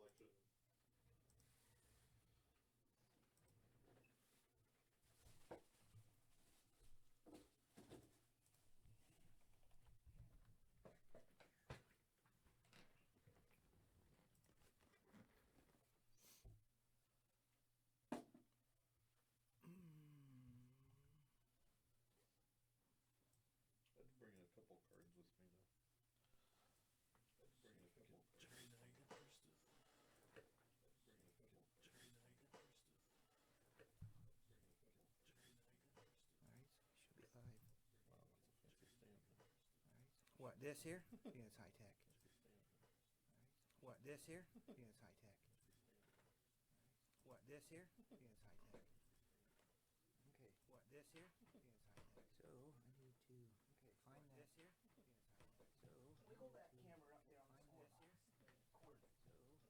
I had to bring a couple cards with me to see if I could trade that interested. Bring a couple trade that interested. Trade that interested. Alright, should be live. Wow, that's a fancy stamp. Alright. What, this here? Yeah, it's high tech. What, this here? Yeah, it's high tech. What, this here? Yeah, it's high tech. Okay, what, this here? Yeah, it's high tech. So, I need to find this here? Yeah, it's high tech. So, wiggle that camera up there on the score box.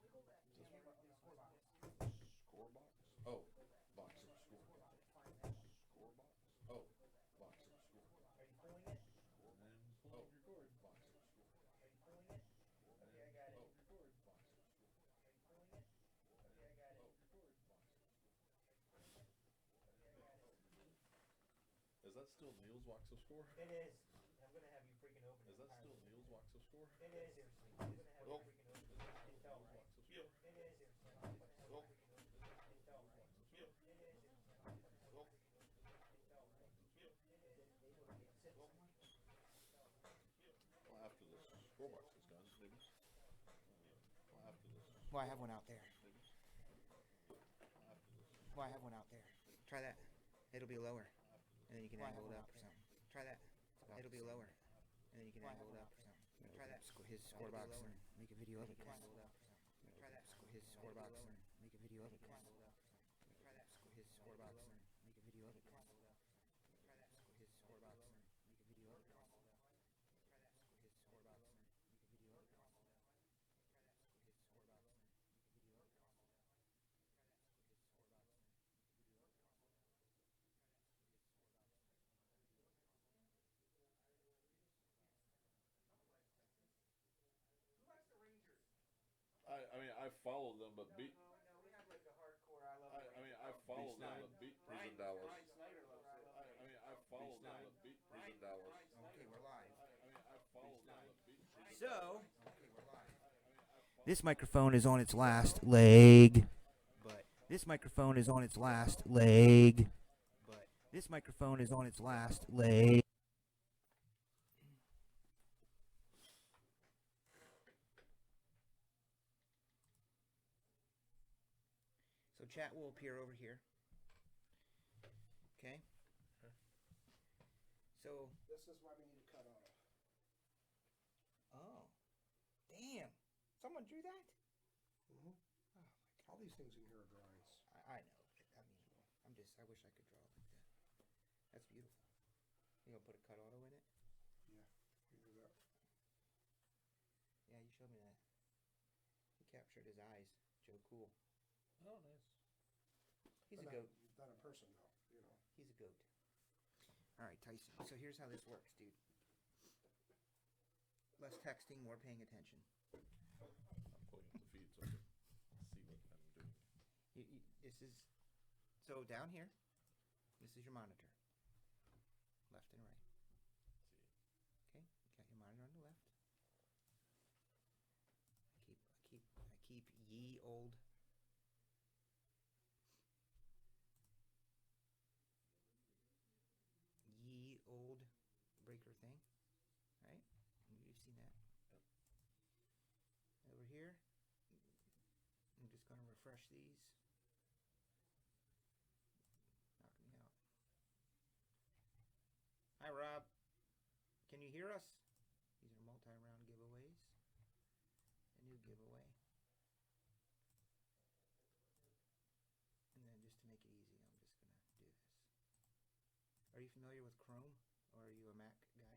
Wiggle that camera up there on the score box. Score box? Oh, box of score. Score box? Oh, box of score. Are you pulling it? And pulling your cord. Box of score. Are you pulling it? Okay, I got it. Oh, record. Box of score. Are you pulling it? Okay, I got it. Oh, record. Box of score. Okay, I got it. Is that still Neil's box of score? It is. I'm gonna have you freaking open it. Is that still Neil's box of score? It is, seriously. I'm gonna have Oh. you freaking open it. You can tell, right? Box of score? It is, seriously. I'm gonna have you Oh. freaking open it. You can tell, right? It is, seriously. I'm gonna have you freaking open it. You can tell, right? It is. Sit. Well, after this score box is gone, maybe. Well, after this. Well, I have one out there. Maybe. After this. Well, I have one out there. Try that. It'll be lower. And then you can angle it up or something. Try that. It'll be lower. And then you can angle it up or something. Try that. His score box and make a video of it. Try that. His score box and make a video of it. Try that. His score box and make a video of it. Try that. His score box and make a video of it. Try that. His score box and make a video of it. Try that. His score box and make a video of it. I mean, I followed them, but beat. No, we have like a hardcore. I love. I mean, I followed them, but beat Prison Dallas. Snyder loves it. I mean, I followed them, but beat Prison Dallas. Okay, we're live. I mean, I followed them, but beat Prison So, Dallas. this microphone is on its last leg. But this microphone is on its last leg. But this microphone is on its last leg. So chat will appear over here. Okay. So. This is why we need to cut auto. Oh. Damn. Someone drew that? Mm-hmm. Oh my God. All these things in here are drawings. I know. I mean, I wish I could draw like that. That's beautiful. You gonna put a cut auto in it? Yeah, we do that. Yeah, you showed me that. He captured his eyes. Joe Cool. Oh, nice. He's But a goat. Not in person, though. You know. He's a goat. All right, Tyson. So here's how this works, dude. Less texting, more paying attention. I'm pulling up the feed so I can see what I'm doing. This is so down here. This is your monitor, left and right. See. Okay, you got your monitor on the left. I keep ye old. Ye old breaker thing, right? You've seen that. Yep. Over here, I'm just going to refresh these. Knock me out. Hi, Rob. Can you hear us? These are multi-round giveaways. A new giveaway. And then just to make it easy, I'm just going to do this. Are you familiar with Chrome, or are you a Mac guy?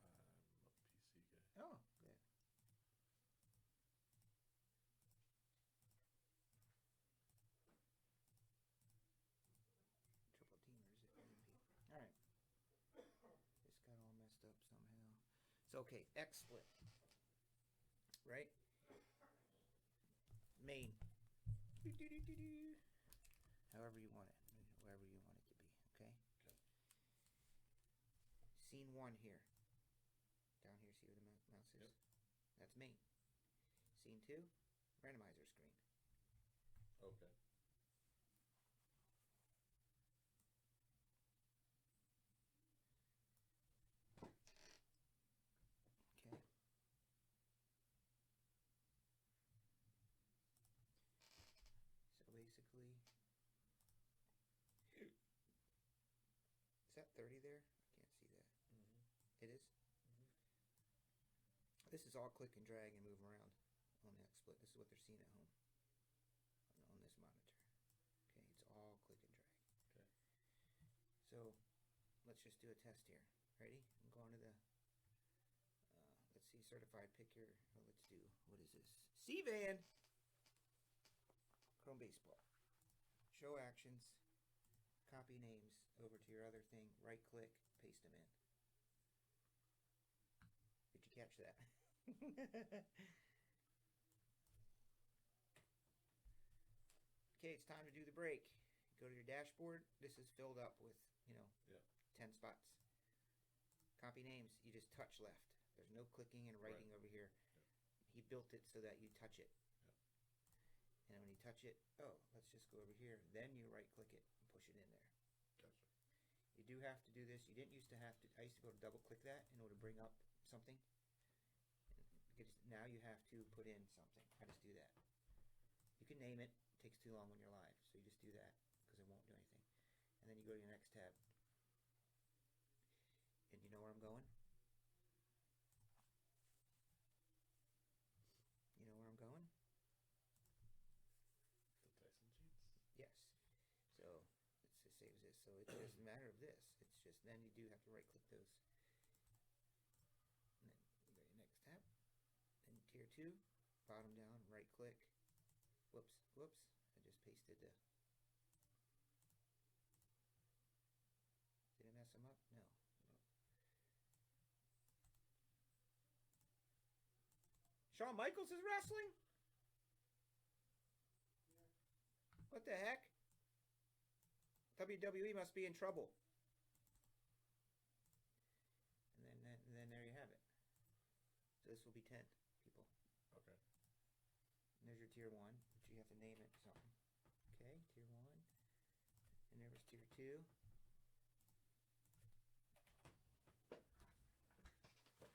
I'm a PC guy. Oh, good. Triple teamers at BNP. All right. This got all messed up somehow. So, okay, XSplit. Right? Main. Do-do-do-do-do. However you want it, wherever you want it to be. Okay. Okay. Scene 1 here. Down here, see where the mouse is? Yep. That's main. Scene 2, randomizer screen. Okay. Okay. So basically, is that 30 there? I can't see that. Mm-hmm. It is? Mm-hmm. This is all click and drag and move around on that split. This is what they're seeing at home on this monitor. Okay, it's all click and drag. Okay. So let's just do a test here. Ready? I'm going to the, let's see, certified picker. Oh, let's do, what is this? C-Van! Chrome Baseball. Show actions. Copy names over to your other thing. Right click, paste them in. Did you catch that? Okay, it's time to do the break. Go to your dashboard. This is filled up with, Yeah. 10 spots. Copy names, you just touch left. There's no clicking and writing over here. He built it so that you touch it. And when you touch it, oh, let's just go over here. Then you right click it and push it in there. Gotcha. You do have to do this. You didn't used to have to. I used to go to double click that in order to bring up something. Now you have to put in something. I just do that. You can name it. It takes too long when you're live. So you just do that because it won't do anything. And then you go to your next tab. And you know where I'm going? You know where I'm going? The Tyson jeans. Yes. So it just saves this. So it doesn't matter of this. It's just then you do have to right click those. And then you go to your next tab. Then tier 2, bottom down, right click. Whoops. I just pasted the. Did I mess them up? No. Shawn Michaels is wrestling? What the heck? WWE must be in trouble. And then there you have it. So this will be 10 people. Okay. And there's your tier 1, which you have to name it something. Okay, tier 1. And there was tier 2. Okay.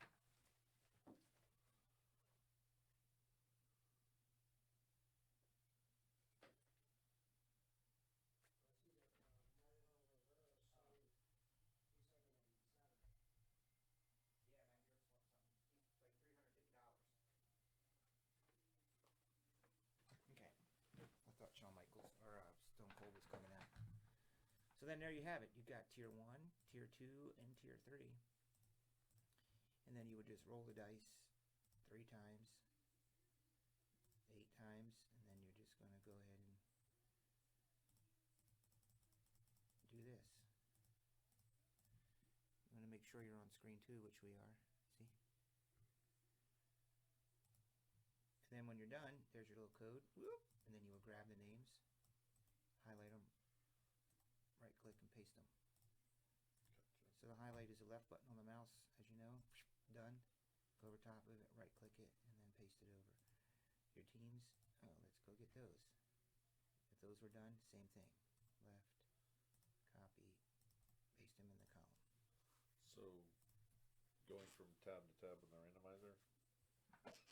I thought Shawn Michaels or Stone Cold was coming out. So then there you have it. You've got tier 1, tier 2, and tier 3. And then you would just roll the dice 3 times, 8 times, and then you're just going to go ahead and do this. You want to make sure you're on screen too, which we are. See? And then when you're done, there's your little code. Whoop, and then you will grab the names, highlight them, right click and paste them. Gotcha. So the highlight is the left button on the mouse, as you know. Done. Go over top of it, right click it, and then paste it over. Your teams, oh, let's go get those. If those were done, same thing. Left, copy, paste them in the column. So, going from tab to tab in the randomizer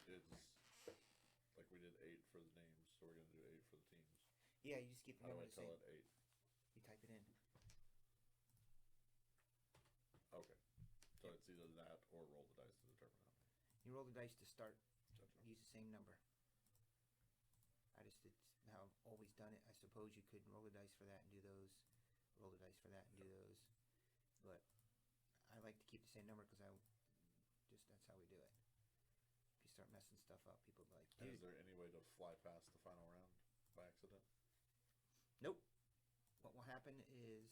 is like we did 8 for the names, so we're gonna do 8 for the teams. Yeah, you just keep How do I the tell same. it 8? You type it in. Okay. So it's either that or roll the dice to determine how many. You roll the dice to start. Gotcha. Use the same number. It's how I've always done it. I suppose you could roll the dice for that and do those. Roll the dice for that and do those. But I like to keep the same number because that's how we do it. If you start messing stuff up, people be like, And dude. is there any way to fly past the final round by accident? Nope. What will happen is,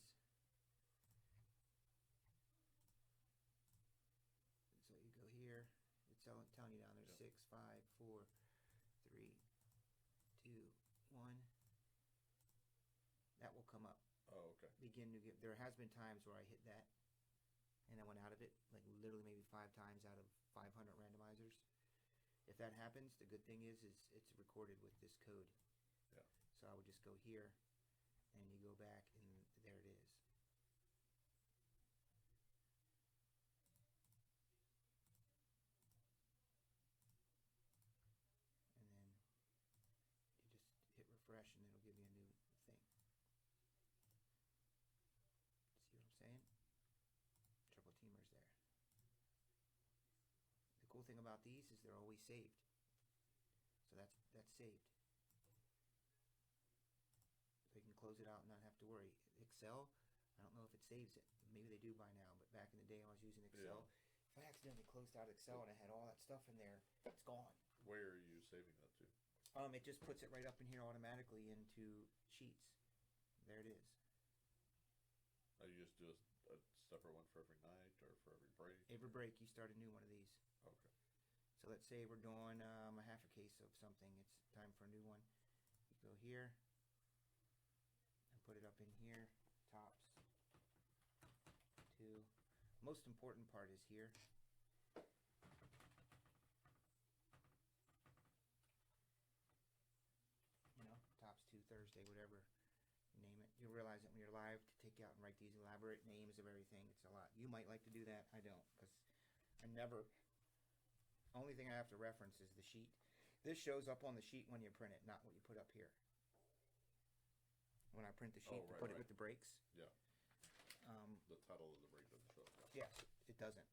so you go here, it's telling you down there, Yep. 6, 5, 4, 3, come up. Oh, okay. Begin to get. There has been times where I hit that, and I went out of it, like literally maybe 5 times out of 500 randomizers. If that happens, the good thing is it's recorded with this code. Yeah. So I would just go here, and you go back, and there it is. And then you just hit refresh, and it'll give you a new thing. See what I'm saying? Triple teamers there. The cool thing about these is they're always saved. So that's saved. So you can close it out and not have to worry. Excel, I don't know if it saves it. Maybe they do by now, but back in the day when I was using Excel, if I accidentally closed out Excel and I had all that stuff in there, it's gone. Where are you saving that to? It just puts it right up in here automatically into Sheets. There it is. Oh, you just do a separate one for every night or for every break? Every break, you start a new one of these. Okay. So let's say we're doing a half a case of something. It's time for a new one. You go here and put it up in here. Tops. 2. Most important part is here. You know, tops 2 Thursday, whatever. Name it. You'll realize that when you're live to take out and write these elaborate names of everything. It's a lot. You might like to do that. I don't, because I never. Only thing I have to reference is the sheet. This shows up on the sheet when you print it, not what you put up here. When I print the sheet to put it with the breaks. Yeah. The title of the break doesn't show up. Yes, it doesn't.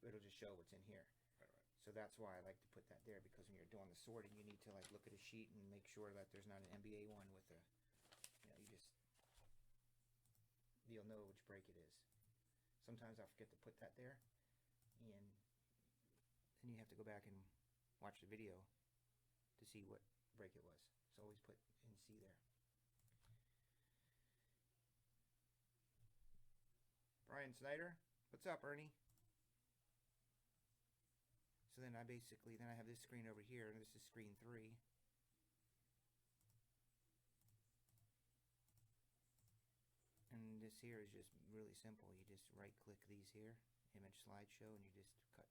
It'll just show what's in here. Right. So that's why I like to put that there, because when you're doing the sorting, you need to like look at a sheet and make sure that there's not an NBA one with a, you'll know which break it is. Sometimes I forget to put that there, and then you have to go back and watch the video to see what break it was. So always put NC there. Brian Snyder, what's up, Ernie? So then I have this screen over here, and this is screen 3. And this here is just really simple. You just right click these here, image slideshow, and you just cut,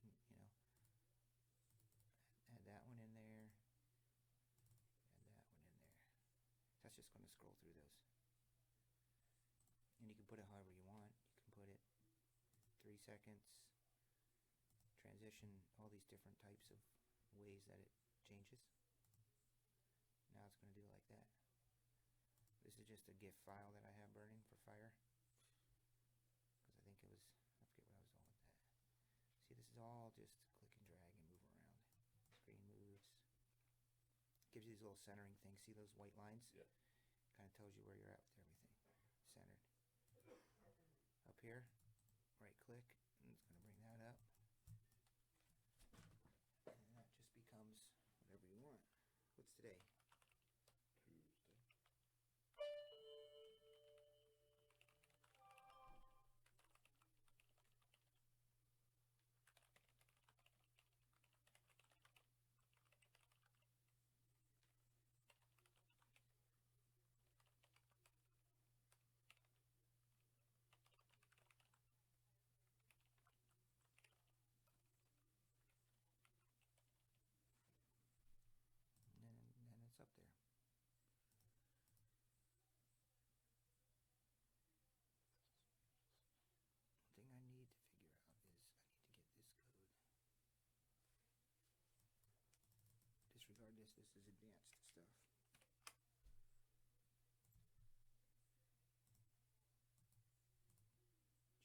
add that one in there, add that one in there. That's just going to scroll through those. And you can put it however you want. You can put it 3 seconds, transition, all these different types of ways that it changes. Now it's going to do it like that. This is just a GIF file that I have burning for fire. Because I think it was, I forget what I was on with that. See, this is all just click and drag and move around. Screen moves. Gives you these little centering things. See those white lines? Yeah. Kind of tells you where you're at with everything. Centered. Up here, right click, and it's going to bring that up. And that just becomes whatever you want. What's today? Tuesday. And then it's up there. Thing I need to figure out is I need to get this code. Disregard this. This is advanced stuff.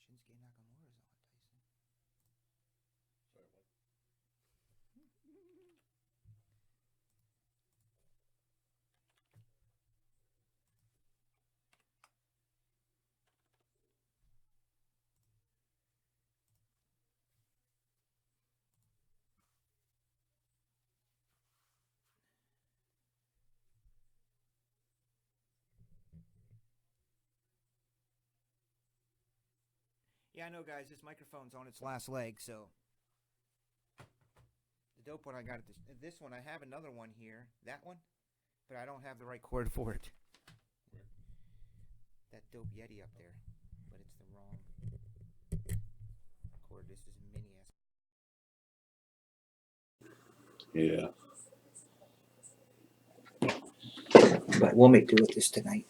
Shinsuke Nakamura's on, Tyson. Sorry, what? Yeah, I know, guys. This microphone's on its last leg, so the dope one I got at this one. I have another one here, that one, but I don't have the right cord for it. Where? that dope Yeti up there, but it's the wrong cord. This is mini S. Yeah. But we'll make do with this tonight.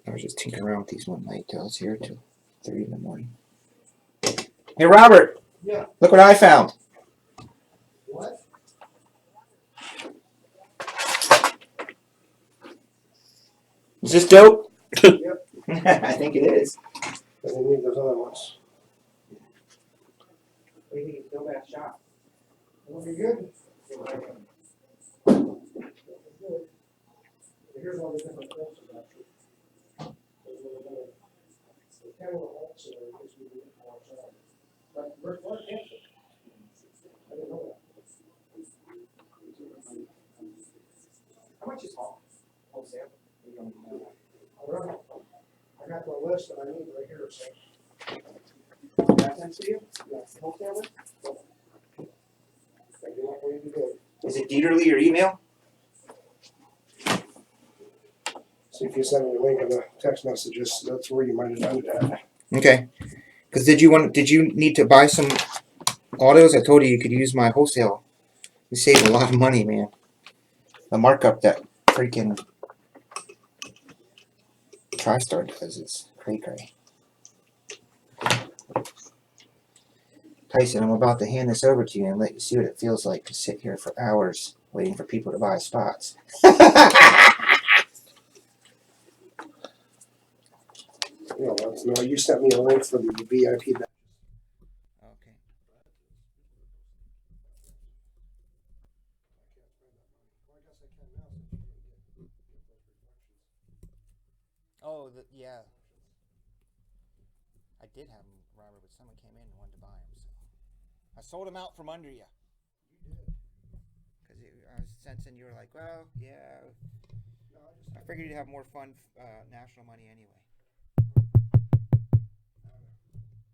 I was just tinkering around with these one night till I was here till 3 in the morning. Hey Robert! Yeah. Look what I found. What? Is this dope? Yep. I think it is. And they need those other ones. What do you think? It's dope ass shot. It'll be good. Here's all the different clips about you. The camera also gives me more sound. But we're cancer. I didn't know that. How much is wholesale? I got the list that I need right here, so. That sent to you? Wholesale list? I do not believe you did. Is it Dieterly or email? See if you send me a link in the text messages, that's where you might have done it at. Okay. Because did you need to buy some autos? I told you could use my wholesale. You save a lot of money, man. The markup that freaking TriStar does is cray. Tyson, I'm about to hand this over to you and let you see what it feels like to sit here for hours waiting for people to buy spots. No, you sent me a link for the VIP. Okay. Oh, yeah. I did have them, Robert, but someone came in and wanted to buy them, so I sold them out from under you. Because I was sensing you were like, well, yeah. I figured you'd have more fun national money anyway.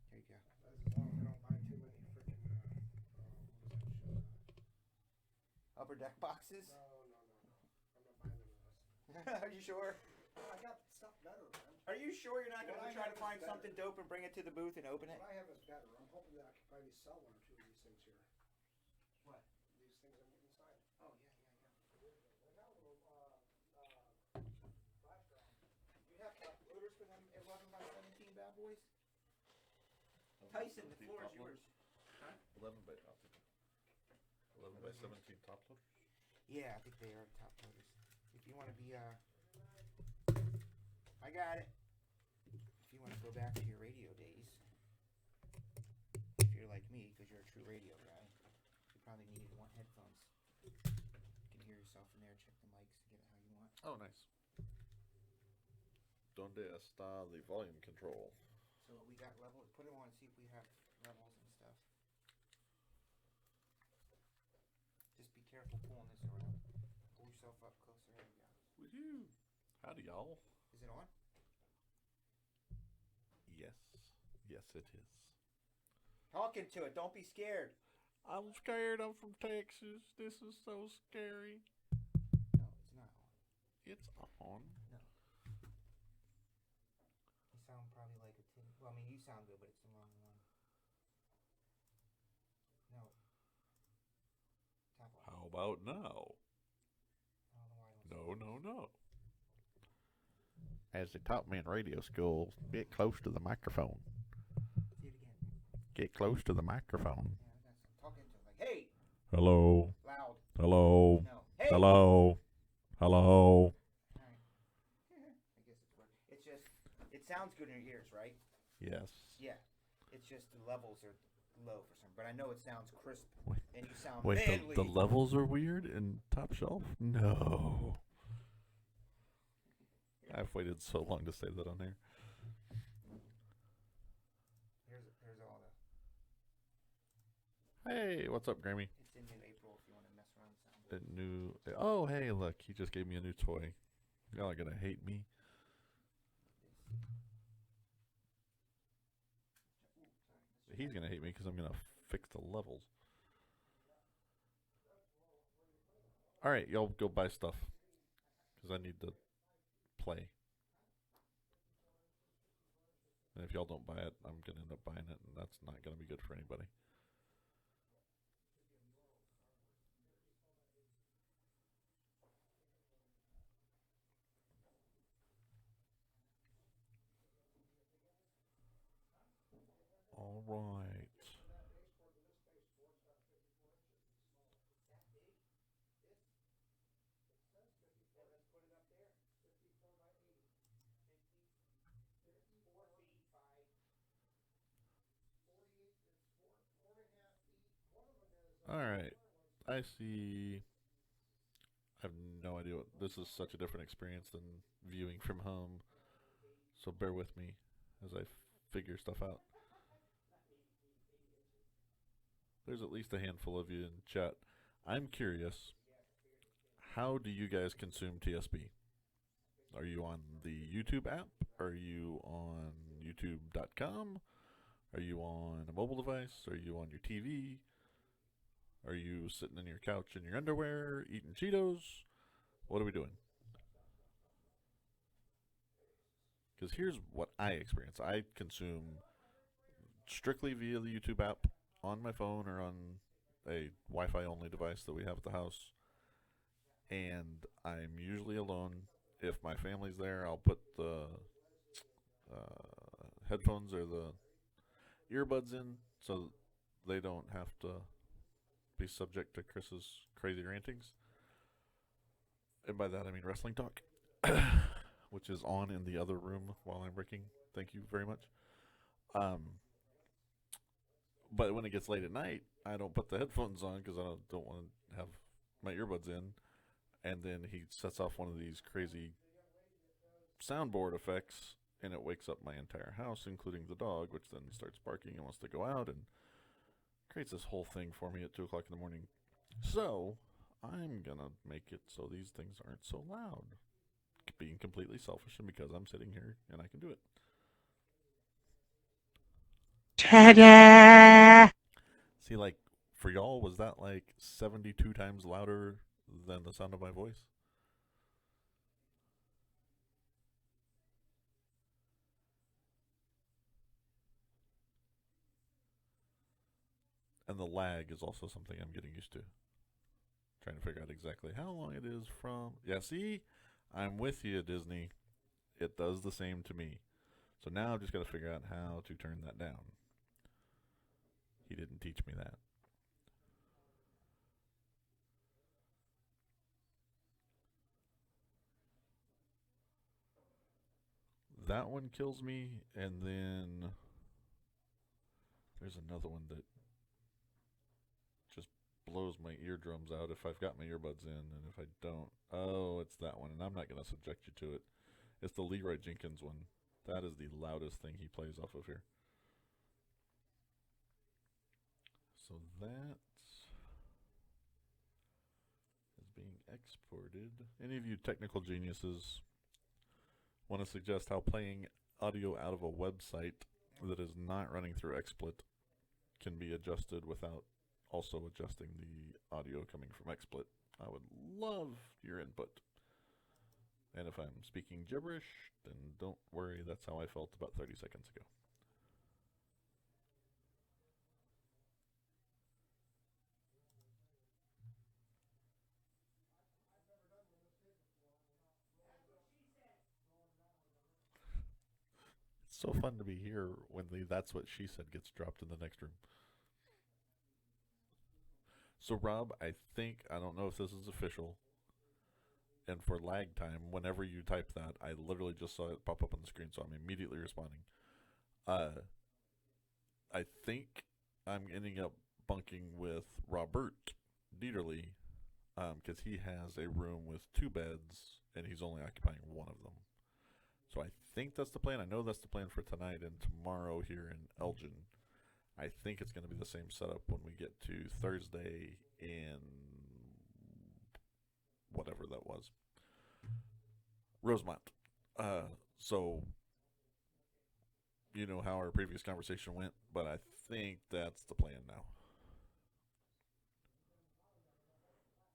There you go. Upper deck boxes? No. I'm not buying those. Are you sure? I got stuff better, man. Are you sure you're not going What to I try have to is find better. something dope and bring it to the booth and open it? What I have is better. I'm hoping that I can probably sell one or two of these things here. What? These things I'm getting signed. Oh, yeah. I got a little flash drive. You have loaders for them 11 by 17 bad boys? Tyson, the floor is yours. 11 by 17 top loaders? Yeah, I think they are top loaders. If you want to be, I got it. If you want to go back to your radio days, if you're like me, because you're a true radio guy, you probably want headphones. You can hear yourself in there, check the mics, get it how you want. Oh, nice. Donde está the volume control? So we got levels. Put them on and see if we have levels and stuff. Just be careful pulling this around. Pull yourself up closer. There we go. Woohoo! Howdy, y'all. Is it on? Yes. Yes, it is. Talking to it. Don't be scared. I'm scared. I'm from Texas. This is so scary. No, it's not on. It's on. No. You sound probably like a tin. Well, I mean, you sound good, but it's the wrong one. No. Tap on. How about now? I don't know why I don't No. As the Top Man Radio School, get close to the microphone. see it again. Get close to the microphone. Yeah, I got some talking to it. Like, hey, Hello. loud. Hello. No. Hey. Hello. Hello. All right. I guess it's working. It's just, it sounds good in your ears, right? Yes. Yeah. It's just the levels are low for some, but I know it sounds crisp Wait, and you sound wait manly. the levels are weird in Top Shelf? No. I've waited so long to say that on there. Here's all the. Hey, what's up, Grammy? It's in New April if you want to mess around with sound. Oh, hey, look, he just gave me a new toy. Y'all are gonna hate me. He's gonna hate me because I'm gonna fix the levels. All right, y'all go buy stuff because I need to play. And if y'all don't buy it, I'm going to end up buying it, and that's not going to be good for anybody. All right. All right. I see. I have no idea what this is. Such a different experience than viewing from home. So bear with me as I figure stuff out. There's at least a handful of you in chat. I'm curious. How do you guys consume TSB? Are you on the YouTube app? Are you on YouTube.com? Are you on a mobile device? Are you on your TV? Are you sitting on your couch in your underwear eating Cheetos? What are we doing? Because here's what I experience. I consume strictly via the YouTube app on my phone or on a Wi-Fi only device that we have at the house. And I'm usually alone. If my family's there, I'll put the headphones or the earbuds in so they don't have to be subject to Chris's crazy rantings. And by that I mean wrestling talk, which is on in the other room while I'm working. Thank you very much. But when it gets late at night, I don't put the headphones on because I don't want to have my earbuds in. And then he sets off one of these crazy soundboard effects, and it wakes up my entire house, including the dog, which then starts barking and wants to go out, and creates this whole thing for me at 2 o'clock in the morning. So I'm going to make it so these things aren't so loud. Being completely selfish, and because I'm sitting here and I can do it. Ta-da! See, like, for y'all, was that like 72 times louder than the sound of my voice? And the lag is also something I'm getting used to. Trying to figure out exactly how long it is from... Yeah, see? I'm with you, Disney. It does the same to me. So now I've just got to figure out how to turn that down. He didn't teach me that. That one kills me, and then there's another one that just blows my eardrums out if I've got my earbuds in, and if I don't, oh, it's that one, and I'm not going to subject you to it. It's the Leroy Jenkins one. That is the loudest thing he plays off of here. So that is being exported. Any of you technical geniuses want to suggest how playing audio out of a website that is not running through XSplit can be adjusted without also adjusting the audio coming from XSplit? I would love your input. And if I'm speaking gibberish, then don't worry, that's how I felt about 30 seconds ago. It's so fun to be here when the "that's what she said" gets dropped in the next room. So Rob, I don't know if this is official, and for lag time, whenever you type that, I literally just saw it pop up on the screen, so I'm immediately responding. I think I'm ending up bunking with Robert Dieterle, because he has a room with 2 beds, and he's only occupying one of them. So I think that's the plan. I know that's the plan for tonight and tomorrow here in Elgin. I think it's going to be the same setup when we get to Thursday in whatever that was. Rosemont. So you know how our previous conversation went, but I think that's the plan now.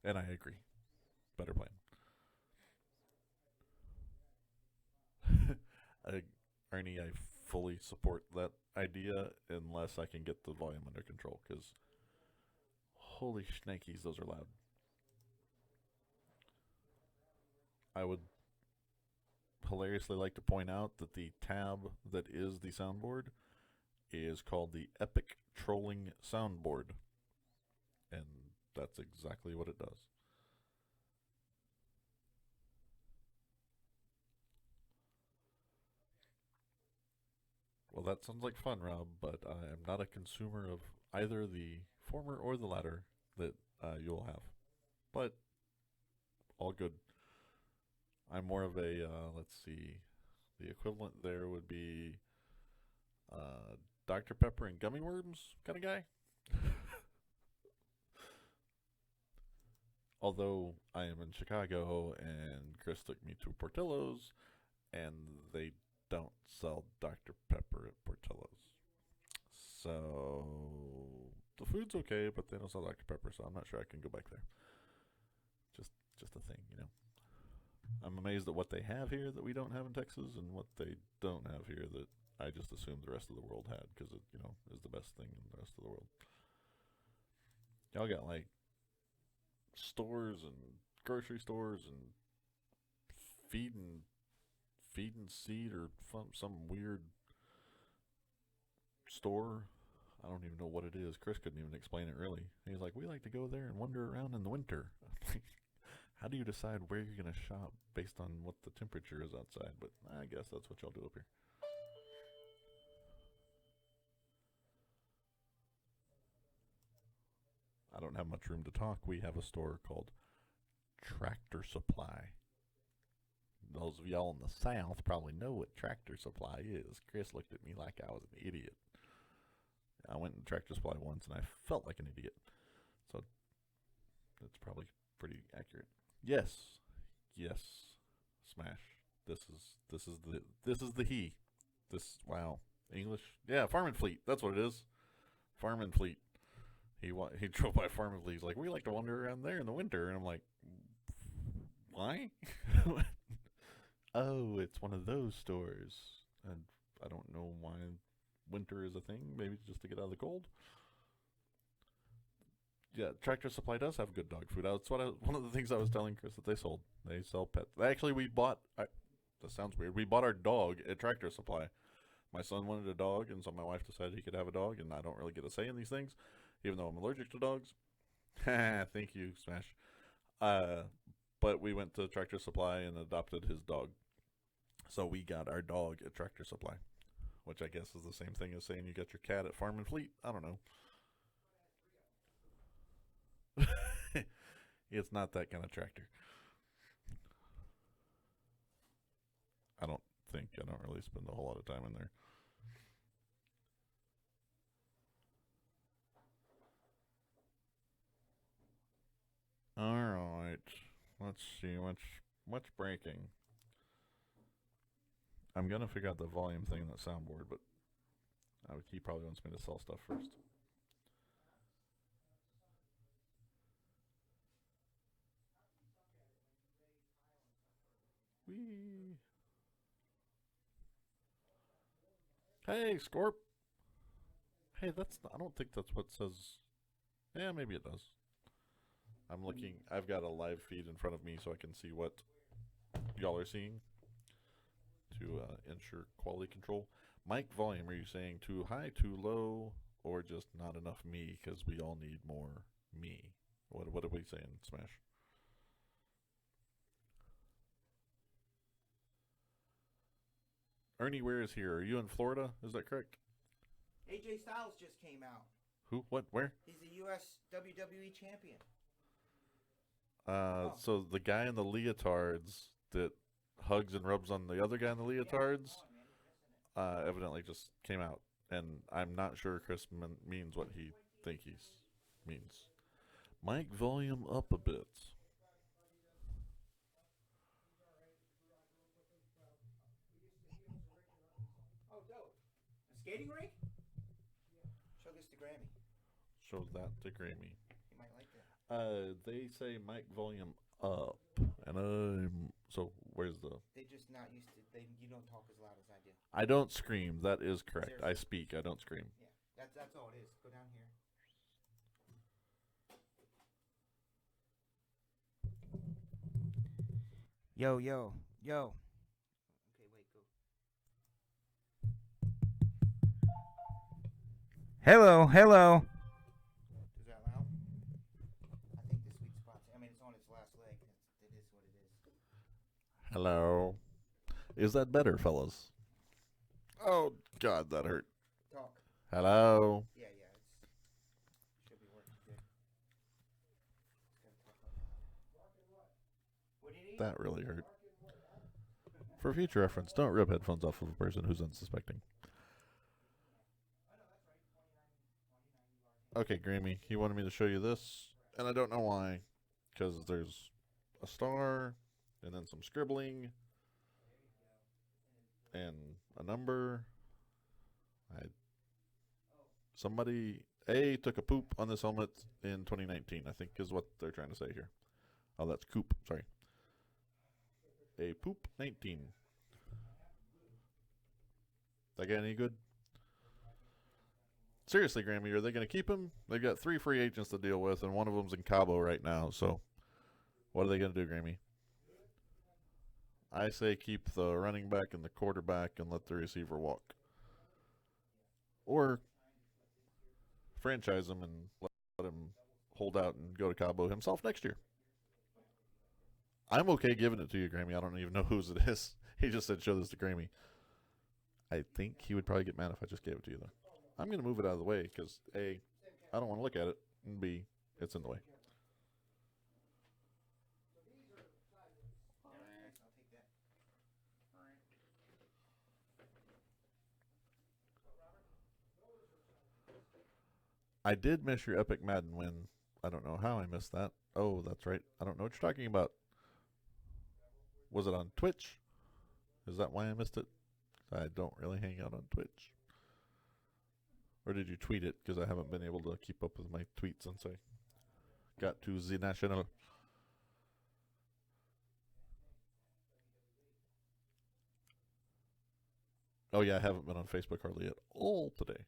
And I agree. Better plan. Ernie, I fully support that idea unless I can get the volume under control. Because holy shnikes, those are loud. I would hilariously like to point out that the tab that is the soundboard is called the Epic Trolling Soundboard, and that's exactly what it does. Well, that sounds like fun, Rob, but I am not a consumer of either the former or the latter that you'll have. But all good. I'm more of a, let's see, the equivalent there would be Dr. Pepper and gummy worms kind of guy. Although I am in Chicago and Chris took me to Portillo's and they don't sell Dr. Pepper at Portillo's. So the food's okay, but they don't sell Dr. Pepper, so I'm not sure I can go back there. Just a thing, you know. I'm amazed at what they have here that we don't have in Texas, and what they don't have here that I just assumed the rest of the world had, because it, you know, is the best thing in the rest of the world. Y'all got like stores and grocery stores and feed and seed or some weird store. I don't even know what it is. Chris couldn't even explain it really. He's like, we like to go there and wander around in the winter. How do you decide where you're going to shop based on what the temperature is outside? But I guess that's what y'all do up here. I don't have much room to talk. We have a store called Tractor Supply. Those of y'all in the South probably know what Tractor Supply is. Chris looked at me like I was an idiot. I went to Tractor Supply once and I felt like an idiot. So that's probably pretty accurate. Yes. Smash. This is the he. Wow. English? Yeah, Farm and Fleet. That's what it is. Farm and Fleet. He drove by Farm and Fleet. He's like, we like to wander around there in the winter, and I'm like, why? Oh, it's one of those stores, and I don't know why winter is a thing. Maybe just to get out of the cold. Yeah, Tractor Supply does have good dog food. That's one of the things I was telling Chris that they sold. They sell pets. Actually, we bought. That sounds weird. We bought our dog at Tractor Supply. My son wanted a dog, and so my wife decided he could have a dog. And I don't really get a say in these things, even though I'm allergic to dogs. Thank you, Smash. But we went to Tractor Supply and adopted his dog. So we got our dog at Tractor Supply, which I guess is the same thing as saying you got your cat at Farm and Fleet. I don't know. It's not that kind of tractor. I don't really spend a whole lot of time in there. Alright. Let's see what's breaking. I'm gonna figure out the volume thing in the soundboard, but he probably wants me to sell stuff first. Whee. Hey, Scorp. Hey, I don't think that's what says. Yeah, maybe it does. I'm looking. I've got a live feed in front of me so I can see what y'all are seeing to ensure quality control. Mic volume, are you saying too high, too low, or just not enough me? Because we all need more me. What are we saying, Smash? Ernie Ware is here. Are you in Florida? Is that correct? AJ Styles just came out. Who? What? Where? He's the U.S. WWE champion. So the guy in the leotards that hugs and rubs on the other guy in the leotards, evidently just came out, and I'm not sure Chris means what he means. Mic volume up a bit. Oh, dope! A skating rink? Show this to Grammy. Show that to Grammy. He might like that. They say mic volume up, and so where's the? They're just not used to You don't talk as loud as I do. I don't scream. That is correct. Seriously. I speak. I don't scream. Yeah, that's all it is. Go down here. Yo. Okay, wait, go. Hello. Is that loud? I think the sweet spot's. I mean, it's on its last leg. It is what it is. Hello. Is that better, fellas? Oh, God, that hurt. Talk. Hello. Yeah. It should be working good. What do you need? That really hurt. For future reference, don't rip headphones off of a person who's unsuspecting. Okay, Grammy, he wanted me to show you this, and I don't know why, because there's a star, and then some scribbling, and a number. Somebody took a poop on this helmet in 2019, I think is what they're trying to say here. Oh, that's coop, sorry. A poop 19. That guy any good? Seriously, Grammy, are they going to keep him? They've got 3 free agents to deal with, and one of them's in Cabo right now. So, what are they going to do, Grammy? I say keep the running back and the quarterback and let the receiver walk. Or franchise him and let him hold out and go to Cabo himself next year. I'm okay giving it to you, Grammy. I don't even know whose it is. He just said show this to Grammy. I think he would probably get mad if I just gave it to you, though. I'm going to move it out of the way because, A, I don't want to look at it, and B, it's in the way. I did miss your Epic Madden win. I don't know how I missed that. Oh, that's right. I don't know what you're talking about. Was it on Twitch? Is that why I missed it? I don't really hang out on Twitch. Or did you tweet it? Because I haven't been able to keep up with my tweets since I got to the national. Oh, yeah, I haven't been on Facebook hardly at all today.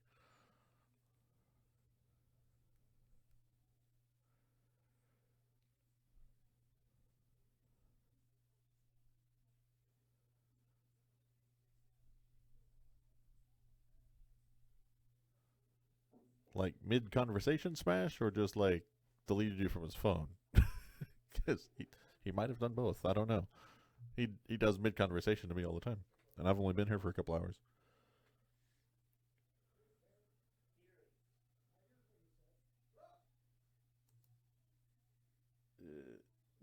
Like mid-conversation smash or just like deleted you from his phone? Because he might have done both. I don't know. He does mid-conversation to me all the time. And I've only been here for a couple hours.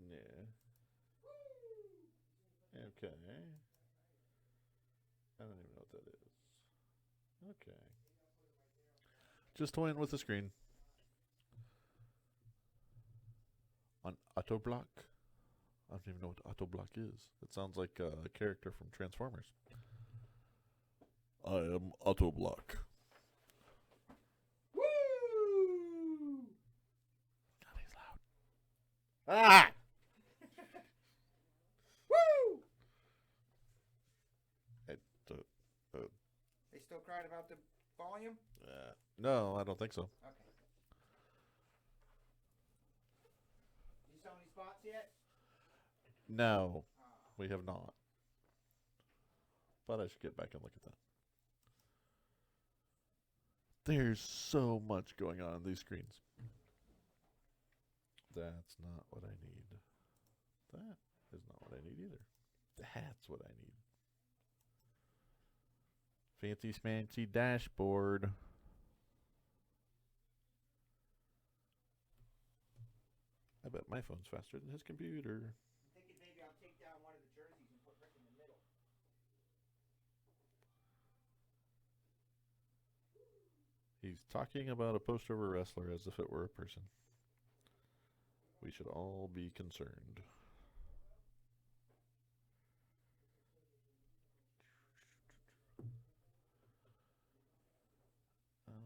Yeah. Okay. I don't even know what that is. Okay. Just toying with the screen. On Autoblock? I don't even know what Autoblock is. It sounds like a character from Transformers. I am Autoblock. Woo! God, he's loud. Ah! Woo! They still crying about the volume? No, I don't think so. Okay. You saw any spots yet? No, we have not. But I should get back and look at that. There's so much going on these screens. That's not what I need. That is not what I need either. That's what I need. Fancy smancy dashboard. I bet my phone's faster than his computer. I'm thinking maybe I'll take down one of the jerseys and put Rick in the middle. He's talking about a post-over wrestler as if it were a person. We should all be concerned. Right.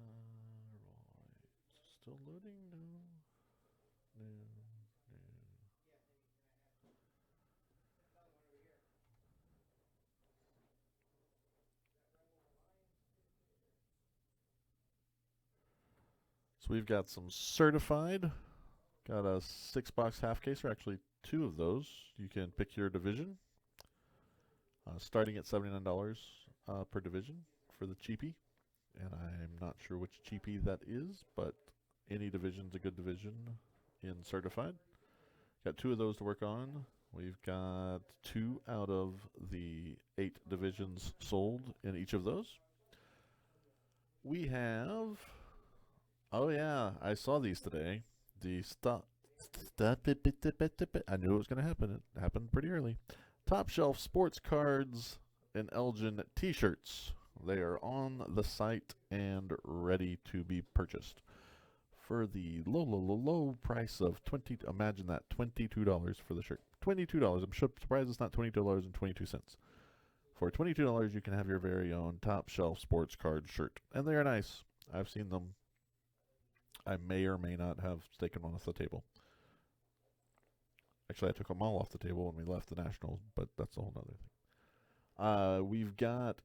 Still loading? No. So we've got some certified. Got a 6-box half case, or actually 2 of those. You can pick your division. Starting at $79 per division for the cheapie. And I'm not sure which cheapie that is, but any division's a good division in certified. Got 2 of those to work on. We've got 2 out of the 8 divisions sold in each of those. We have, oh yeah, I saw these today. The I knew it was going to happen. It happened pretty early. Top Shelf Sports Cards and Elgin T-shirts. They are on the site and ready to be purchased for the low price of imagine that, $22 for the shirt. $22. I'm surprised it's not $22.22. For $22, you can have your very own Top Shelf Sports Card shirt. And they are nice. I've seen them. I may or may not have taken one off the table. Actually, I took them all off the table when we left the Nationals, but that's a whole other thing. We've got,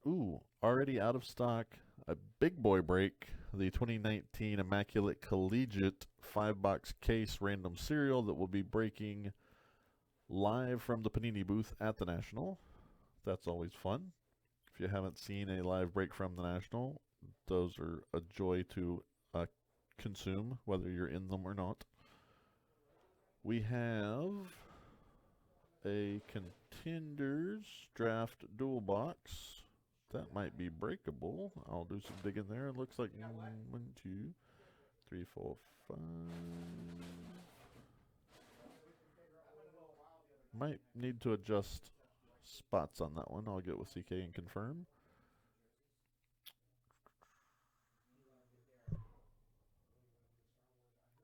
already out of stock, a big boy break, the 2019 Immaculate Collegiate 5-box case random cereal that will be breaking live from the Panini booth at the National. That's always fun. If you haven't seen a live break from the National, those are a joy to consume, whether you're in them or not. We have a Contenders Draft Dual Box. That might be breakable. I'll do some digging there. It looks like 1, 2, 3, 4, 5. Might need to adjust spots on that one. I'll get with CK and confirm.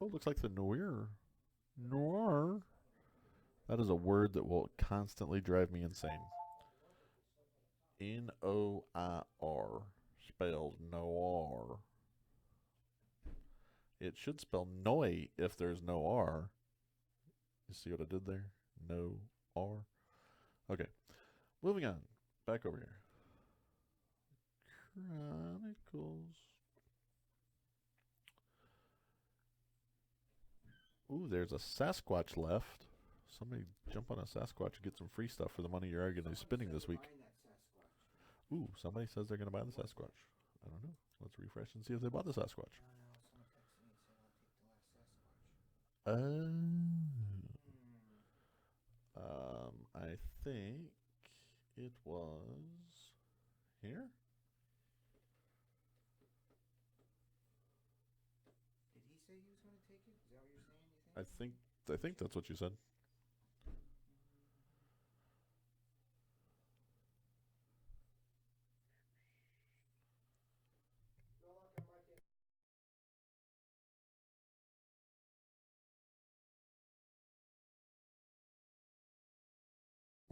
Oh, looks like the Noir. That is a word that will constantly drive me insane. N-O-I-R. Spelled noir. It should spell noi if there's no R. You see what I did there? No R. Okay. Moving on. Back over here. Chronicles. Ooh, there's a Sasquatch left. Somebody jump on a Sasquatch and get some free stuff for the money you're arguably spending this week. Ooh, somebody says they're going to buy the Sasquatch. I don't know. Let's refresh and see if they bought the Sasquatch. I think it was here. Did he say he was going to take it? Is that what you're saying? You think? I think that's what you said.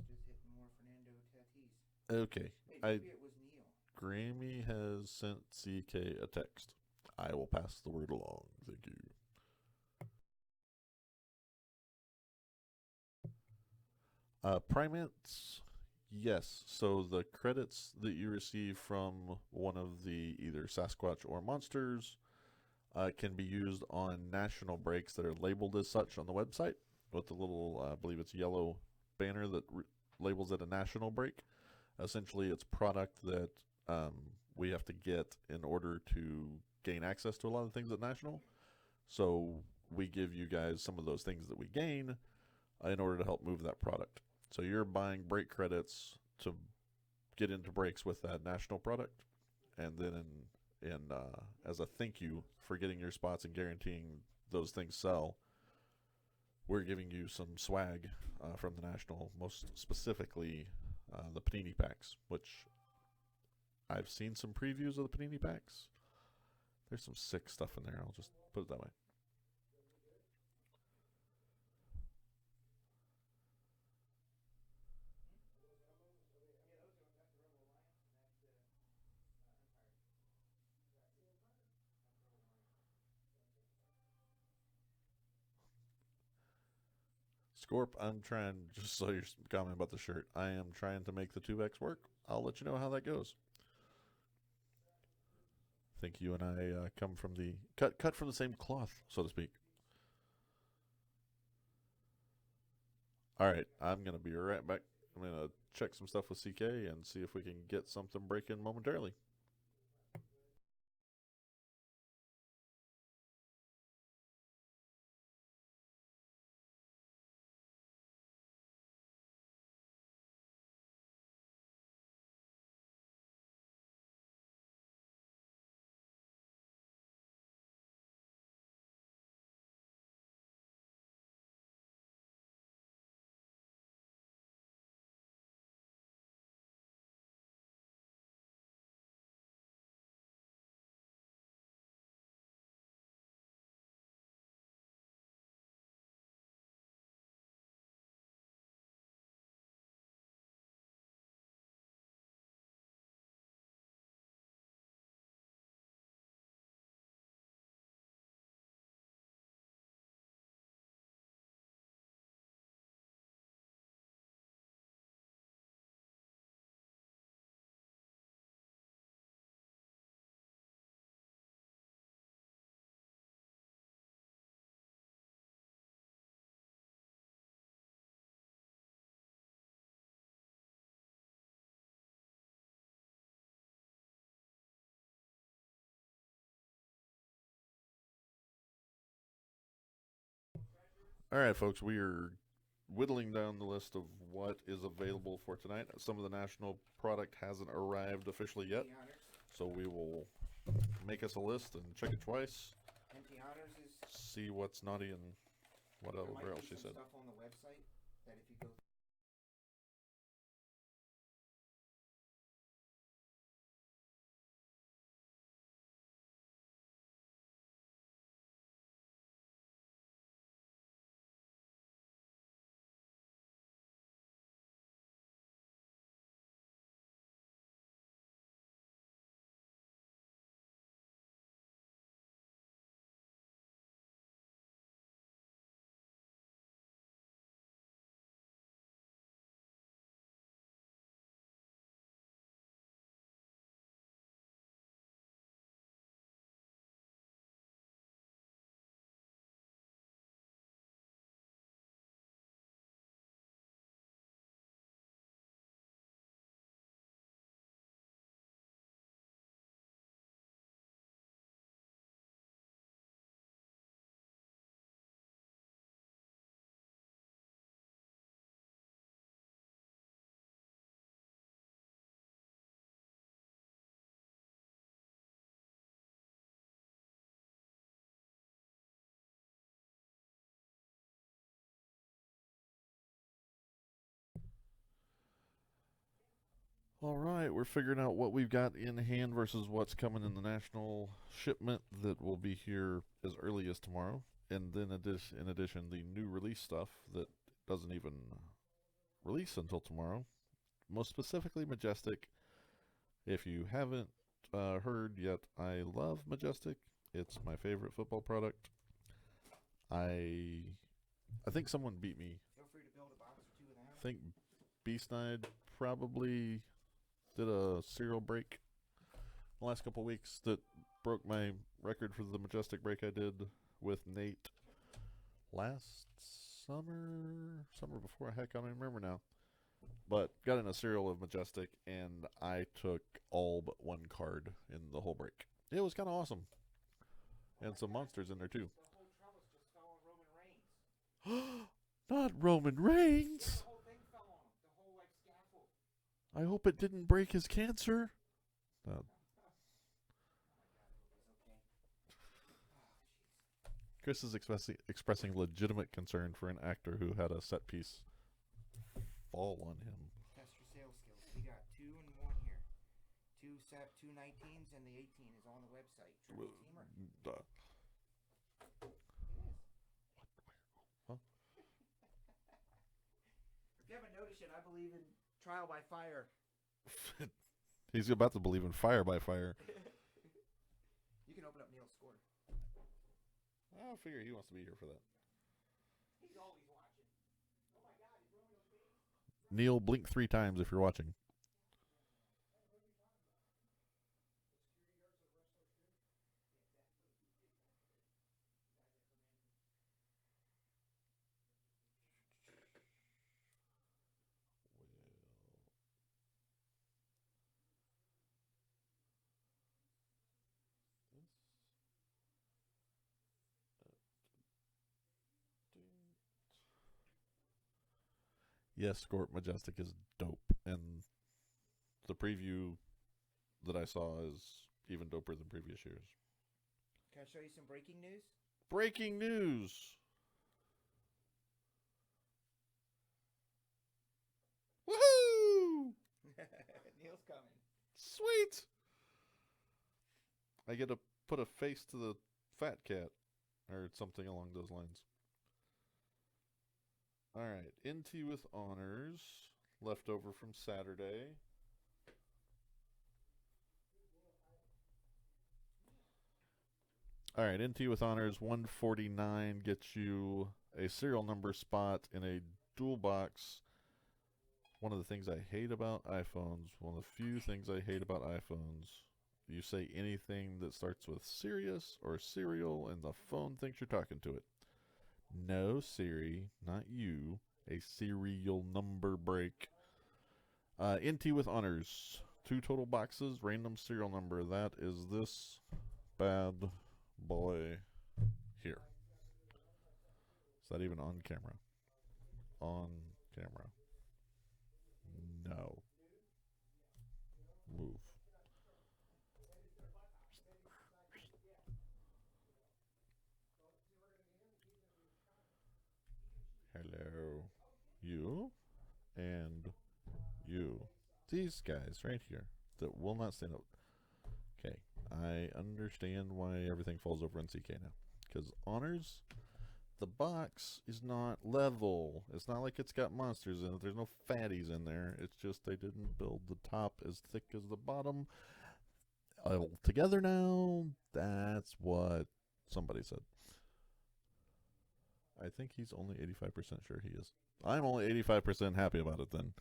Just hitting more Fernando Tatis. Okay. Hey, maybe it was Neil. Grammy has sent CK a text. I will pass the word along. Thank you. Primates, yes. So the credits that you receive from one of the either Sasquatch or Monsters can be used on national breaks that are labeled as such on the website with the little, I believe it's yellow banner that labels it a national break. Essentially, it's product that we have to get in order to gain access to a lot of things at National. So we give you guys some of those things that we gain in order to help move that product. So you're buying break credits to get into breaks with that National product, and then as a thank you for getting your spots and guaranteeing those things sell, we're giving you some swag from the National, most specifically the Panini packs, which I've seen some previews of the Panini packs. There's some sick stuff in there. I'll just put it that way. Scorp, I'm trying, just so you're commenting about the shirt, I am trying to make the 2X work. I'll let you know how that goes. think you and I come from the cut from the same cloth, so to speak. All right, I'm gonna be right back. I'm gonna check some stuff with CK and see if we can get something breaking momentarily. All right, folks, we are whittling down the list of what is available for tonight. Some of the national product hasn't arrived officially yet, Empty Honors. so we will make us a list and check it twice, Empty Honors is. see what's naughty and There whatever might else be she some said. stuff on the website that if you go. All right, we're figuring out what we've got in hand versus what's coming in the national shipment that will be here as early as tomorrow. And then, in addition, the new release stuff that doesn't even release until tomorrow. Most specifically, Majestic. If you haven't heard yet, I love Majestic. It's my favorite football product. I think someone beat me. Feel free to build a box or two of them. I think Beastnide probably did a serial break the last couple weeks that broke my record for the Majestic break I did with Nate last summer before. Heck, I don't even remember now. But got in a serial of Majestic, and I took all but one card in the whole break. It was kind of awesome. And some monsters in there, too. The whole trellis just fell on Roman Reigns. Not Roman Reigns! The whole thing fell on him. The whole, like, scaffold. I hope it didn't break his cancer. Oh, Chris is expressing legitimate concern for an actor who had a set piece fall on him. Test your sales skills. We got 2 and 1 here. 2 19s and the 18 is on the website. Triple Teamer. Duh. It is. Huh? If you haven't noticed yet, I believe in trial by fire. He's about to believe in fire by fire. You can open up Neil's score. I figure he wants to be here for that. He's always watching. Oh my God, is Romeo Bates? Neil, blink 3 times if you're watching. Yes, Scorp Majestic is dope, and the preview that I saw is even doper than previous years. Can I show you some breaking news? Breaking news! Woohoo! Neil's coming. Sweet! I get to put a face to the fat cat, or something along those lines. Alright, NT with honors, left over from Saturday. Alright, NT with honors 149 gets you a serial number spot in a dual box. One of the things I hate about iPhones, one of the few things I hate about iPhones, you say anything that starts with Sirius or serial and the phone thinks you're talking to it. No, Siri, not you. A serial number break. NT with honors. 2 total boxes, random serial number. That is this bad boy here. Is that even on camera? On camera. No. Move. Hello. You and you. These guys right here that will not stand up. Okay. I understand why everything falls over in CK now. Because honors, the box is not level. It's not like it's got monsters in it. There's no fatties in there. It's just they didn't build the top as thick as the bottom. All together now. That's what somebody said. I think he's only 85% sure he is. I'm only 85% happy about it then.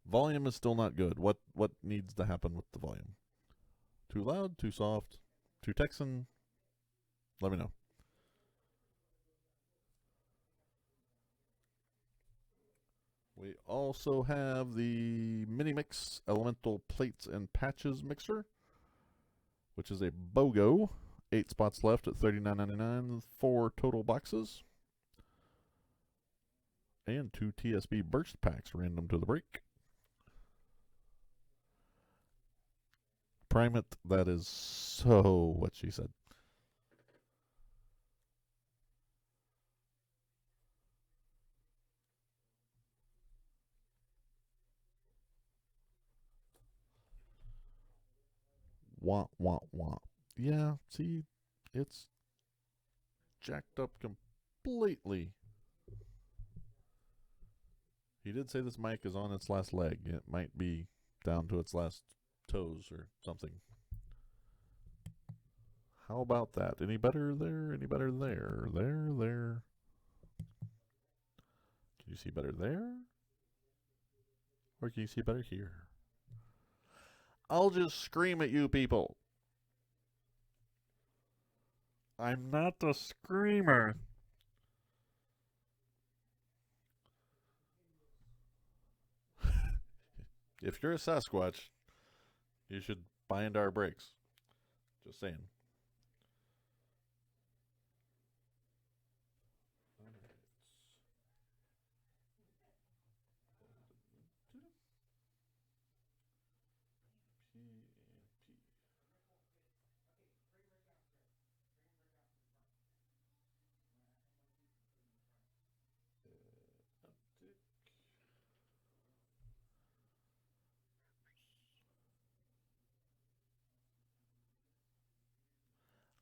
Volume is still not good. What needs to happen with the volume? Too loud? Too soft? Too Texan? Let me know. We also have the Mini Mix Elemental Plates and Patches Mixer, which is a BOGO. 8 spots left at $39.99. 4 total boxes. And 2 TSB burst packs random to the break. Prime it. That is so what she said. Wah, wah, wah. Yeah, see, it's jacked up completely. He did say this mic is on its last leg. It might be down to its last toes or something. How about that? Any better there? Any better there? There. Can you see better there? Or can you see better here? I'll just scream at you people. I'm not a screamer. If you're a Sasquatch, you should buy into our brakes. Just saying.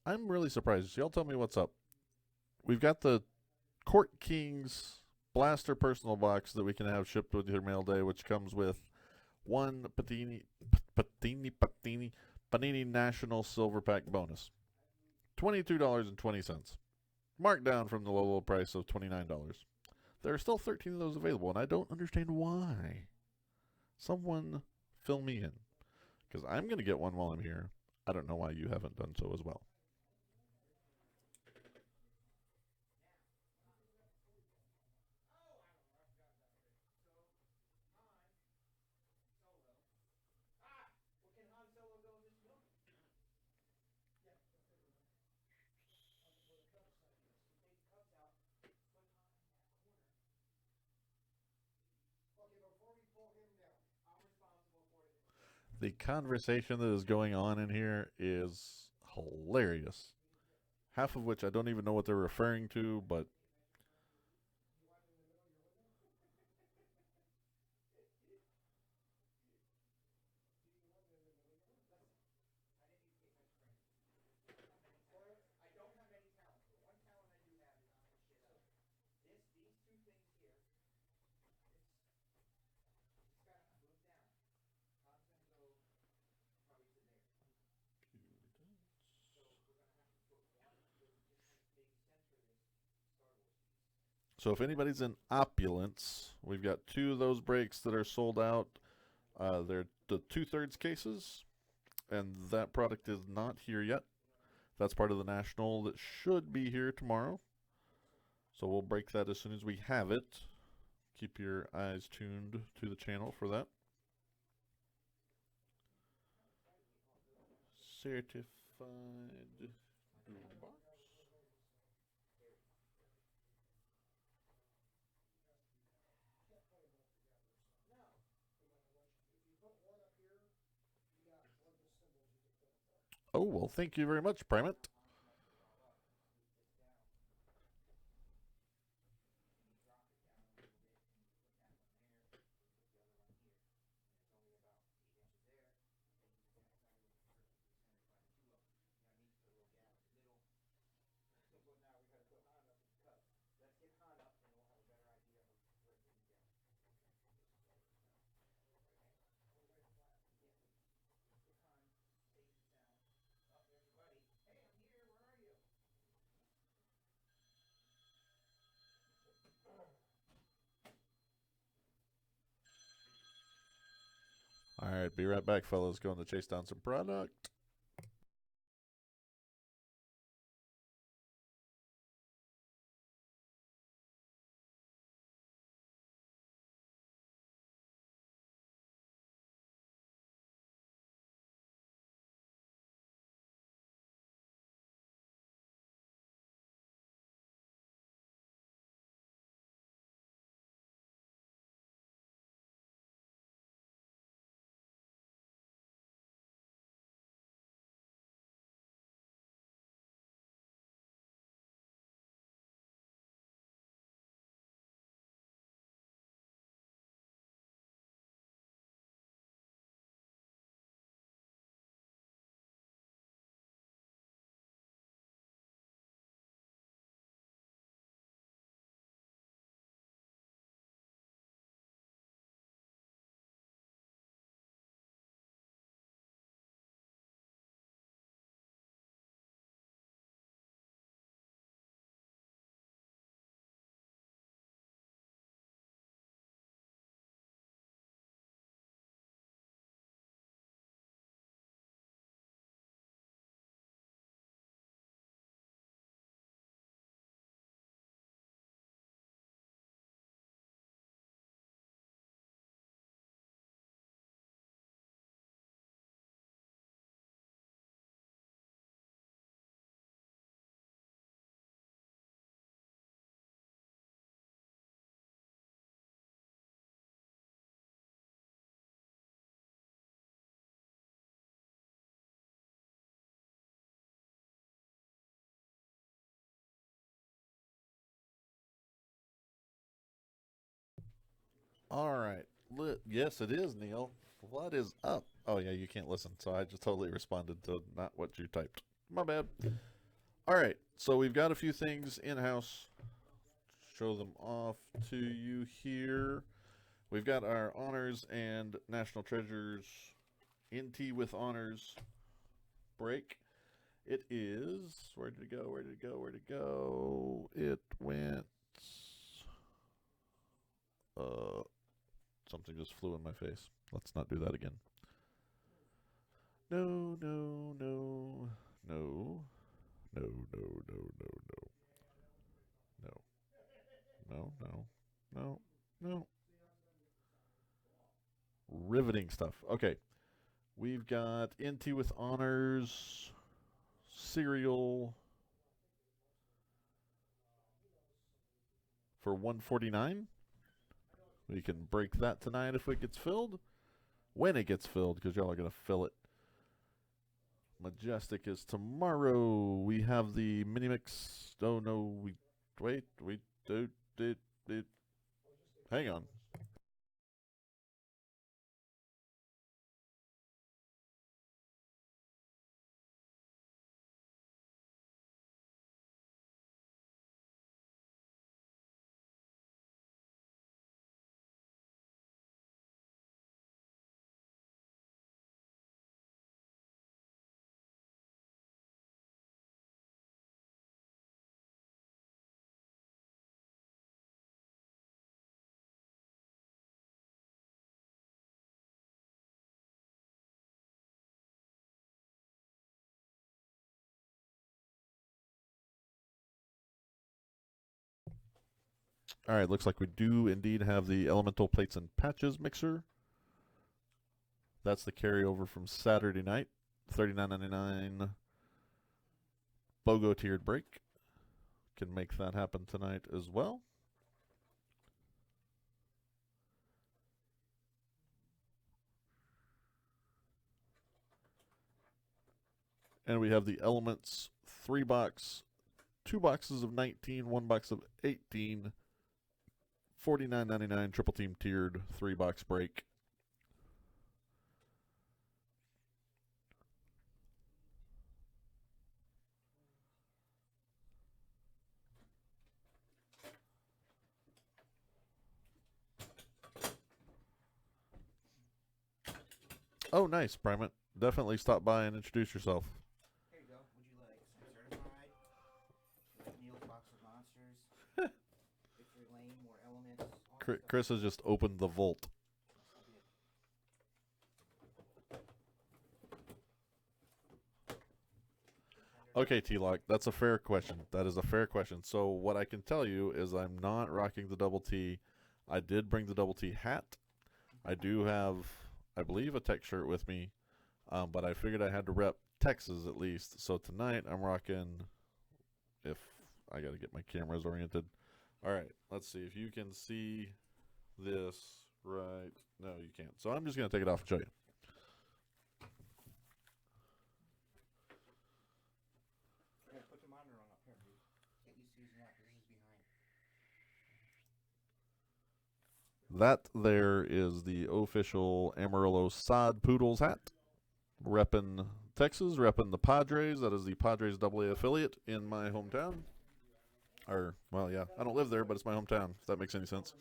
I'm really surprised. Y'all tell me what's up. We've got the Court Kings Blaster personal box that we can have shipped with your mail day, which comes with one Panini National Silver Pack bonus. $22.20. Marked down from the low price of $29. There are still 13 of those available, and I don't understand why. Someone fill me in. Because I'm going to get one while I'm here. I don't know why you haven't done so as well. The conversation that is going on in here is hilarious. Half of which I don't even know what they're referring to, but so if anybody's in opulence, we've got 2 of those brakes that are sold out. They're the 2/3 cases, and that product is not here yet. That's part of the national that should be here tomorrow. So we'll break that as soon as we have it. Keep your eyes tuned to the channel for that. Certified box. Oh, well, thank you very much, Primate. All right, be right back, fellas. Going to chase down some product. All right. Yes, it is, Neil. What is up? Oh, yeah, you can't listen, so I just totally responded to not what you typed. My bad. All right, so we've got a few things in-house. Show them off to you here. We've got our Honors and National Treasures NT with Honors break. It is, where did it go? Where did it go? Where did it go? It went, something just flew in my face. Let's not do that again. No, no, no, no, no, no, no, no, no, no, no, no, no, no. Riveting stuff. Okay. We've got NT with Honors, Serial for $149. We can break that tonight if it gets filled. when it gets filled, because y'all are going to fill it. Majestic is tomorrow. We have the mini mix. Oh no, wait, hang on. All right, looks like we do indeed have the Elemental Plates and Patches mixer. That's the carryover from Saturday night. $39.99 BOGO tiered break. Can make that happen tonight as well. And we have the Elements 3-box, 2 boxes of 19, 1 box of 18, $49.99 triple team tiered 3-box break. Oh, nice, Primate. Definitely stop by and introduce yourself. Here you go. Would you like some certified? Would you like Neil's Box of Monsters? Victory Lane, more elements. All that stuff. Chris has just opened the vault. Okay, T-Lock, that's a fair question. That is a fair question. So what I can tell you is I'm not rocking the Double T. I did bring the Double T hat. I do have, I believe, a Tech shirt with me, but I figured I had to rep Texas at least. So tonight I'm rocking, if I got to get my cameras oriented. All right, let's see if you can see this right. No, you can't. So I'm just going to take it off and show you. Here, put the monitor on up here, dude. Get used to using that because this is behind. That there is the official Amarillo Sod Poodles hat. Reppin' Texas, reppin' the Padres. That is the Padres AA affiliate in my hometown. Or, well, yeah, I don't live there, but it's my hometown, if that makes any sense.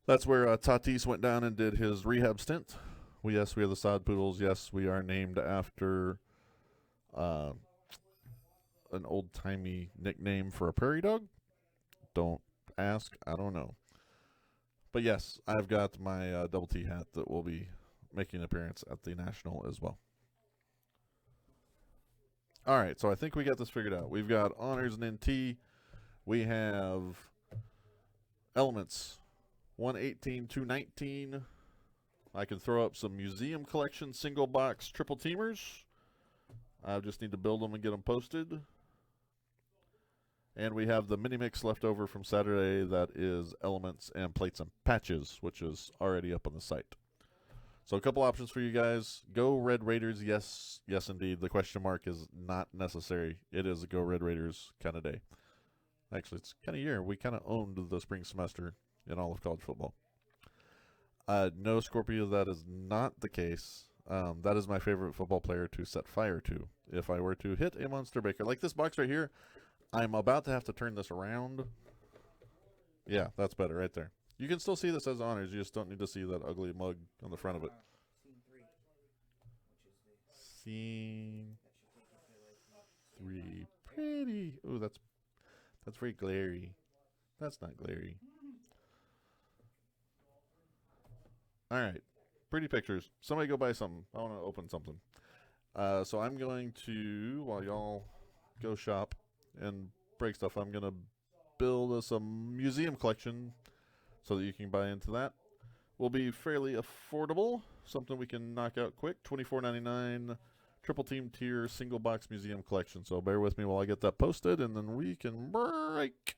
That's where Tatis went down and did his rehab stint. Yes, we are the Sod Poodles. Yes, we are named after an old-timey nickname for a prairie dog. Don't ask. I don't know. But yes, I've got my Double T hat that will be making an appearance at the National as well. All right, so I think we got this figured out. We've got Honors and NT. We have Elements 118, 219. I can throw up some Museum Collection single box triple teamers. I just need to build them and get them posted. And we have the mini mix left over from Saturday that is Elements and Plates and Patches, which is already up on the site. So a couple options for you guys. Go Red Raiders, yes, yes indeed. The question mark is not necessary. It is a Go Red Raiders kind of day. Actually, it's kind of year. We kind of owned the spring semester in all of college football. No, Scorpio, that is not the case. That is my favorite football player to set fire to. If I were to hit a Monster Baker, like this box right here, I'm about to have to turn this around. Yeah, that's better right there. You can still see this as Honors. You just don't need to see that ugly mug on the front of it. Scene 3, which is the... Scene 3. Pretty. Ooh, that's very glary. That's not glary. All right. Pretty pictures. Somebody go buy something. I want to open something. So I'm going to, while y'all go shop and break stuff, I'm going to build us a museum collection so that you can buy into that. Will be fairly affordable. Something we can knock out quick. $24.99 triple team tier single box museum collection. So bear with me while I get that posted, and then we can break.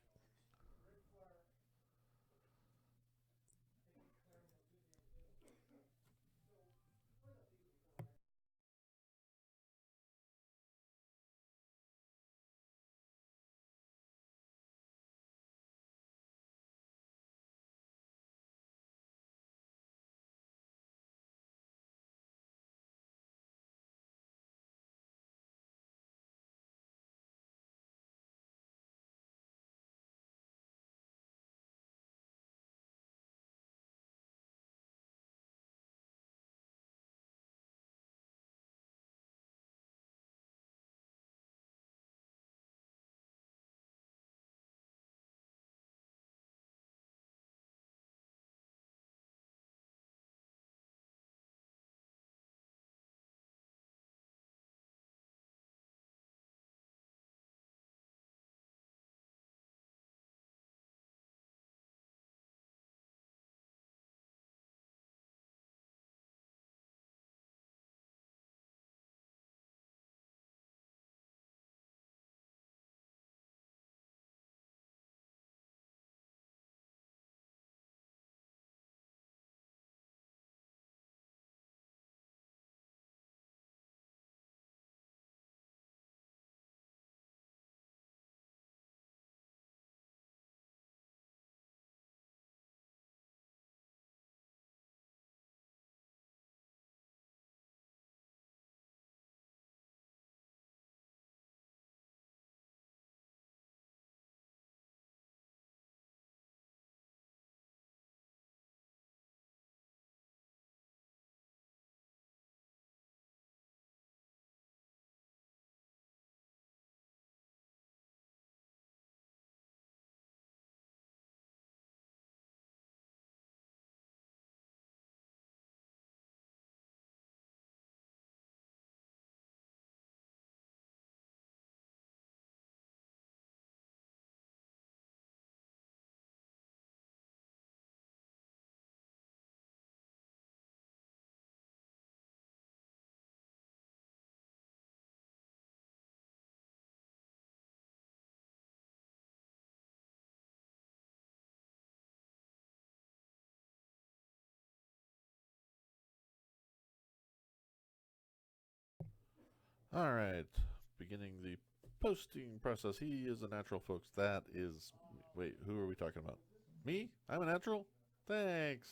All right, beginning the posting process. He is a natural, folks. That is. Wait, who are we talking about? Me? I'm a natural? Thanks.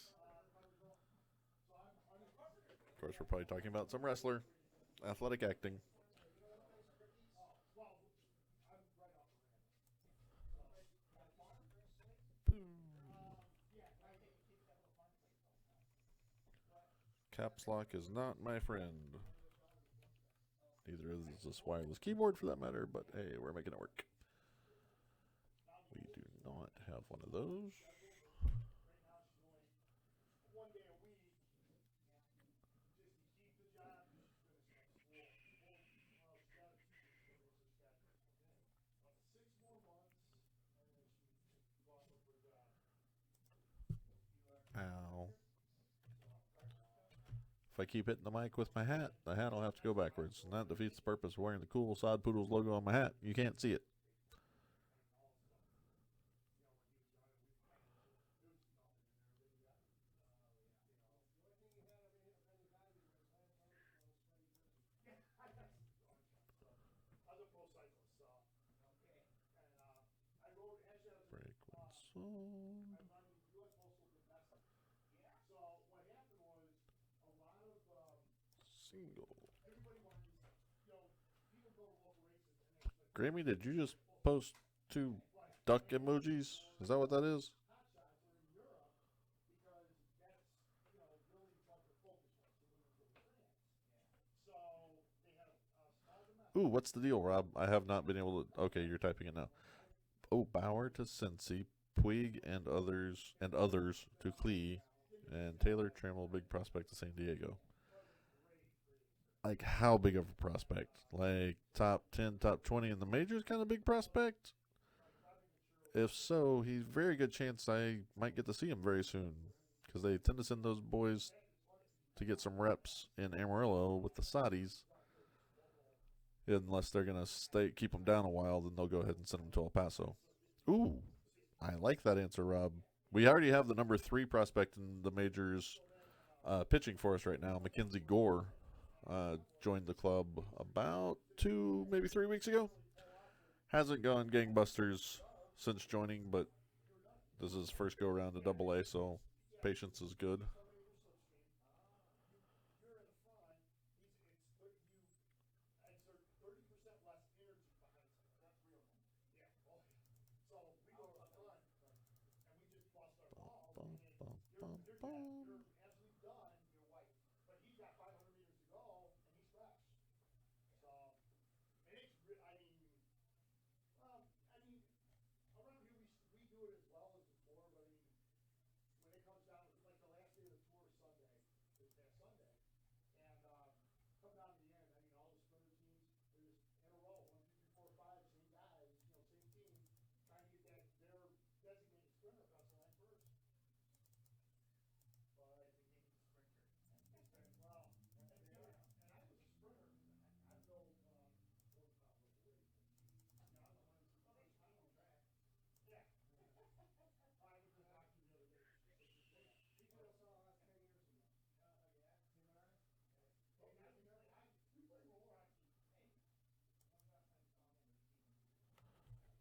Of course, we're probably talking about some wrestler. Athletic acting. Caps lock is not my friend. Neither is this wireless keyboard for that matter, but hey, we're making it work. We do not have one of those. Ow. If I keep hitting the mic with my hat, the hat will have to go backwards, and that defeats the purpose of wearing the cool Sod Poodles logo on my hat. You can't see it. Frequency. Single. Grammy, did you just post 2 duck emojis? Is that what that is? Ooh, what's the deal, Rob? I have not been able to. Okay, you're typing it now. Oh, Bauer to Cincy, Puig and others to Clee, and Taylor Trammell, big prospect to San Diego. Like, how big of a prospect? Like, top 10, top 20 in the majors kind of big prospect? If so, he's very good chance I might get to see him very soon, because they tend to send those boys to get some reps in Amarillo with the Saudis. Unless they're going to keep them down a while, then they'll go ahead and send them to El Paso. Ooh, I like that answer, Rob. We already have the number 3 prospect in the majors pitching for us right now. Mackenzie Gore joined the club about 2, maybe 3 weeks ago. Hasn't gone gangbusters since joining, but this is his first go around to Double-A, so patience is good.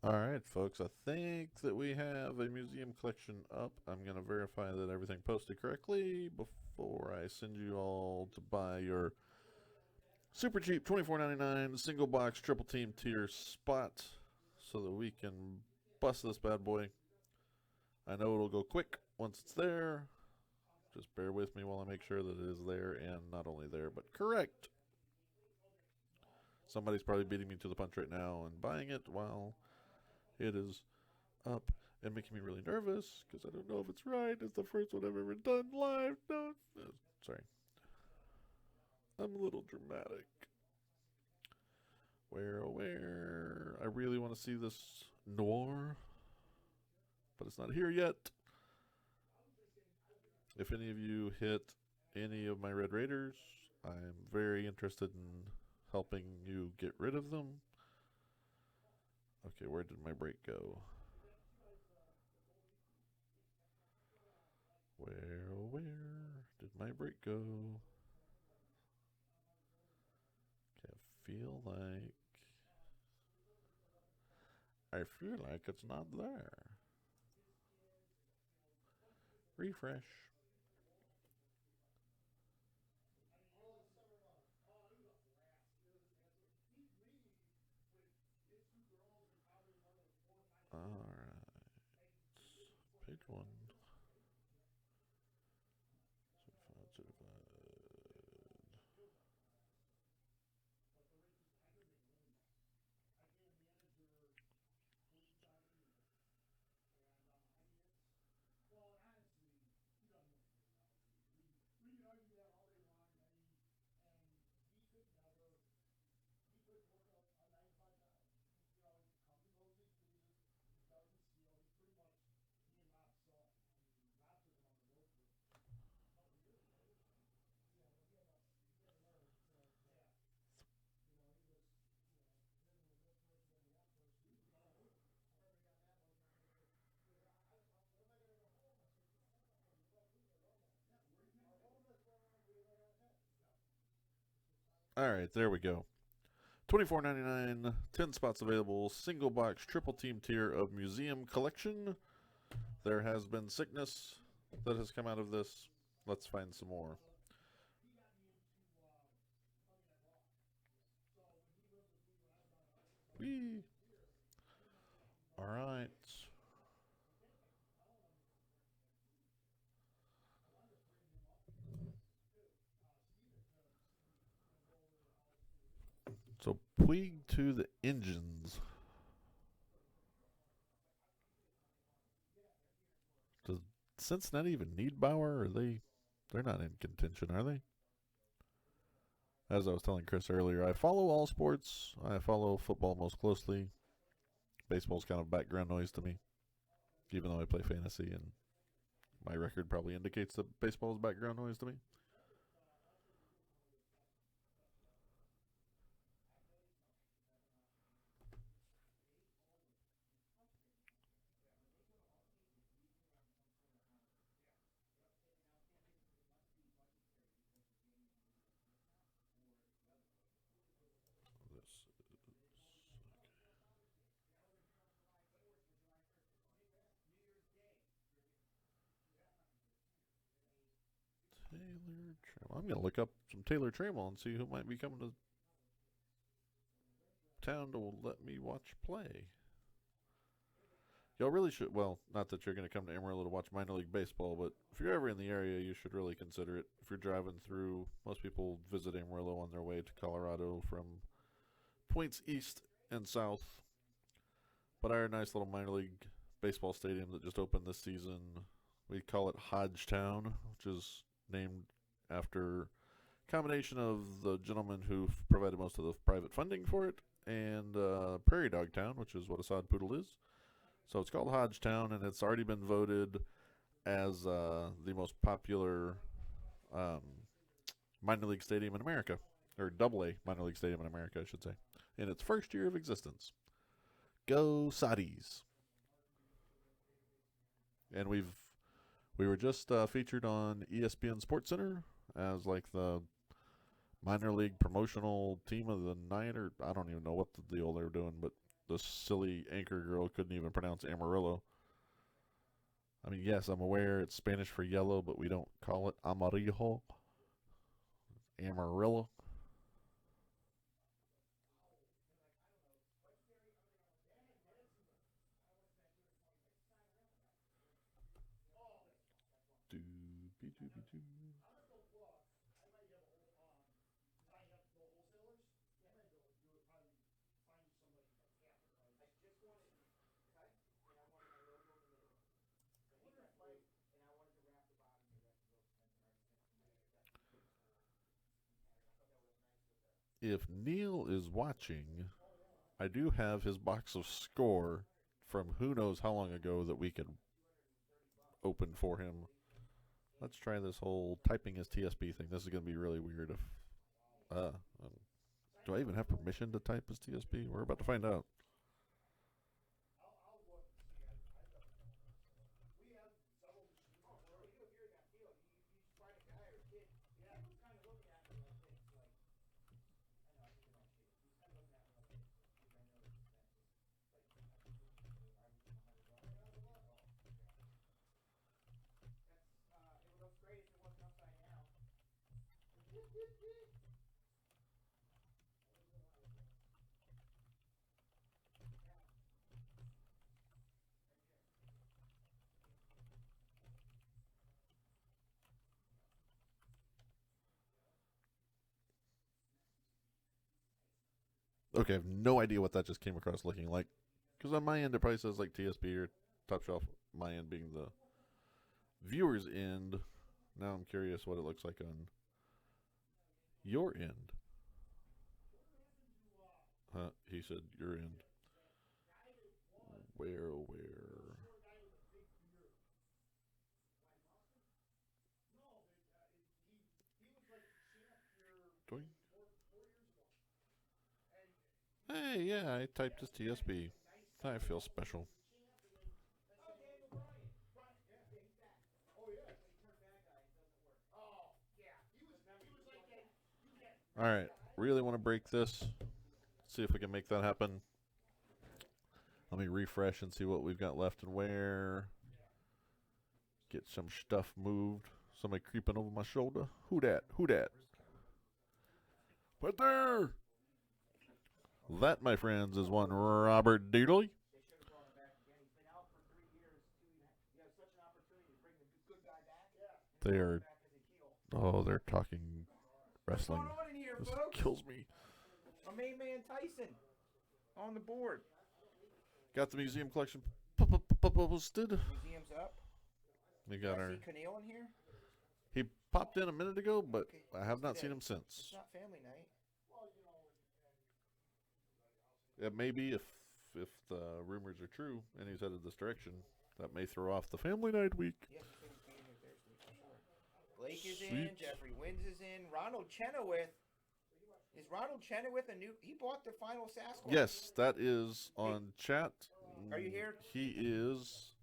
All right, folks. I think that we have a museum collection up. I'm going to verify that everything posted correctly before I send you all to buy your super cheap $24.99 single box triple team tier spot so that we can bust this bad boy. I know it'll go quick once it's there. Just bear with me while I make sure that it is there, and not only there, but correct. Somebody's probably beating me to the punch right now and buying it while it is up and making me really nervous because I don't know if it's right. It's the first one I've ever done live. No, sorry. I'm a little dramatic. Where? I really want to see this noir, but it's not here yet. If any of you hit any of my Red Raiders, I'm very interested in helping you get rid of them. Okay, where did my break go? Where did my break go? Okay, I feel like it's not there. Refresh. Alright. Page 1. Certified. Alright, there we go. $24.99, 10 spots available, single box, triple team tier of museum collection. There has been sickness that has come out of this. Let's find some more. Whee! Alright. So Puig to the Engines. Does Cincinnati even need Bauer? Or they're not in contention, are they? As I was telling Chris earlier, I follow all sports. I follow football most closely. Baseball's kind of background noise to me, even though I play fantasy, and my record probably indicates that baseball is background noise to me. Taylor Trammell. I'm going to look up some Taylor Trammell and see who might be coming to town to let me watch play. Y'all really should, well, not that you're going to come to Amarillo to watch minor league baseball, but if you're ever in the area, you should really consider it. If you're driving through, most people visit Amarillo on their way to Colorado from points east and south. But our nice little minor league baseball stadium that just opened this season, we call it Hodgetown, which is named after a combination of the gentleman who provided most of the private funding for it and Prairie Dog Town, which is what Assad Poodle is. So it's called Hodgetown, and it's already been voted as the most popular minor league stadium in America, or AA minor league stadium in America, I should say, in its first year of existence. Go Saudis! And we were just featured on ESPN SportsCenter as like the minor league promotional team of the night, or I don't even know what the deal they were doing, but the silly anchor girl couldn't even pronounce Amarillo. I mean, yes, I'm aware it's Spanish for yellow, but we don't call it Amarillo. Amarillo. If Neil is watching, I do have his box of Score from who knows how long ago that we can open for him. Let's try this whole typing his TSP thing. This is going to be really weird. If do I even have permission to type his TSP? We're about to find out. Okay, I have no idea what that just came across looking like. Because on my end, it probably says like TSP or Top Shelf. My end being the viewer's end. Now I'm curious what it looks like on your end. He said your end. Where? Doing? Hey, yeah, I typed his TSB. I feel special. All right, really want to break this. See if we can make that happen. Let me refresh and see what we've got left and where. Get some stuff moved. Somebody creeping over my shoulder. Who dat? Who dat? Right there! That, my friends, is one Robert Deedley. They are. Oh, they're talking wrestling. What's going on in here, This folks? kills me. My main man Tyson on the board. Got the museum collection posted. Museum's up. We got I our. see Canale in here. He popped in a minute ago, but Okay, I have let's not do seen that. him since. It's not family night. It may be if the rumors are true and he's headed this direction, that may throw off the family night week. Yes, he said he's being here Thursday for sure. Blake is in. Sweet. Jeffrey Wins is in. Ronald Chenoweth. Is Ronald Chenoweth a new? He bought the final Sasquatch. Yes, that is on chat. Are you here? He is.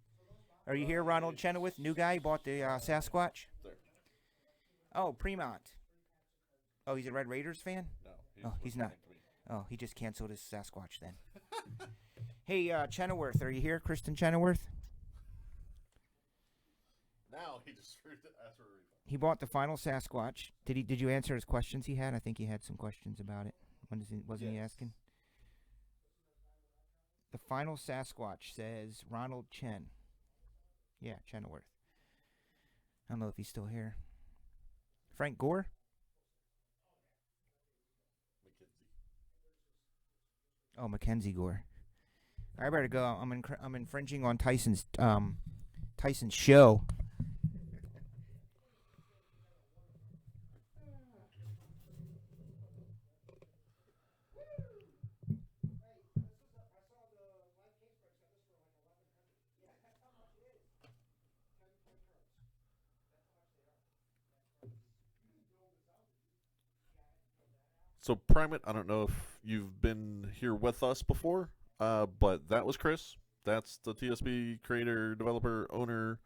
Are you here, Ronald Chenoweth? New guy bought the Sasquatch. There. Oh, Fremont. Oh, he's a Red Raiders fan. No, Oh, he's not. responding to me. Oh, he just canceled his Sasquatch then. Hey, Chenoweth, are you here, Kristen Chenoweth? Now he just asked for a refund. He bought the final Sasquatch. Did you answer his questions he had? I think he had some questions about it. Wasn't he Yes. asking? The final Sasquatch says Ronald Chen. Yeah, Chenoweth. I don't know if he's still here. Frank Gore? Oh, Mackenzie Gore. I better go. I'm infringing on Tyson's show. So Primate, I don't know if you've been here with us before, but that was Chris. That's the TSB creator, developer, owner,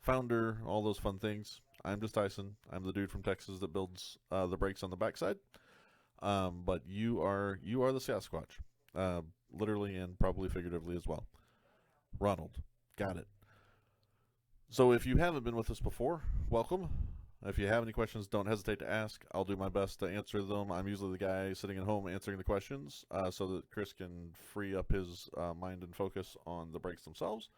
founder, all those fun things. I'm just Tyson. I'm the dude from Texas that builds the brakes on the backside. But you are the Sasquatch, literally and probably figuratively as well. Ronald, got it. So if you haven't been with us before, welcome. If you have any questions, don't hesitate to ask. I'll do my best to answer them. I'm usually the guy sitting at home answering the questions so that Chris can free up his mind and focus on the breaks themselves.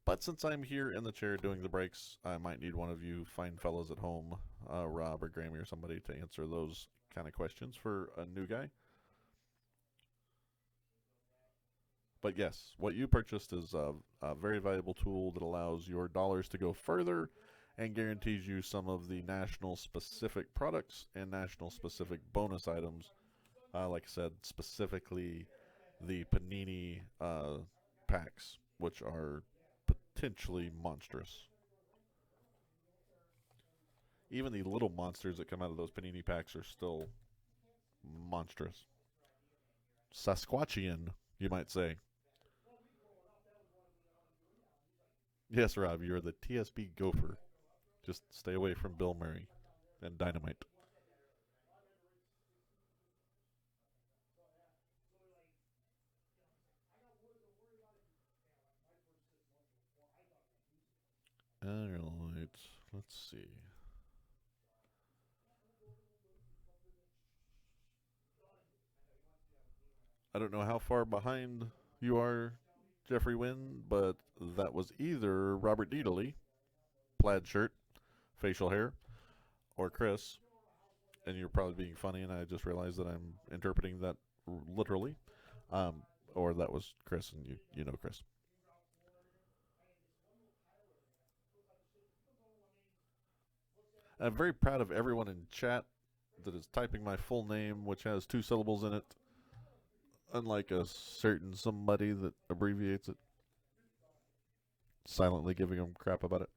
But since I'm here in the chair doing the breaks, I might need one of you fine fellows at home, Rob or Grammy or somebody, to answer those kind of questions for a new guy. But yes, what you purchased is a very valuable tool that allows your dollars to go further and guarantees you some of the national specific products and national specific bonus items. Like I said, specifically the Panini packs, which are potentially monstrous. Even the little monsters that come out of those Panini packs are still monstrous. Sasquatchian, you might say. Yes, Rob, you're the TSB gopher. Just stay away from Bill Murray and Dynamite. Alright, let's see. I don't know how far behind you are, Jeffrey Wynn, but that was either Robert Deedley, plaid shirt, facial hair, or Chris. And you're probably being funny, and I just realized that I'm interpreting that literally. Or that was Chris, and you know Chris. I'm very proud of everyone in chat that is typing my full name, which has 2 syllables in it, unlike a certain somebody that abbreviates it, silently giving them crap about it.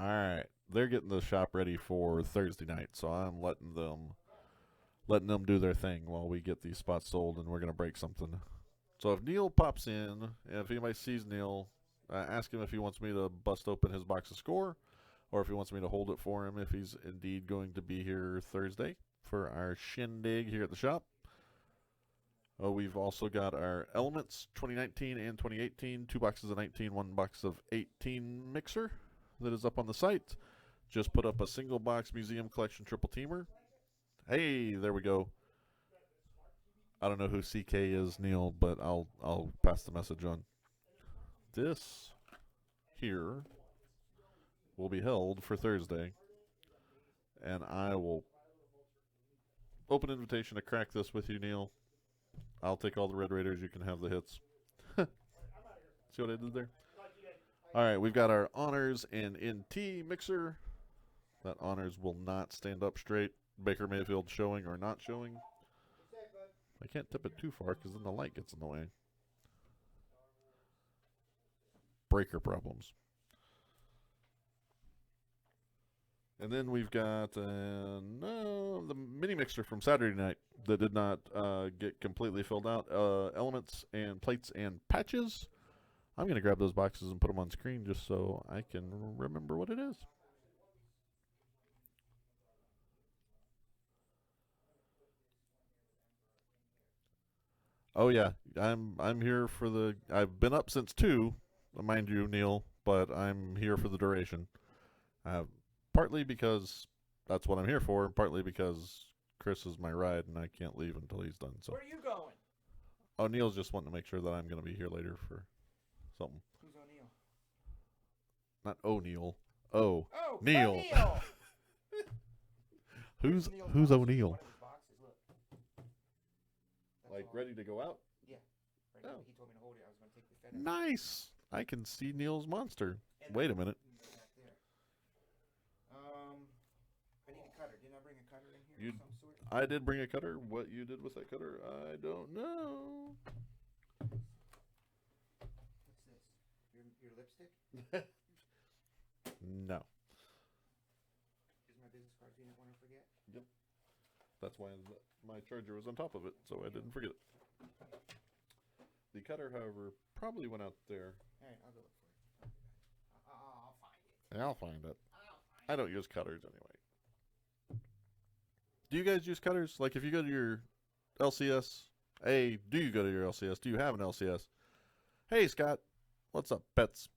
All right, they're getting the shop ready for Thursday night, so I'm letting them do their thing while we get these spots sold, and we're gonna break something. So if Neil pops in, and if anybody sees Neil, ask him if he wants me to bust open his box of score, or if he wants me to hold it for him if he's indeed going to be here Thursday for our shindig here at the shop. Oh, we've also got our Elements 2019 and 2018, 2 boxes of 19, 1 box of 18 mixer that is up on the site. Just put up a single box museum collection triple teamer. Hey, there we go. I don't know who CK is, Neil, but I'll pass the message on. This here will be held for Thursday, and I will open invitation to crack this with you, Neil. I'll take all the Red Raiders. You can have the hits. See what I did there? All right, we've got our Honors and NT mixer. That Honors will not stand up straight. Baker Mayfield showing or not showing. I can't tip it too far because then the light gets in the way. Breaker problems. And then we've got the mini mixer from Saturday night that did not get completely filled out. Elements and plates and patches. I'm going to grab those boxes and put them on screen just so I can remember what it is. Oh yeah, I'm here for the. I've been up since 2, mind you, Neil, but I'm here for the duration. Partly because that's what I'm here for, partly because Chris is my ride and I can't leave until he's done. So. Where are you going? Oh, Neil's just wanting to make sure that I'm going to be here later for something. Who's O'Neal? Not O'Neal. Oh, Oh, Neil. O'Neal. Who's O'Neal? One of his boxes, look. That's Like all. ready to go out? Yeah. Right Oh. now, he told me to hold it. I was going to take the FedEx. Nice. I can see Neil's monster. And Wait a minute. back there. I need a cutter. Didn't I bring a cutter in here You- of some sort? I did bring a cutter. What you did with that cutter, I don't know. What's this? Your lipstick? No. Here's my business card. You didn't want to forget? That's why my charger was on top of it, so I didn't forget it. The cutter, however, probably went out there. All right, I'll go look for it. I'll find it. I'll find it. I don't use cutters anyway. Do you guys use cutters? Like if you go to your LCS, do you go to your LCS? Do you have an LCS? Hey, Scott. What's up, pets?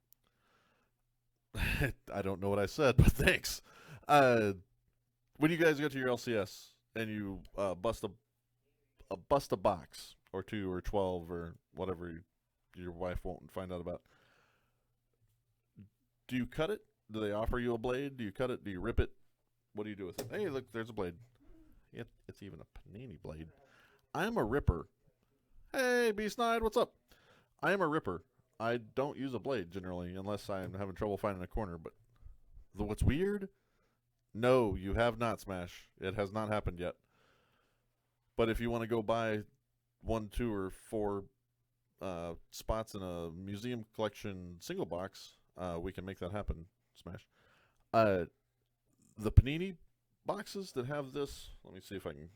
I don't know what I said, but thanks. When you guys go to your LCS and you bust a box or 2 or 12 or whatever your wife won't find out about, do you cut it? Do they offer you a blade? Do you cut it? Do you rip it? What do you do with it? Hey, look, there's a blade. It's even a panini blade. I'm a ripper. Hey, B-Snide, what's up? I am a ripper. I don't use a blade generally unless I'm having trouble finding a corner. But what's weird? No, you have not, Smash. It has not happened yet. But if you want to go buy 1, 2, or 4 spots in a museum collection single box, we can make that happen, Smash. The panini boxes that have this, let me see if I can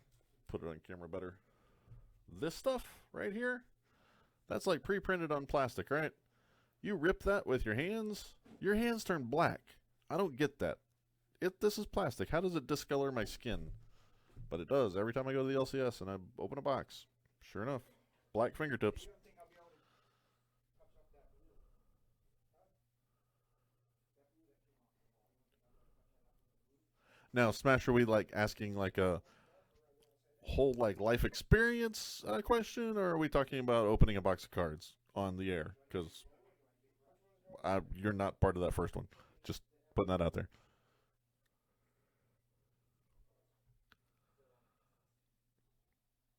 put it on camera better. This stuff right here, that's like pre-printed on plastic, right? You rip that with your hands turn black. I don't get that. This is plastic. How does it discolor my skin? But it does every time I go to the LCS and I open a box. Sure enough, black fingertips. Now, Smash, are we like asking like a whole like life experience question, or are we talking about opening a box of cards on the air? Because you're not part of that first one. Just putting that out there.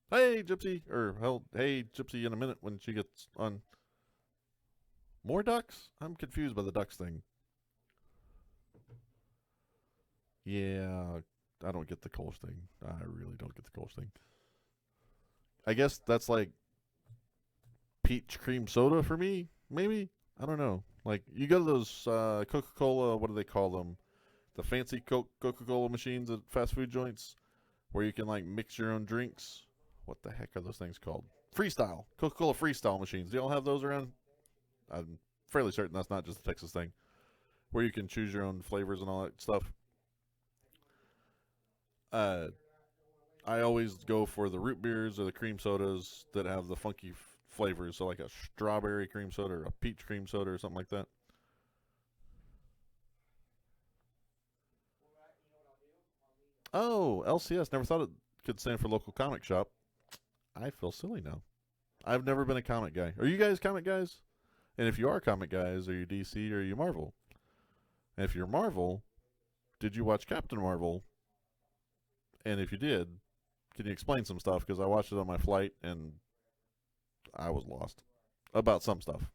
Hey, Gypsy, or hell, hey, Gypsy, in a minute when she gets on. More ducks? I'm confused by the ducks thing. Yeah, I don't get the Kolsch thing. I really don't get the Kolsch thing. I guess that's like peach cream soda for me, maybe? I don't know. Like, you go to those Coca-Cola, what do they call them? The fancy Coca-Cola machines at fast food joints where you can, like, mix your own drinks. What the heck are those things called? Freestyle. Coca-Cola Freestyle machines. Do y'all have those around? I'm fairly certain that's not just a Texas thing. Where you can choose your own flavors and all that stuff. I always go for the root beers or the cream sodas that have the funky flavors. So like a strawberry cream soda or a peach cream soda or something like that. Oh, LCS. Never thought it could stand for local comic shop. I feel silly now. I've never been a comic guy. Are you guys comic guys? And if you are comic guys, are you DC or are you Marvel? And if you're Marvel, did you watch Captain Marvel? And if you did, can you explain some stuff? Because I watched it on my flight and I was lost about some stuff.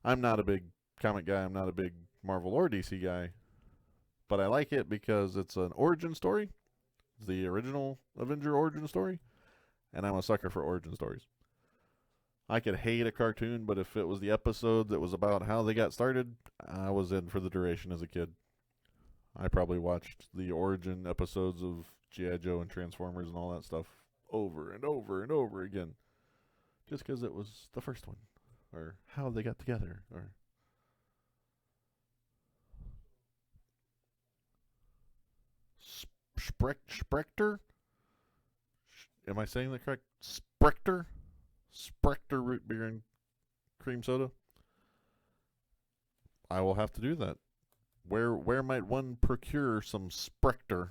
I'm not a big comic guy. I'm not a big Marvel or DC guy. But I like it because it's an origin story. It's the original Avenger origin story. And I'm a sucker for origin stories. I could hate a cartoon, but if it was the episode that was about how they got started, I was in for the duration as a kid. I probably watched the origin episodes of G.I. Joe and Transformers and all that stuff over and over and over again. Just because it was the first one. Or how they got together. Or Sprechter? Am I saying that correct? Sprechter? Sprechter root beer and cream soda? I will have to do that. Where might one procure some Sprechter?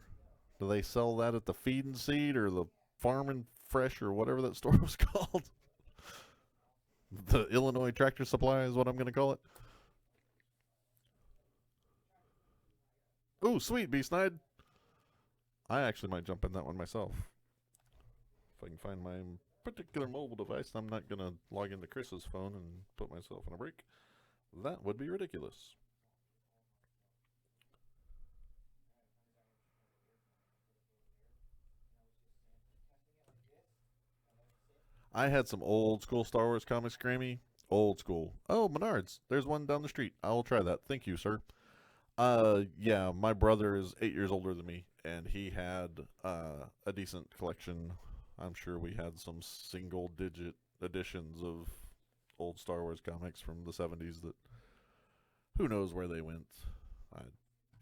Do they sell that at the Feed and Seed or the Farm and Fresh or whatever that store was called? The Illinois Tractor Supply is what I'm going to call it. Ooh, sweet, B-Snide. I actually might jump in that one myself. If I can find my particular mobile device, I'm not going to log into Chris's phone and put myself on a break. That would be ridiculous. I had some old school Star Wars comics, Grammy. Old school. Oh, Menards. There's one down the street. I'll try that. Thank you, sir. Yeah, my brother is 8 years older than me, and he had a decent collection. I'm sure we had some single-digit editions of old Star Wars comics from the 70s that who knows where they went.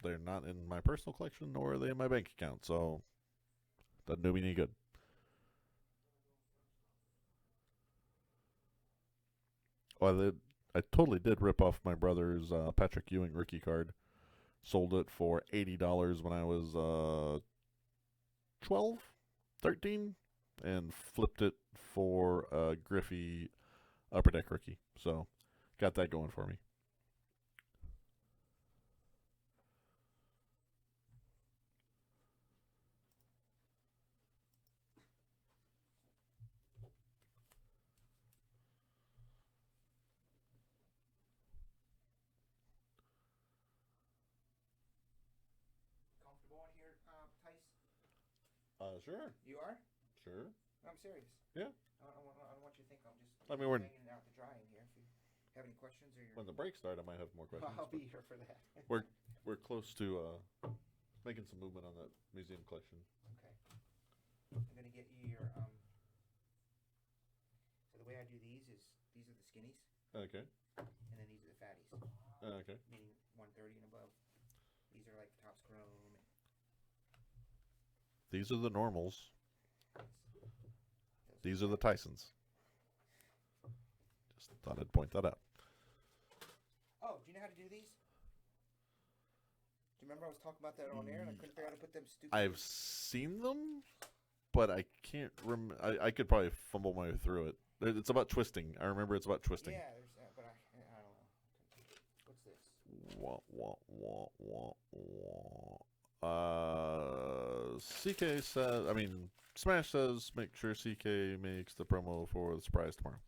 They're not in my personal collection, nor are they in my bank account, so doesn't do me any good. Well, I totally did rip off my brother's Patrick Ewing rookie card. Sold it for $80 when I was 12, 13, and flipped it for a Griffey Upper Deck rookie. So, got that going for me. Comfortable in here, Tice? Sure. You are? Sure. I'm serious. Yeah. I don't want you to think I'm just I mean, we're hanging out to dry in here. If you have any questions or you're... when the breaks start, I might have more questions. I'll be here for that. We're close to making some movement on that museum collection. Okay. I'm gonna get you your So the way I do these are the skinnies, Okay. and then these are the fatties, Okay. meaning 130 and above. These are like Topps Chrome. And These are the normals. those These are the Tysons. Just thought I'd point that out. Oh, do you know how to do these? Do you remember I was talking about that on air and I couldn't figure out how to put them stupid? I've seen them, but I can't I could probably fumble my way through it. It's about twisting. I remember it's about twisting. Yeah, there's that, but I don't know. What's this? Wah, wah, wah, wah, wah. CK says, I mean, Smash says, make sure CK makes the promo for the surprise tomorrow.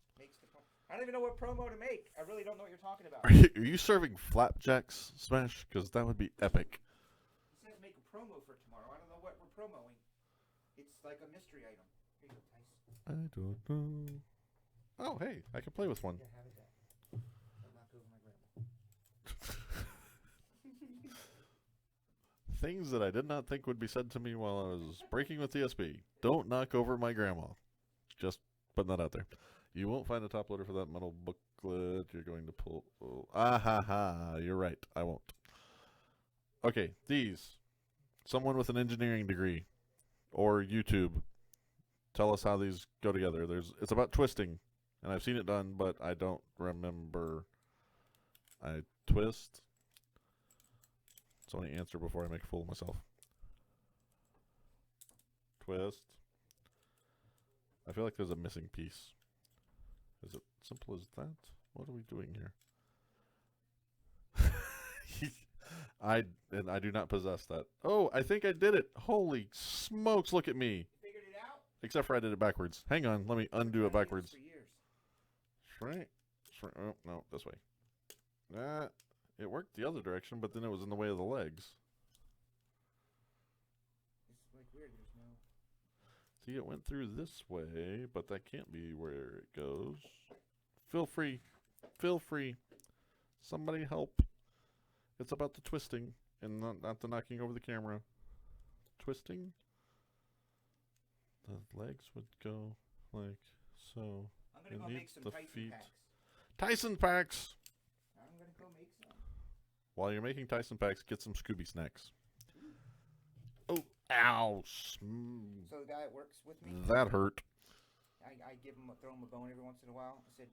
I don't even know what promo to make. I really don't know what you're talking about. Are you serving flapjacks, Smash? Because that would be epic. He said make a promo for tomorrow. I don't know what we're promoing. It's like a mystery item. Here you go, Tice. I don't know. Oh, hey, I can play with one. Yeah, have it back. Don't knock over my grandma. Things that I did not think would be said to me while I was breaking with TSB. Don't knock over my grandma. Just putting that out there. You won't find a top loader for that metal booklet. You're going to pull. Oh, you're right. I won't. Okay, these. Someone with an engineering degree or YouTube. Tell us how these go together. It's about twisting, and I've seen it done, but I don't remember. I twist. Somebody answer before I make a fool of myself. Twist. I feel like there's a missing piece. Is it simple as that? What are we doing here? I do not possess that. Oh, I think I did it. Holy smokes, look at me. Figured it out? Except for I did it backwards. Hang on, let me undo it backwards. For years. Right. Oh, no, this way. It worked the other direction, but then it was in the way of the legs. It's like weird. There's no. See, it went through this way, but that can't be where it goes. Feel free. Feel free. Somebody help. It's about the twisting and not the knocking over the camera. Twisting. The legs would go like so. I'm going to go make some the Tyson feet. packs. Tyson packs! I'm going to go make some. While you're making Tyson packs, get some Scooby snacks. Oh, ow. So the guy that works with me, That hurt. I throw him a bone every once in a while. I said,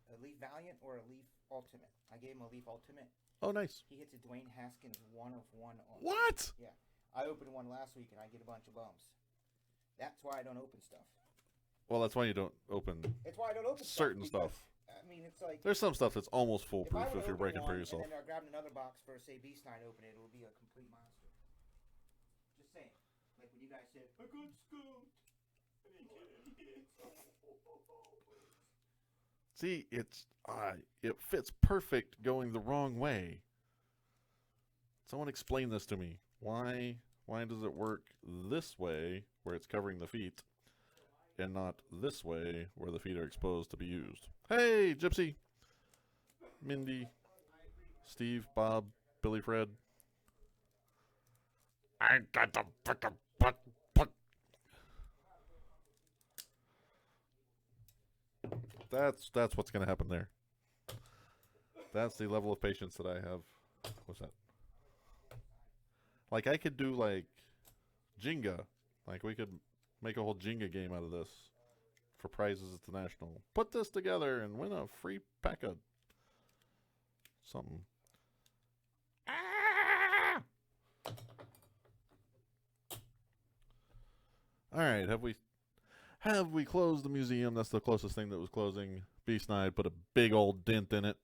a Leaf Valiant or a Leaf Ultimate? I gave him a Leaf Ultimate. Oh, nice. He hits a Dwayne Haskins 1 of 1. What? Yeah. I opened one last week and I get a bunch of bums. That's why I don't open stuff. Well, that's why you don't open It's why I don't open certain because, stuff. I mean, it's like There's some stuff that's almost if I foolproof would if you're open breaking one for yourself. and then I grabbed another box for say Beast Night open it, it would be a complete monster. Just saying. Like when you guys said, I got scooped. I didn't get it. See, it fits perfect going the wrong way. Someone explain this to me. Why does it work this way where it's covering the feet and not this way where the feet are exposed to be used? Hey, Gypsy, Mindy, Steve, Bob, Billy Fred. I got the frickin' butt. That's what's gonna happen there. That's the level of patience that I have. What's that? Like I could do like Jenga. Like we could make a whole Jenga game out of this for prizes at the National. Put this together and win a free pack of something. Ah! All right, have we closed the museum? That's the closest thing that was closing. Beast Night put a big old dent in it.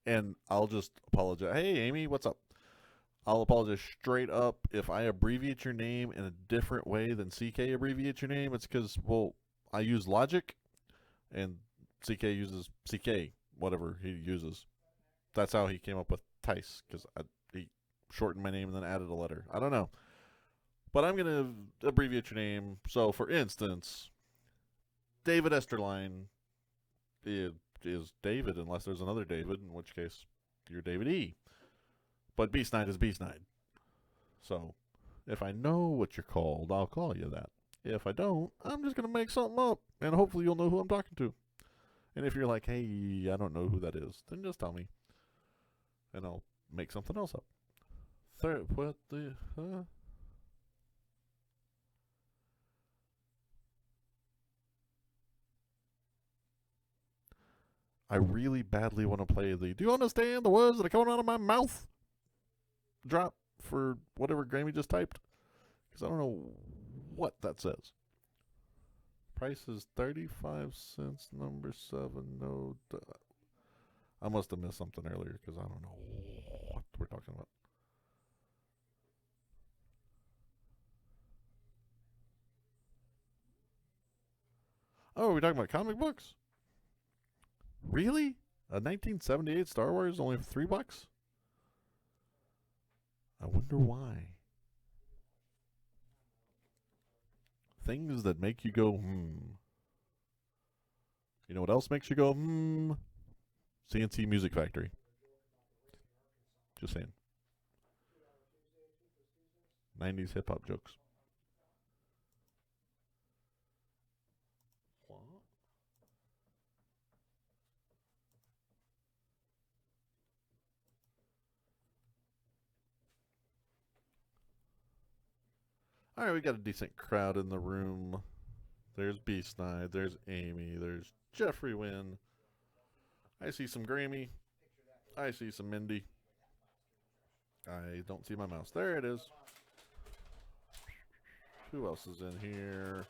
And I'll just apologize. Hey, Amy, what's up? I'll apologize straight up if I abbreviate your name in a different way than CK abbreviates your name. It's because, well, I use Logic, and CK uses CK, whatever he uses. That's how he came up with Tice, because he shortened my name and then added a letter. I don't know. But I'm going to abbreviate your name. So, for instance, David Esterline is David, unless there's another David, in which case you're David E. But Beast Night is Beast Night. So, if I know what you're called, I'll call you that. If I don't, I'm just going to make something up, and hopefully you'll know who I'm talking to. And if you're like, hey, I don't know who that is, then just tell me. And I'll make something else up. What the... I really badly want to play the... Do you understand the words that are coming out of my mouth? drop for whatever Grammy just typed? Because I don't know what that says. Price is 35 cents, number 7. No, I must have missed something earlier because I don't know what we're talking about. Oh, are we talking about comic books? Really? A 1978 Star Wars only for $3? I wonder why. Things that make you go, You know what else makes you go, CNC Music Factory. Just saying. 90s hip hop jokes. What? All right, we got a decent crowd in the room. There's Beast Knight, there's Amy, there's Jeffrey Wynn. I see some Grammy. I see some Mindy. I don't see my mouse. There it is. Who else is in here?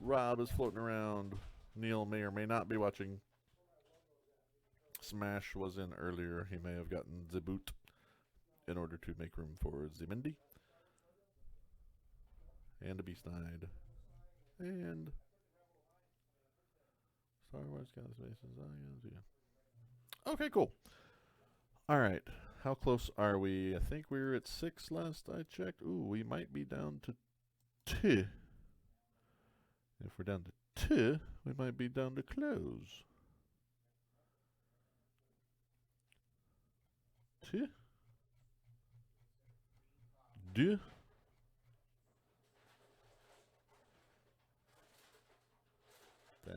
Rob is floating around. Neil may or may not be watching. Smash was in earlier. He may have gotten the boot in order to make room for the Mindy. And a Beast Knight. And Star Wars Galaxy. Okay, cool. All right. How close are we? I think we were at 6 last I checked. Ooh, we might be down to 2. If we're down to 2, we might be down to close. 2. 2. No.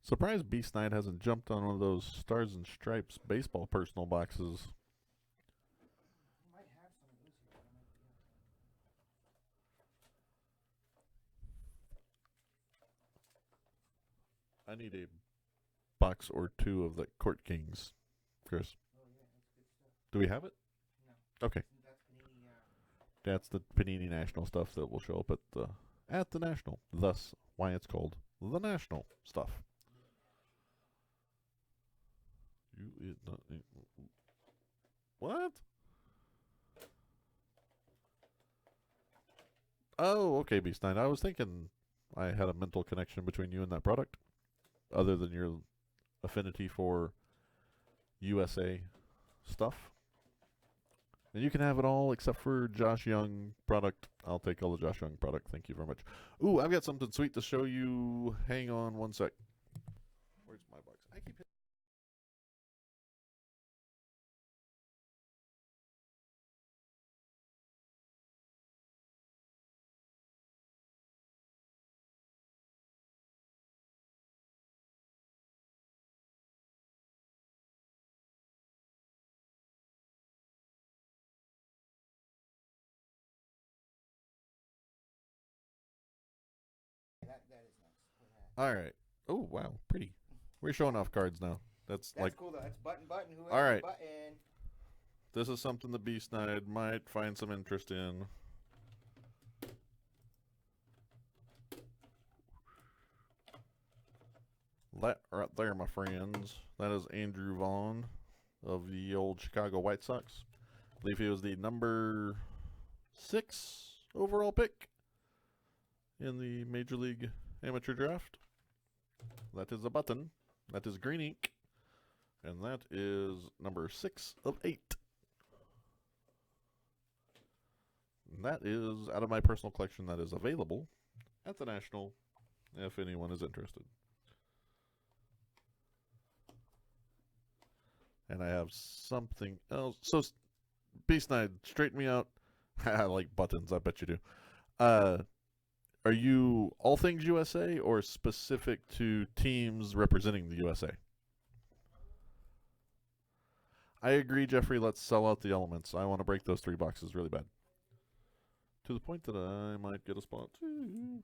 Surprised Beast Knight hasn't jumped on one of those Stars and Stripes baseball personal boxes. I need a box or 2 of the Court Kings, Chris. Do we have it? No. Okay. That's the Panini National stuff that will show up at the National. Thus, why it's called the National stuff. What? Oh, okay, Beast Knight. I was thinking I had a mental connection between you and that product, other than your affinity for USA stuff. And you can have it all except for Josh Young product. I'll take all the Josh Young product. Thank you very much. Ooh, I've got something sweet to show you. Hang on one sec. Where's my box? I keep hitting. That is nice. All right. Oh, wow. Pretty. We're showing off cards now. That's like cool though. That's button. Who all right. Button. This is something the Beast Knight might find some interest in. That right there, my friends, that is Andrew Vaughn of the old Chicago White Sox. I believe he was the number 6 overall pick in the Major League Amateur Draft. That is a button. That is green ink. And that is number 6 of 8. And that is out of my personal collection that is available at the National if anyone is interested. And I have something else. So, Beast Knight, straighten me out. I like buttons, I bet you do. Are you all things USA or specific to teams representing the USA? I agree, Jeffrey. Let's sell out the elements. I want to break those 3 boxes really bad. To the point that I might get a spot too.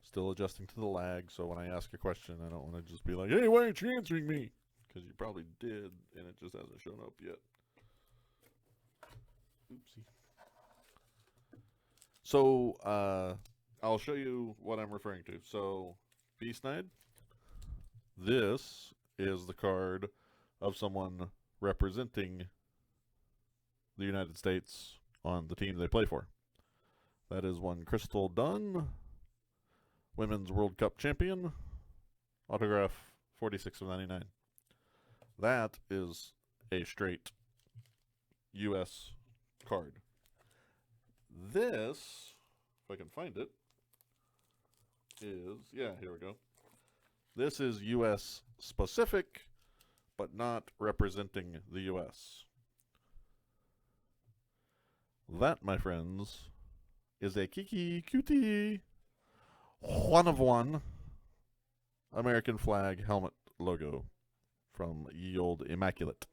Still adjusting to the lag, so when I ask a question, I don't want to just be like, hey, why aren't you answering me? Because you probably did, and it just hasn't shown up yet. Oopsie. So, I'll show you what I'm referring to. So, B-Snide, this is the card of someone representing the United States on the team they play for. That is one Crystal Dunn, Women's World Cup champion, autograph 46 of 99. That is a straight U.S. card. This, if I can find it, is, yeah, here we go. This is U.S. specific, but not representing the U.S. That, my friends, is a Kiki Cutie 1 of 1 American flag helmet logo from Ye Olde Immaculate.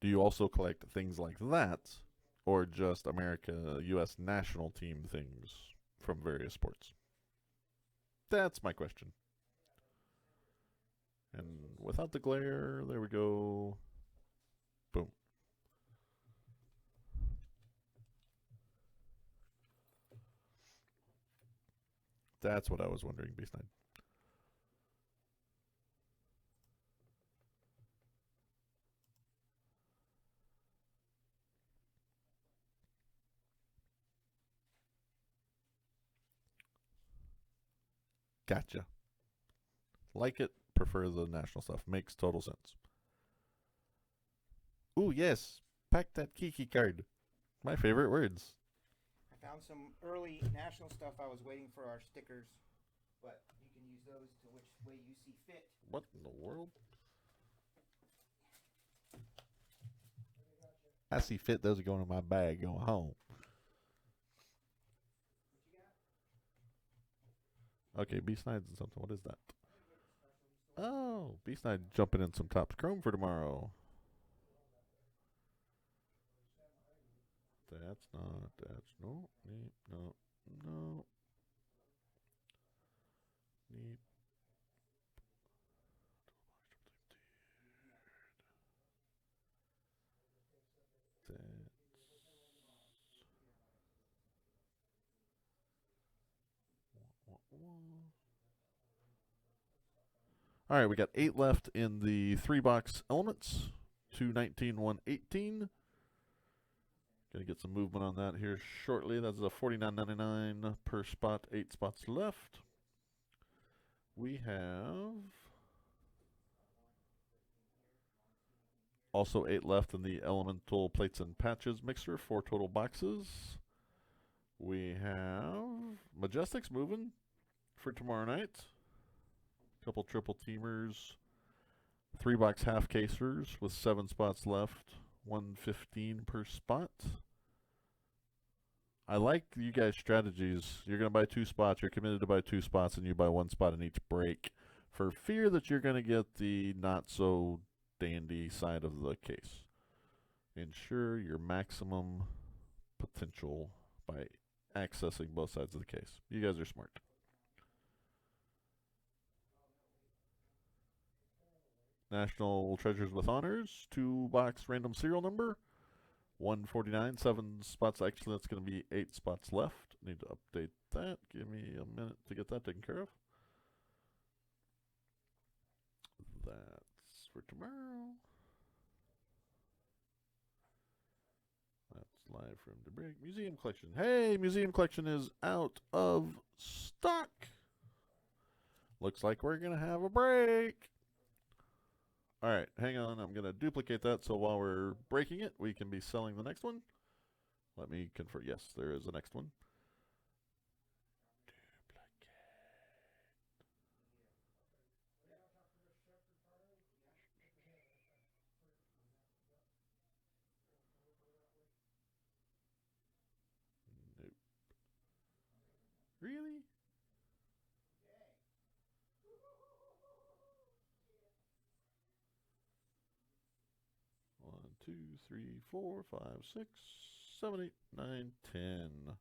Do you also collect things like that, or just America, U.S. national team things from various sports? That's my question. And without the glare, there we go. Boom. That's what I was wondering, B-Snide. Gotcha. Like it, prefer the national stuff. Makes total sense. Ooh, yes. Pack that Kiki card. My favorite words. I found some early national stuff. I was waiting for our stickers, but you can use those to which way you see fit. What in the world? I see fit. Those are going in my bag going home. Okay, B-Snide's and something. What is that? Oh, B-Snide jumping in some Topps Chrome for tomorrow. No, no. Neat. All right, we got 8 left in the 3-box elements. 219, 118. Gonna get some movement on that here shortly. That's a $49.99 per spot. 8 spots left. We have also 8 left in the Elemental Plates and Patches mixer. 4 total boxes. We have Majestics moving for tomorrow night. Couple triple teamers. 3-box half casers with 7 spots left. 115 per spot. I like you guys' strategies. You're going to buy 2 spots. You're committed to buy 2 spots, and you buy 1 spot in each break for fear that you're going to get the not-so-dandy side of the case. Ensure your maximum potential by accessing both sides of the case. You guys are smart. National Treasures with Honors, 2-box random serial number. 149, 7 spots. Actually, that's going to be 8 spots left. Need to update that. Give me a minute to get that taken care of. That's for tomorrow. That's live from the break. Museum collection. Hey, museum collection is out of stock. Looks like we're going to have a break. All right, hang on. I'm going to duplicate that so while we're breaking it, we can be selling the next one. Let me confirm. Yes, there is a next one. Nope. Really? One, 2, 3, 4, 5, 6, 7, 8, 9, 10. All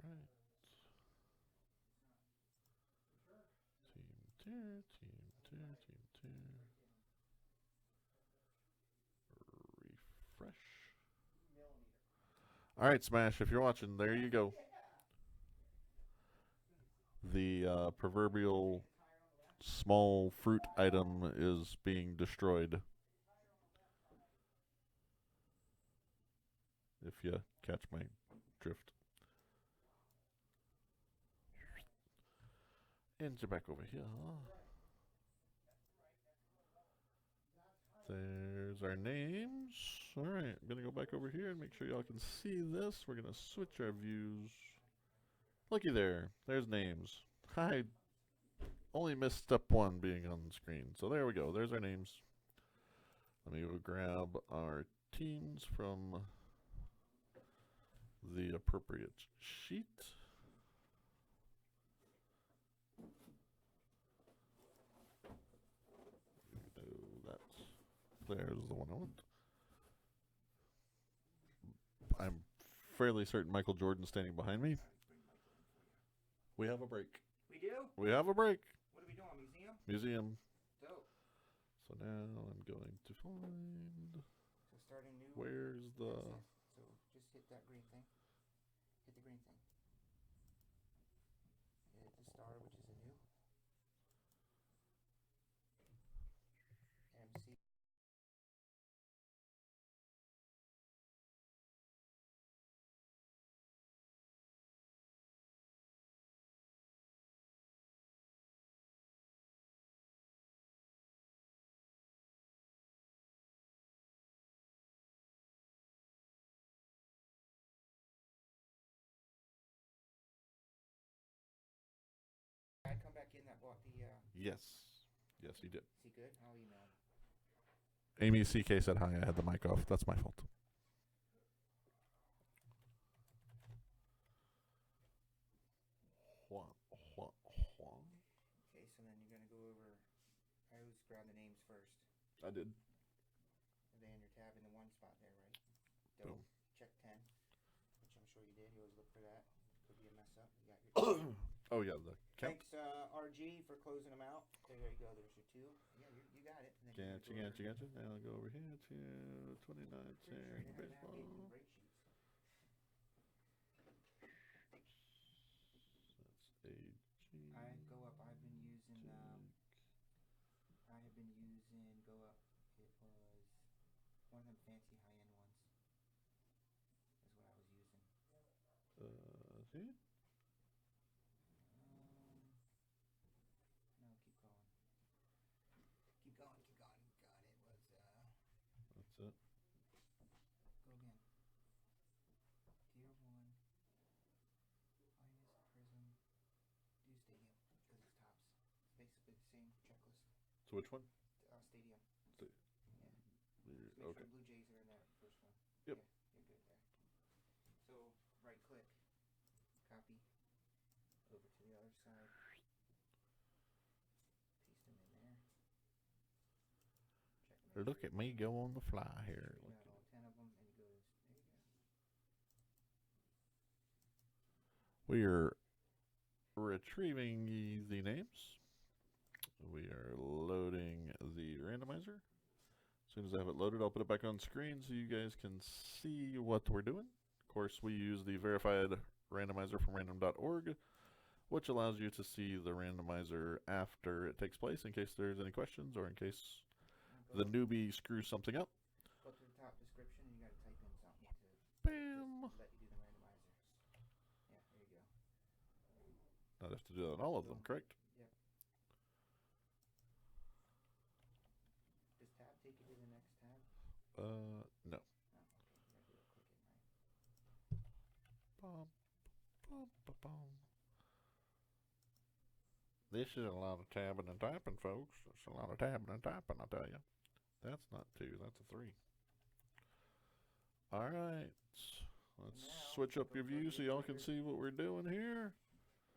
right. here. Team 2, team 2. Refresh. All right, Smash, if you're watching, there you go. The proverbial small fruit item is being destroyed. If you catch my drift. And you're back over here. There's our names. All right, I'm going to go back over here and make sure y'all can see this. We're going to switch our views. Looky there. There's names. I only missed step 1 being on the screen. So there we go. There's our names. Let me go grab our teams from the appropriate sheet. There's the one I want. I'm fairly certain Michael Jordan's standing behind me. We have a break. We do? We have a break. What are we doing? Museum? Museum. Dope. So now I'm going to find. So start a new. Where's the. So just hit that green thing. Hit the green thing. Hit the star, which is a new. MC. I come back in that bought the. Yes. Yes, you did. Is he good? I'll email him. Amy CK said hi. I had the mic off. That's my fault. Okay, so then you're gonna go over. I always grab the names first. I did. Are they in your tab in the one spot there, right? Boom. Check 10, which I'm sure you did. You always look for that. Could be a mess up. You got your. Oh, yeah. The count. Thanks, RG, for closing them out. There you go. There's your 2. Yeah, you got it. And then you're gonna Gotcha. go over- Now I'll go over here to 29 Pretty sure you have that baseball. in the rate sheets. That's AG. I go up. I've been using. I have been using go up. It was one of them fancy high-end ones. Is what I was using. See? No, keep going. Keep going. Keep going. God, it was. That's it. Go again. Tier 1. Finest Prism. Do Stadium because it's tops. It's basically the same checklist. So which one? Stadium. Sta- Yeah. You're- Make okay. sure Blue Jays are in that first one. Yep. Yeah, you're good there. So right click, copy, over to the other side, paste them in there. Check them. Look at me go on the fly here. You got all 10 of them, and you go. There you go. We are retrieving the names. We are loading the randomizer. As soon as I have it loaded, I'll put it back on screen so you guys can see what we're doing. Of course, we use the verified randomizer from random.org, which allows you to see the randomizer after it takes place in case there's any questions or in case Now the go, newbie screws something up. go to the top description, and you got to type in something to Bam! let you do the randomizers. Yeah, there you go. I'd have to do that on all of them, correct? Yep. Does tab take you to the next tab? No. Oh, okay. You gotta do it. Click it, right? Bum, bum, bum, bum. This is a lot of tabbing and typing, folks. It's a lot of tabbing and typing, I tell you. That's not 2, that's a 3. All right. Let's Now, switch up go your to view your so y'all can computer. see what we're doing here.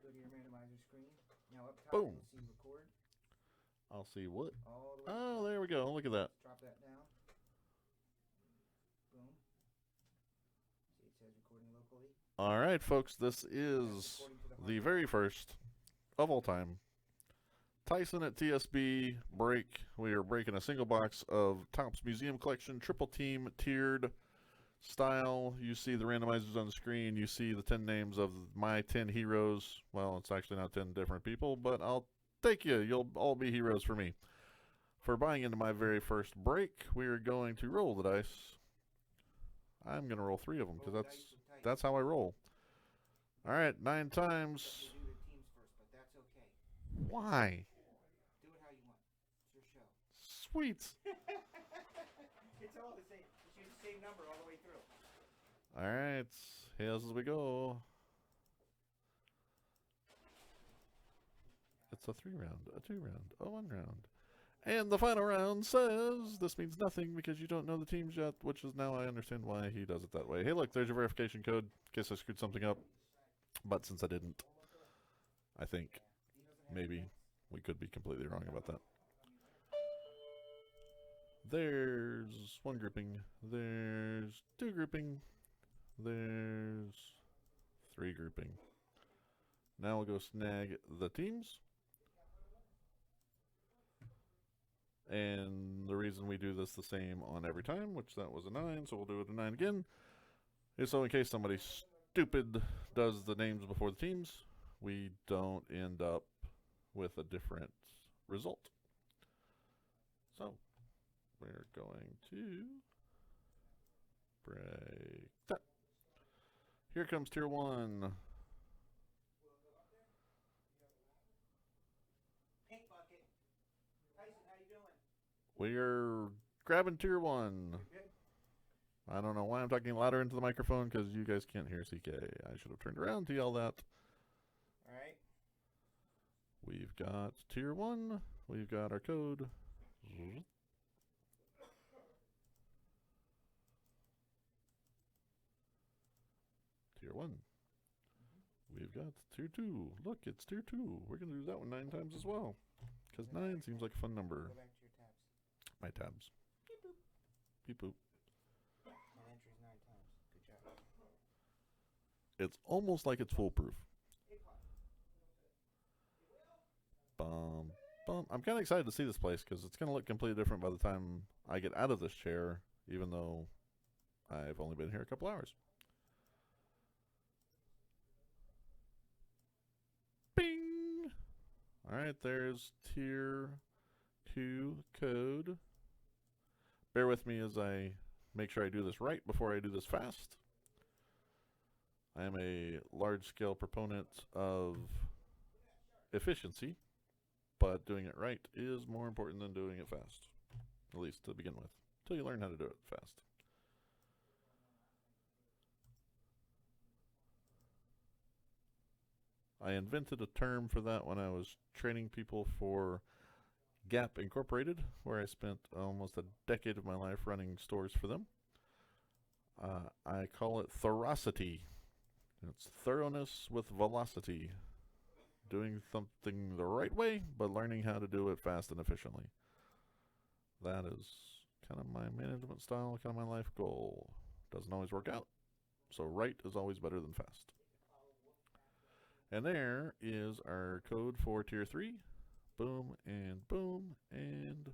Go to your randomizer screen. Now up top, Boom. you'll see record. I'll see what. All the way. Oh, there we go. Look at that. Drop that down. Boom. See, it says recording locally. All right, folks. This That's is recording to the hard very drive. first of all time Tyson at TSB break. We are breaking a single box of Topps Museum Collection Triple Team tiered style. You see the randomizers on the screen. You see the 10 names of my 10 heroes. Well, it's actually not 10 different people, but I'll take you. You'll all be heroes for me. For buying into my very first break, we are going to roll the dice. I'm going to roll 3 of them because that's how I roll. All right, 9 times. You do the teams first, but that's okay. Why? Do it how you want. It's your show. Sweet. It's all the same. Just use the same number all the way through. All right, here's as we go. It's a 3 round, a 2 round, a 1 round. And the final round says this means nothing because you don't know the teams yet, which is now I understand why he does it that way. Hey, look, there's your verification code in case I screwed something up. But since I didn't, I think maybe we could be completely wrong about that. There's 1 grouping. There's 2 grouping. There's 3 grouping. Now we'll go snag the teams. And the reason we do this the same on every time, which that was a 9, so we'll do it a 9 again, is so in case somebody stupid does the names before the teams, we don't end up with a different result. So, we're going to break that. Here comes tier 1. Pink bucket. Tyson, how you doing? We are grabbing tier 1. I don't know why I'm talking louder into the microphone because you guys can't hear CK. I should have turned around to yell that. All right. We've got tier 1. We've got our code. Tier 1. We've got tier 2. Look, it's tier 2. We're going to do that one 9 times as well. Because 9 seems like a fun number. Go back to your tabs. My tabs. Beep boop. Beep boop. And entries 9 times. Good job. It's almost like it's foolproof. Bum, bum. I'm kind of excited to see this place because it's going to look completely different by the time I get out of this chair, even though I've only been here a couple hours. Bing! All right, there's tier 2 code. Bear with me as I make sure I do this right before I do this fast. I am a large-scale proponent of efficiency, but doing it right is more important than doing it fast, at least to begin with, until you learn how to do it fast. I invented a term for that when I was training people for Gap Incorporated, where I spent almost a decade of my life running stores for them. I call it thoracity. It's thoroughness with velocity. Doing something the right way, but learning how to do it fast and efficiently. That is kind of my management style, kind of my life goal. Doesn't always work out, so right is always better than fast. And there is our code for tier 3. Boom, and boom, and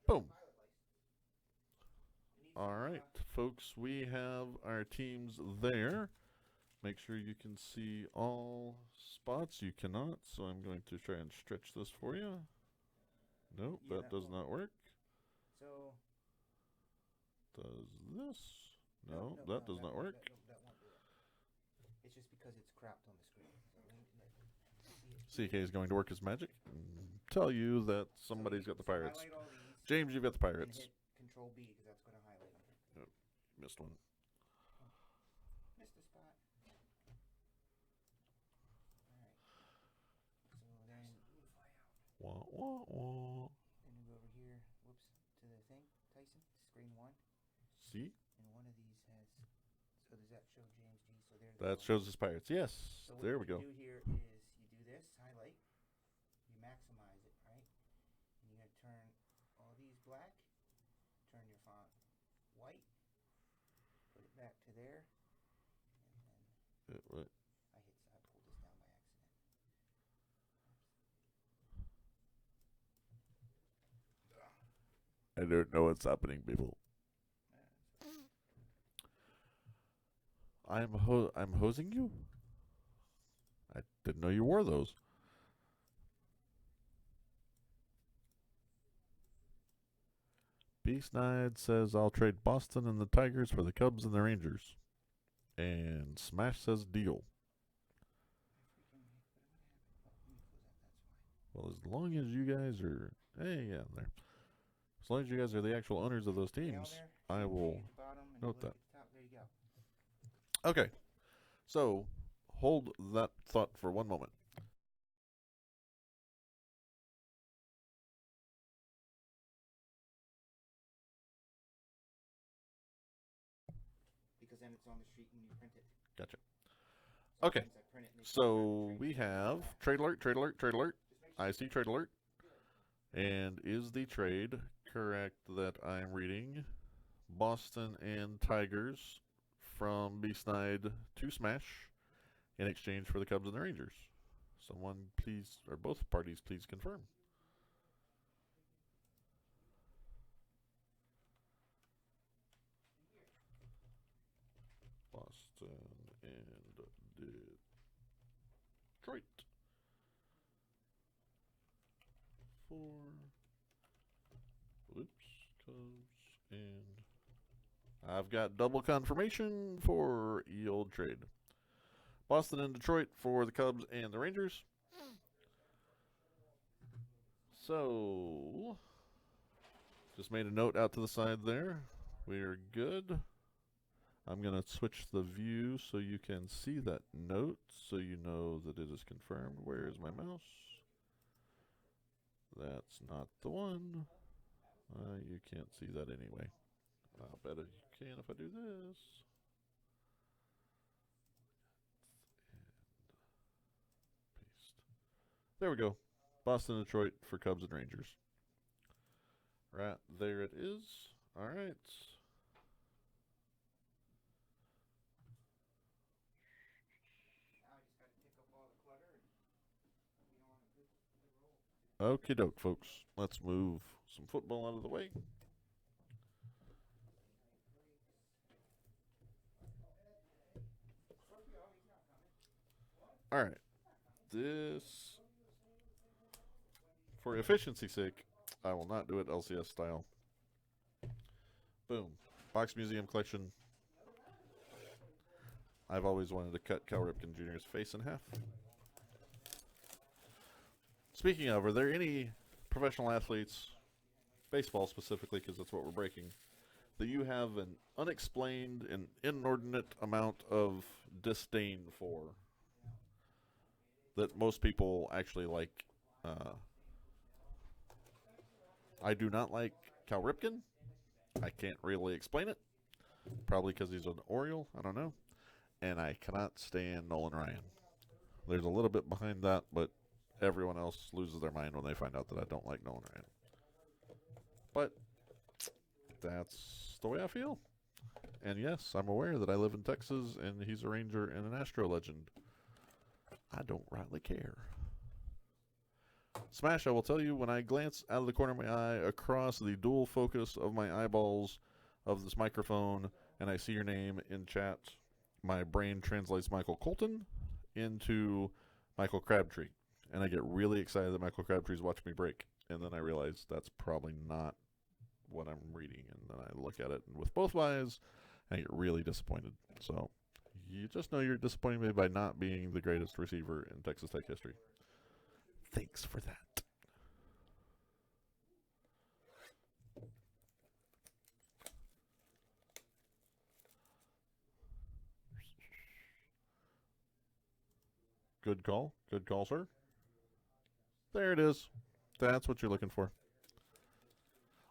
boom. All right, folks, we have our teams there. Make sure you can see all spots. You cannot, so I'm going to try and stretch this for you. Nope, Yeah, that does not work. So. Does this? No, that does not work. That won't do it. It's just because it's cropped on the screen. So CK is going to work his magic and tell you that somebody's got the Pirates. Highlight all these James, you've got the and Pirates. hit Control B because that's going to highlight them. Missed one. Missed a spot. Alright. So then. Wah, wah, wah. Then we go over here. Whoops. To the thing. Tyson. Screen 1. See? And one of these has. So does that show James G? So there's. That shows us Pirates. Yes. So There what we go. you do here is you do this highlight. You maximize it, right? And you're gonna turn all these black. Turn your font white. Put it back to there. And then I pulled this down by accident. I don't know what's happening, people. I'm hosing you? I didn't know you wore those. Beast Knight says I'll trade Boston and the Tigers for the Cubs and the Rangers. And Smash says deal. Well, as long as you guys are, hey, yeah, there. As long as you guys are the actual owners of those teams, I will note that. There you go. Okay, so hold that thought for one moment. Because then it's on the street when you print it. Gotcha. So Okay, once I print it, so we have trade alert, trade alert, trade alert. I see trade alert. And is the trade correct that I'm reading? Boston and Tigers from B-Snide to Smash in exchange for the Cubs and the Rangers. Someone please, or both parties please confirm. Boston and Detroit. Cubs and I've got double confirmation for old trade. Boston and Detroit for the Cubs and the Rangers. So, just made a note out to the side there. We are good. I'm going to switch the view so you can see that note so you know that it is confirmed. Where is my mouse? That's not the one. You can't see that anyway. I'll bet you can if I do this. And paste. There we go. Boston, Detroit for Cubs and Rangers. Right, there it is. All right. Okie doke, folks. Let's move some football out of the way. All right. This, for efficiency's sake, I will not do it LCS style. Boom. Box Museum Collection. I've always wanted to cut Cal Ripken Jr.'s face in half. Speaking of, are there any professional athletes, baseball specifically, because that's what we're breaking, that you have an unexplained and inordinate amount of disdain for that most people actually like? I do not like Cal Ripken. I can't really explain it. Probably because he's an Oriole. I don't know. And I cannot stand Nolan Ryan. There's a little bit behind that, but everyone else loses their mind when they find out that I don't like Nolan Ryan. But that's the way I feel. And yes, I'm aware that I live in Texas and he's a Ranger and an Astro legend. I don't rightly care. Smash, I will tell you, when I glance out of the corner of my eye across the dual focus of my eyeballs of this microphone and I see your name in chat, my brain translates Michael Colton into Michael Crabtree. And I get really excited that Michael Crabtree's watching me break. And then I realize that's probably not what I'm reading. And then I look at it with both eyes and I get really disappointed. So you just know you're disappointing me by not being the greatest receiver in Texas Tech history. Thanks for that. Good call. Good call, sir. There it is. That's what you're looking for.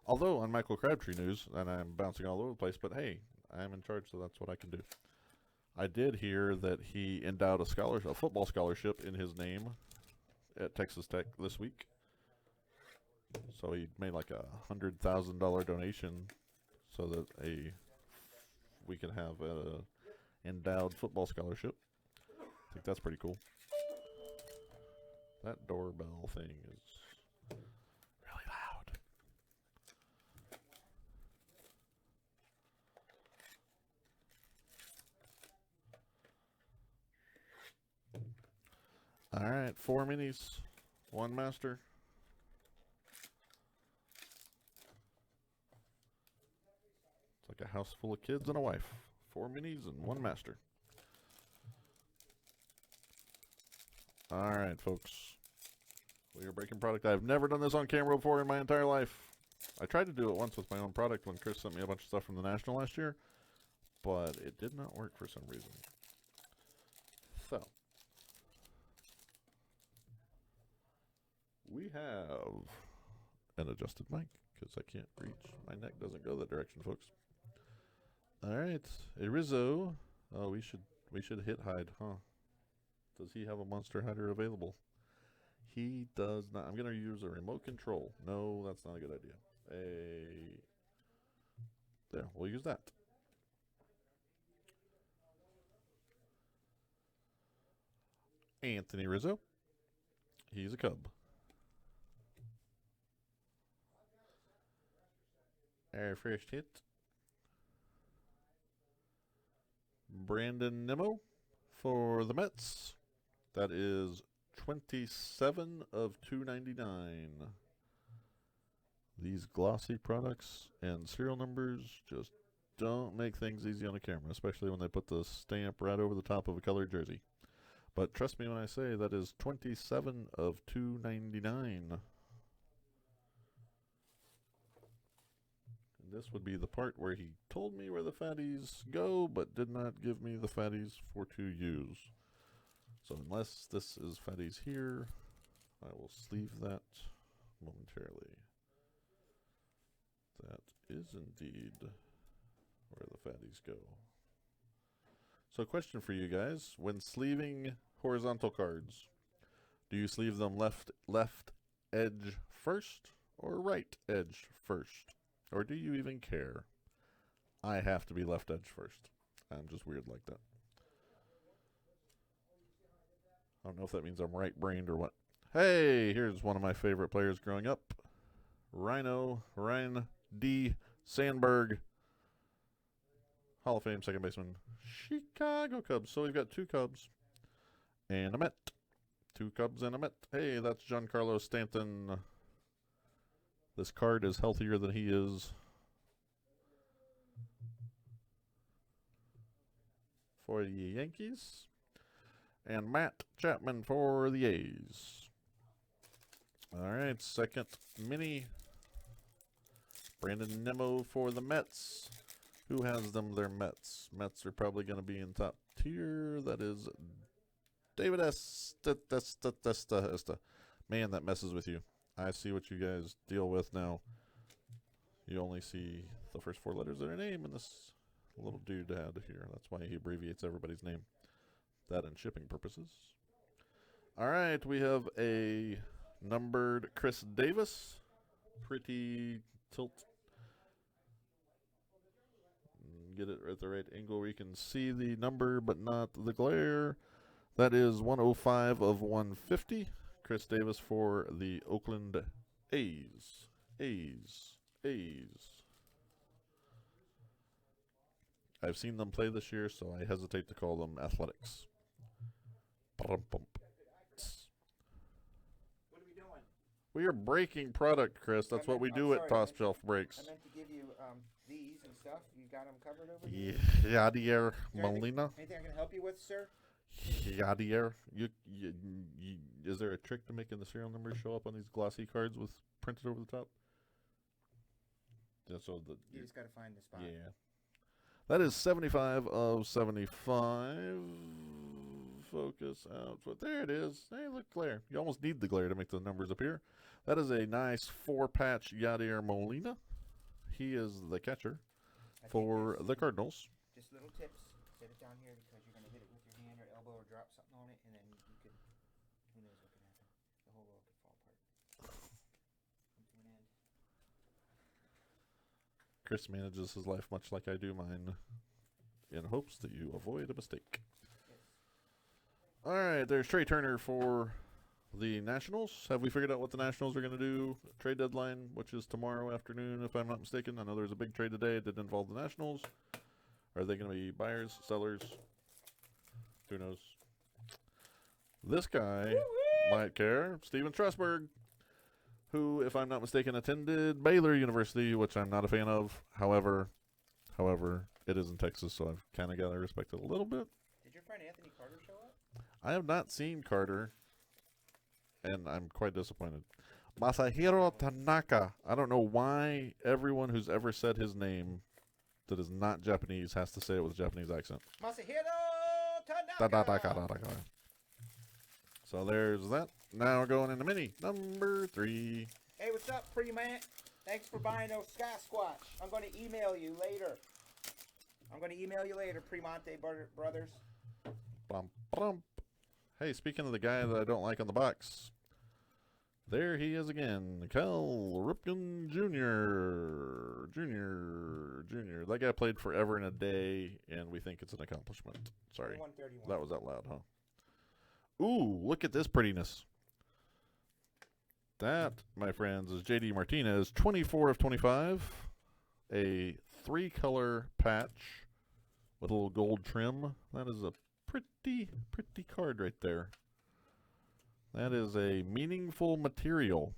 Although on Michael Crabtree news, and I'm bouncing all over the place, but hey, I'm in charge, so that's what I can do. I did hear that he endowed a football scholarship in his name at Texas Tech this week. So he made like $100,000 donation so that we can have a endowed football scholarship. I think that's pretty cool. That doorbell thing is really loud. right, 4 minis, 1 master. It's like a house full of kids and a wife. 4 minis and 1 master. All right, folks. We are breaking product. I've never done this on camera before in my entire life. I tried to do it once with my own product when Chris sent me a bunch of stuff from the National last year, but it did not work for some reason. So, we have an adjusted mic because I can't reach. My neck doesn't go that direction, folks. All right, a Rizzo. Oh, we should hit hide, huh? Does he have a monster hider available? He does not. I'm gonna use a remote control. No, that's not a good idea. There, we'll use that. Anthony Rizzo. He's a Cub. Our first hit. Brandon Nimmo for the Mets. That is 27 of 299. These glossy products and serial numbers just don't make things easy on a camera, especially when they put the stamp right over the top of a colored jersey. But trust me when I say that is 27 of 299. And this would be the part where he told me where the fatties go, but did not give me the fatties for to use. So unless this is fatties here, I will sleeve that momentarily. That is indeed where the fatties go. So question for you guys, when sleeving horizontal cards, do you sleeve them left edge first or right edge first? Or do you even care? I have to be left edge first. I'm just weird like that. I don't know if that means I'm right-brained or what. Hey, here's one of my favorite players growing up. Ryan D. Sandberg. Hall of Fame second baseman. Chicago Cubs. So we've got 2 Cubs and a Met. 2 Cubs and a Met. Hey, that's Giancarlo Stanton. This card is healthier than he is. For the Yankees. And Matt Chapman for the A's. All right, second mini. Brandon Nimmo for the Mets. Who has them? They're Mets. Mets are probably going to be in top tier. That is David Esta. Man, that messes with you. I see what you guys deal with now. You only see the first 4 letters of their name in this little doodad here. That's why he abbreviates everybody's name. That and shipping purposes. All right, we have a numbered Chris Davis. Pretty tilt. Get it at the right angle where you can see the number but not the glare. That is 105 of 150. Chris Davis for the Oakland A's. I've seen them play this year, so I hesitate to call them Athletics. What are we doing? We are breaking product, Chris. That's what we do at Toss Shelf Breaks. I meant to give you these and stuff. You got them covered over here? Yadier Molina. Anything I can help you with, sir? Yadier. Is there a trick to making the serial numbers show up on these glossy cards with printed over the top? Yeah, so You just got to find the spot. Yeah. That is 75 of 75. Focus out. There it is. Hey, look, glare. You almost need the glare to make the numbers appear. That is a nice 4-patch Yadier Molina. He is the catcher for the Cardinals. Just little tips. Set it down here because you're going to hit it with your hand or elbow or drop something on it, and then you could, who knows what could happen. The whole world could fall apart. Come to an end. Chris manages his life much like I do mine in hopes that you avoid a mistake. All right, there's Trey Turner for the Nationals. Have we figured out what the Nationals are going to do? Trade deadline, which is tomorrow afternoon, if I'm not mistaken. I know there's a big trade today. It didn't involve the Nationals. Are they going to be buyers, sellers? Who knows? This guy Might care. Steven Strasburg, who, if I'm not mistaken, attended Baylor University, which I'm not a fan of. However, it is in Texas, so I've kind of got to respect it a little bit. Did your friend Anthony Carter show up? I have not seen Carter, and I'm quite disappointed. Masahiro Tanaka. I don't know why everyone who's ever said his name that is not Japanese has to say it with a Japanese accent. Masahiro Tanaka. So there's that. Now we're going into mini number 3. Hey, what's up, pretty man? Thanks for buying those Sasquatch. I'm going to email you later. Primonte Brothers. Bum, bum. Hey, speaking of the guy that I don't like on the box, there he is again. Cal Ripken Jr. That guy played forever and a day, and we think it's an accomplishment. Sorry. 131. That was out loud, huh? Ooh, look at this prettiness. That, my friends, is JD Martinez, 24 of 25. A 3-color patch with a little gold trim. That is a pretty card right there. That is a meaningful material.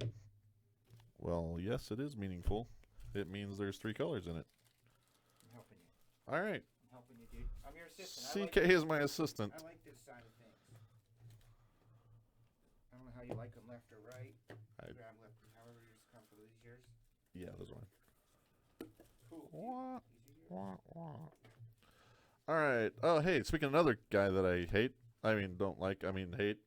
Well, yes, it is meaningful. It means there's 3 colors in it. I'm helping you. All right. I'm helping you, dude. I'm your assistant. CK is my assistant. I like this side of things. I don't know how you like them, left or right. Grab left, however you're comfortable. These yours? Yeah, those one. Cool. Wah, wah, wah. All right. Oh, hey, speaking of another guy that I hate, hate,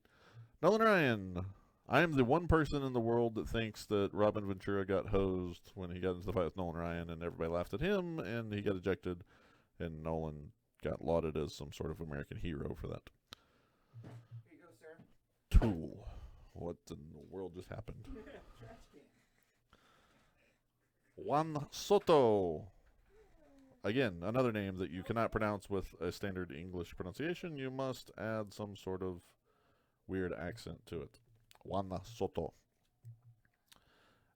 Nolan Ryan. I am the one person in the world that thinks that Robin Ventura got hosed when he got into the fight with Nolan Ryan, and everybody laughed at him, and he got ejected, and Nolan got lauded as some sort of American hero for that. Here you go, sir. Tool. What in the world just happened? Trash can. Juan Soto. Again, another name that you cannot pronounce with a standard English pronunciation. You must add some sort of weird accent to it. Juan Soto.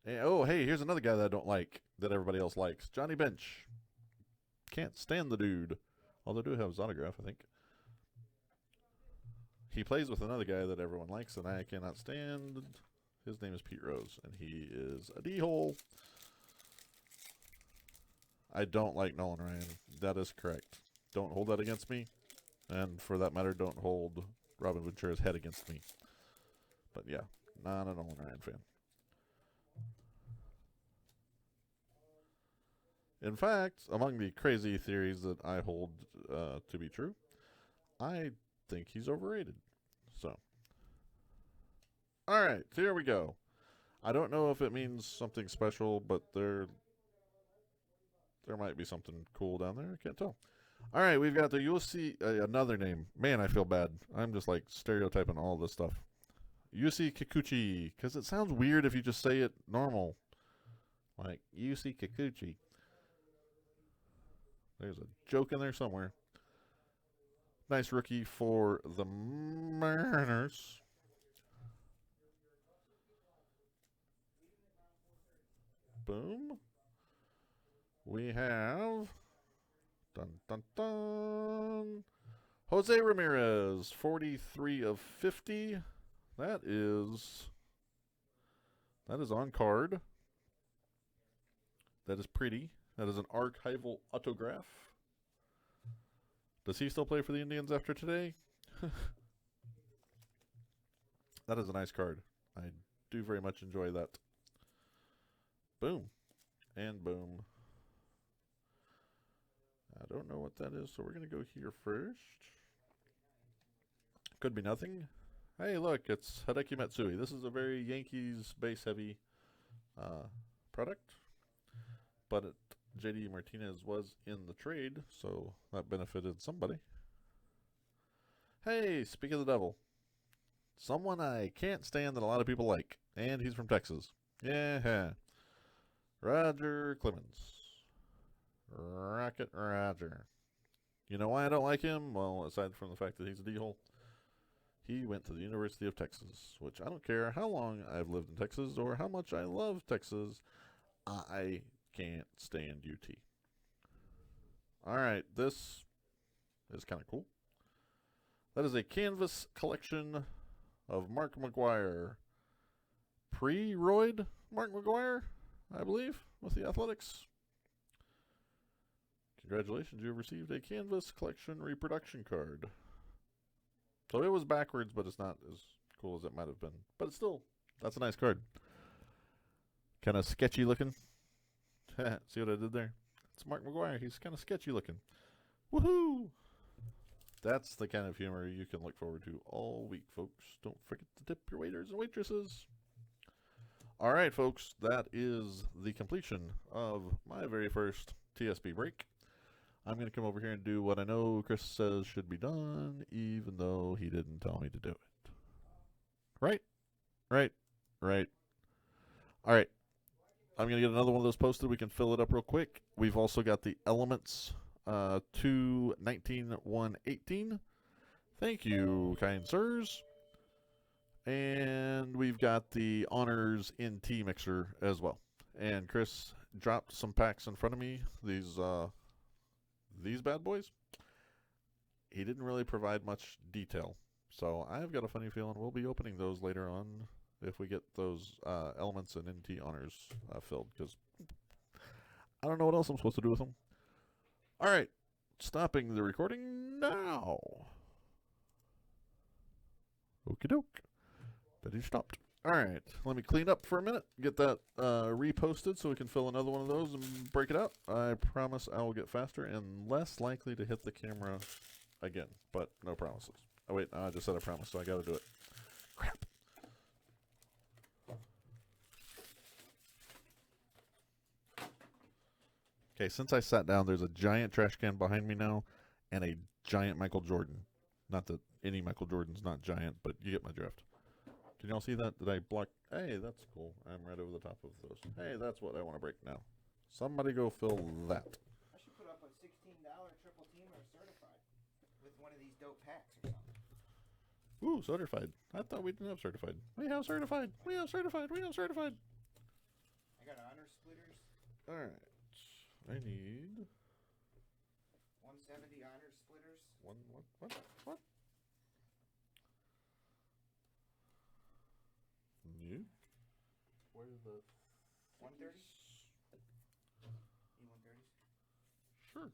And, oh, hey, here's another guy that I don't like that everybody else likes. Johnny Bench. Can't stand the dude. Although I do have his autograph, I think. He plays with another guy that everyone likes, and I cannot stand. His name is Pete Rose, and he is a D-hole. I don't like Nolan Ryan. That is correct. Don't hold that against me. And for that matter, don't hold Robin Ventura's head against me. But yeah, not a Nolan Ryan fan. In fact, among the crazy theories that I hold to be true, I think he's overrated. So, all right, so here we go. I don't know if it means something special, but there might be something cool down there. I can't tell. All right, we've got the UC, another name. Man, I feel bad. I'm just like stereotyping all this stuff. Yusi Kikuchi, because it sounds weird if you just say it normal. Like, Yusi Kikuchi. There's a joke in there somewhere. Nice rookie for the Mariners. Boom. We have Jose Ramirez, 43 of 50. That is on card. That is pretty. That is an archival autograph. Does he still play for the Indians after today? That is a nice card. I do very much enjoy that. Boom. And boom. I don't know what that is, so we're going to go here first. Could be nothing. Hey, look, it's Hideki Matsui. This is a very Yankees base-heavy product. But JD Martinez was in the trade, so that benefited somebody. Hey, speak of the devil. Someone I can't stand that a lot of people like. And he's from Texas. Yeah. Roger Clemens. Rocket Roger. You know why I don't like him? Well, aside from the fact that he's a D-hole. He went to the University of Texas, which I don't care how long I've lived in Texas or how much I love Texas. I can't stand UT. Alright, this is kind of cool. That is a canvas collection of Mark McGuire. Pre-Royd Mark McGuire, I believe, with the Athletics. Congratulations, you have received a Canvas Collection reproduction card. So it was backwards, but it's not as cool as it might have been. But it's still, that's a nice card. Kind of sketchy looking. See what I did there? It's Mark McGuire. He's kind of sketchy looking. Woohoo! That's the kind of humor you can look forward to all week, folks. Don't forget to tip your waiters and waitresses. All right, folks. That is the completion of my very first TSP break. I'm going to come over here and do what I know Chris says should be done, even though he didn't tell me to do it. Right? Right. All right. I'm going to get another one of those posted. We can fill it up real quick. We've also got the Elements 2/19/118. Thank you, kind sirs. And we've got the Honors NT mixer as well. And Chris dropped some packs in front of me. These bad boys. He didn't really provide much detail. So I've got a funny feeling we'll be opening those later on if we get those Elements and NT Honors filled. Because I don't know what else I'm supposed to do with them. All right. Stopping the recording now. Okie doke. That he stopped. All right. Let me clean up for a minute. Get that reposted so we can fill another one of those and break it out. I promise I will get faster and less likely to hit the camera again. But no promises. Oh, wait. I just said I promised, so I got to do it. Crap. Okay, since I sat down, there's a giant trash can behind me now and a giant Michael Jordan. Not that any Michael Jordan's not giant, but you get my drift. Can y'all see that? Did I block? Hey, that's cool. I'm right over the top of those. Hey, that's what I want to break now. Somebody go fill that. I should put up a $16 triple teamer certified with one of these dope packs or something. Ooh, certified. I thought we didn't have certified. We have certified. We have certified. We have certified. I got honor splitters. All right. I need 170 honor splitters. what? New? Where are the 130s? Need 130s? Sure.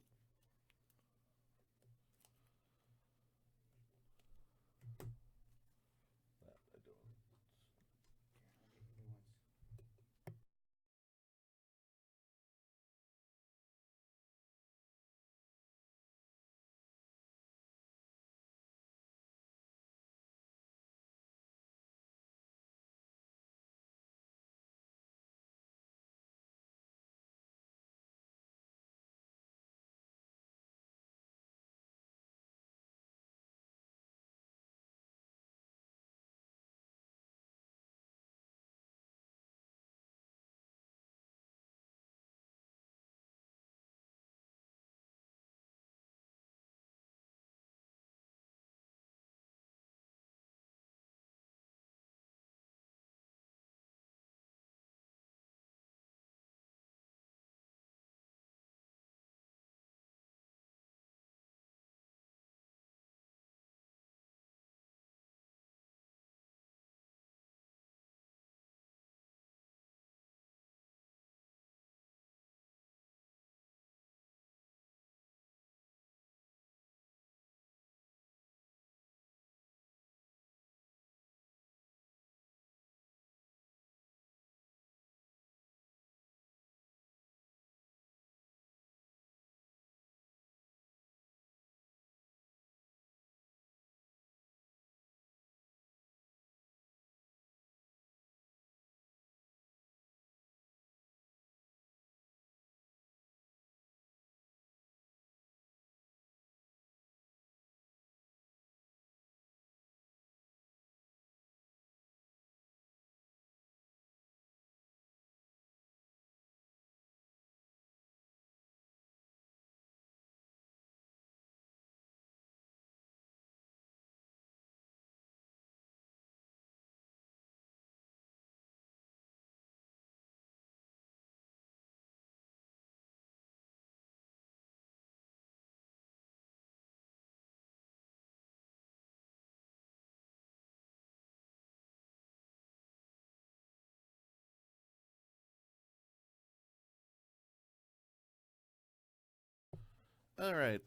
All right.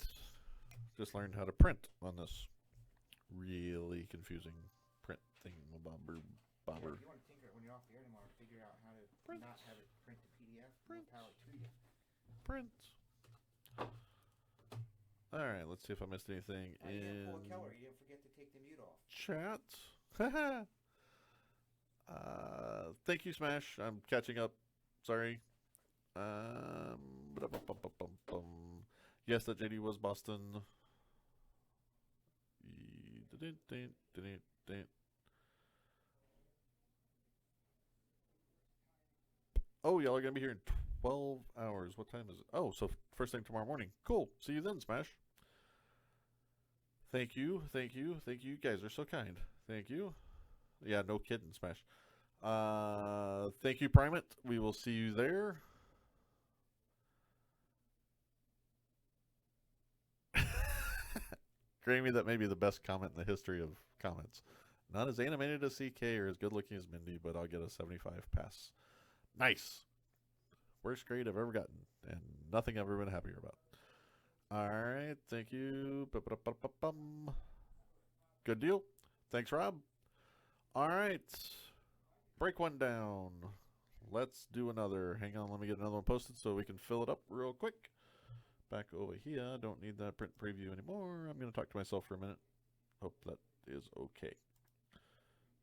Just learned how to print on this really confusing print thing. Bobber. Yeah, if you want to tinker it when you're off the air tomorrow, figure out how to Print. not have it print to PDF, Print. more power to you. Print. All right. Let's see if I missed anything Oh, yeah, in Paul Keller, you didn't forget to take the mute off. chat. Thank you, Smash. I'm catching up. Sorry. Ba-da-bum-bum-bum-bum. Yes, that JD was Boston. Oh, y'all are going to be here in 12 hours. What time is it? Oh, so first thing tomorrow morning. Cool. See you then, Smash. Thank you. Thank you. Thank you. You guys are so kind. Thank you. Yeah, no kidding, Smash. Thank you, Primate. We will see you there. Grammy, that may be the best comment in the history of comments. Not as animated as CK or as good looking as Mindy, but I'll get a 75 pass. Nice. Worst grade I've ever gotten, and nothing I've ever been happier about. Alright, thank you. Ba-ba-da-ba-ba-bum. Good deal. Thanks, Rob. Alright. Break one down. Let's do another. Hang on, let me get another one posted so we can fill it up real quick. Back over here. Don't need that print preview anymore. I'm going to talk to myself for a minute. Hope that is okay.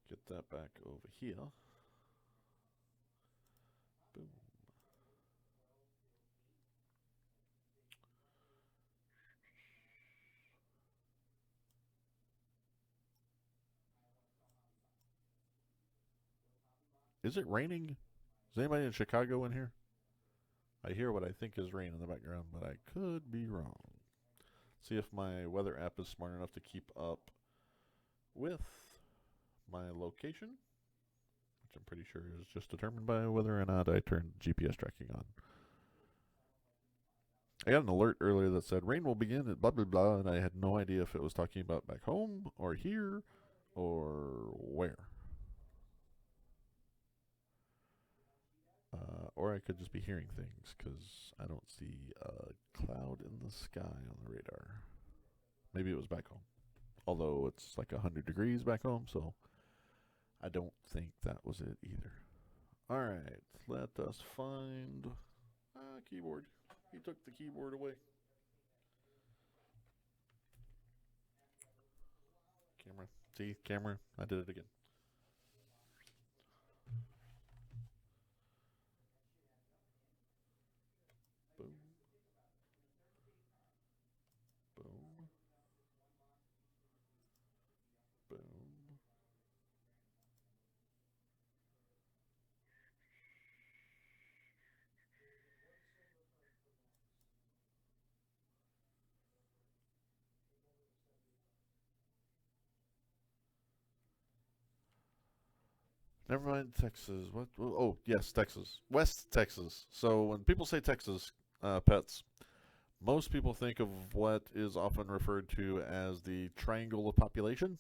Get that back over here. Boom. Is it raining? Is anybody in Chicago in here? I hear what I think is rain in the background, but I could be wrong. See if my weather app is smart enough to keep up with my location, which I'm pretty sure is just determined by whether or not I turned GPS tracking on. I got an alert earlier that said rain will begin at blah blah blah, and I had no idea if it was talking about back home or here or where. Or I could just be hearing things because I don't see a cloud in the sky on the radar. Maybe it was back home. Although it's like 100 degrees back home, so I don't think that was it either. Alright, let us find keyboard. He took the keyboard away. Camera. See, camera. I did it again. Boom. Boom. Boom. Never mind Texas. What? Oh, yes, Texas. West Texas. So when people say Texas, pets, most people think of what is often referred to as the triangle of population,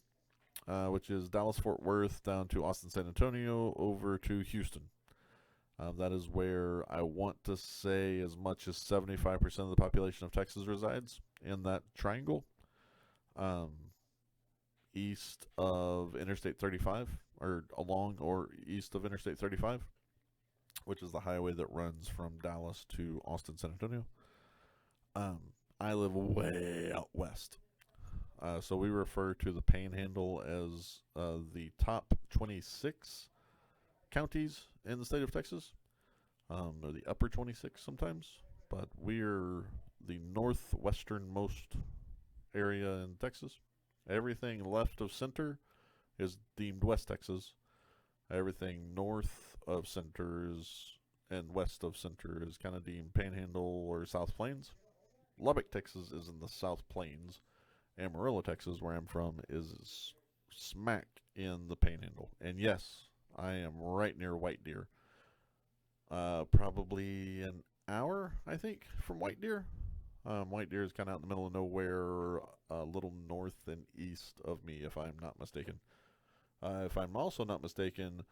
which is Dallas, Fort Worth, down to Austin, San Antonio, over to Houston. That is where I want to say as much as 75% of the population of Texas resides, in that triangle. East of Interstate 35, or along or east of Interstate 35, which is the highway that runs from Dallas to Austin, San Antonio. I live way out west. So we refer to the Panhandle as the top 26 counties in the state of Texas, or the upper 26 sometimes, but we're the northwesternmost area in Texas. Everything left of center is deemed West Texas. Everything north of center and west of center is kind of deemed Panhandle or South Plains. Lubbock, Texas is in the South Plains. Amarillo, Texas, where I'm from, is smack in the Panhandle. And yes, I am right near White Deer. Probably an hour, I think, from White Deer. White Deer is kind of out in the middle of nowhere, a little north and east of me, if I'm not mistaken. If I'm also not mistaken,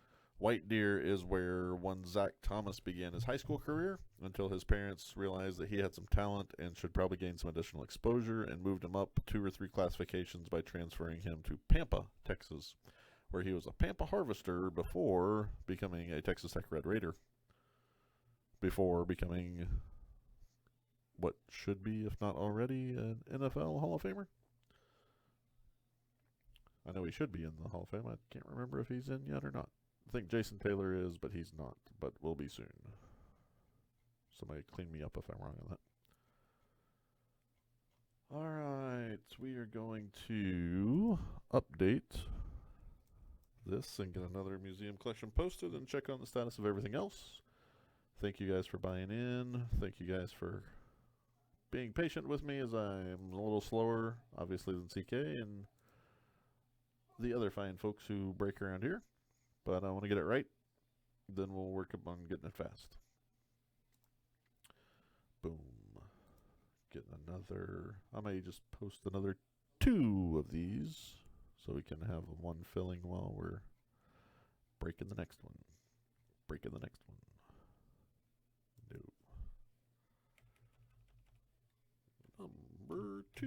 White Deer is where one Zach Thomas began his high school career until his parents realized that he had some talent and should probably gain some additional exposure and moved him up 2 or 3 classifications by transferring him to Pampa, Texas, where he was a Pampa Harvester before becoming a Texas Tech Red Raider. Before becoming what should be, if not already, an NFL Hall of Famer. I know he should be in the Hall of Fame. I can't remember if he's in yet or not. I think Jason Taylor is, but he's not. But will be soon. Somebody clean me up if I'm wrong on that. All right, we are going to update this and get another museum collection posted and check on the status of everything else. Thank you guys for buying in. Thank you guys for being patient with me as I'm a little slower, obviously, than CK and the other fine folks who break around here. But I want to get it right. Then we'll work on getting it fast. Boom. Getting another. I may just post another 2 of these so we can have one filling while we're breaking the next one. Breaking the next one. No. Number 2.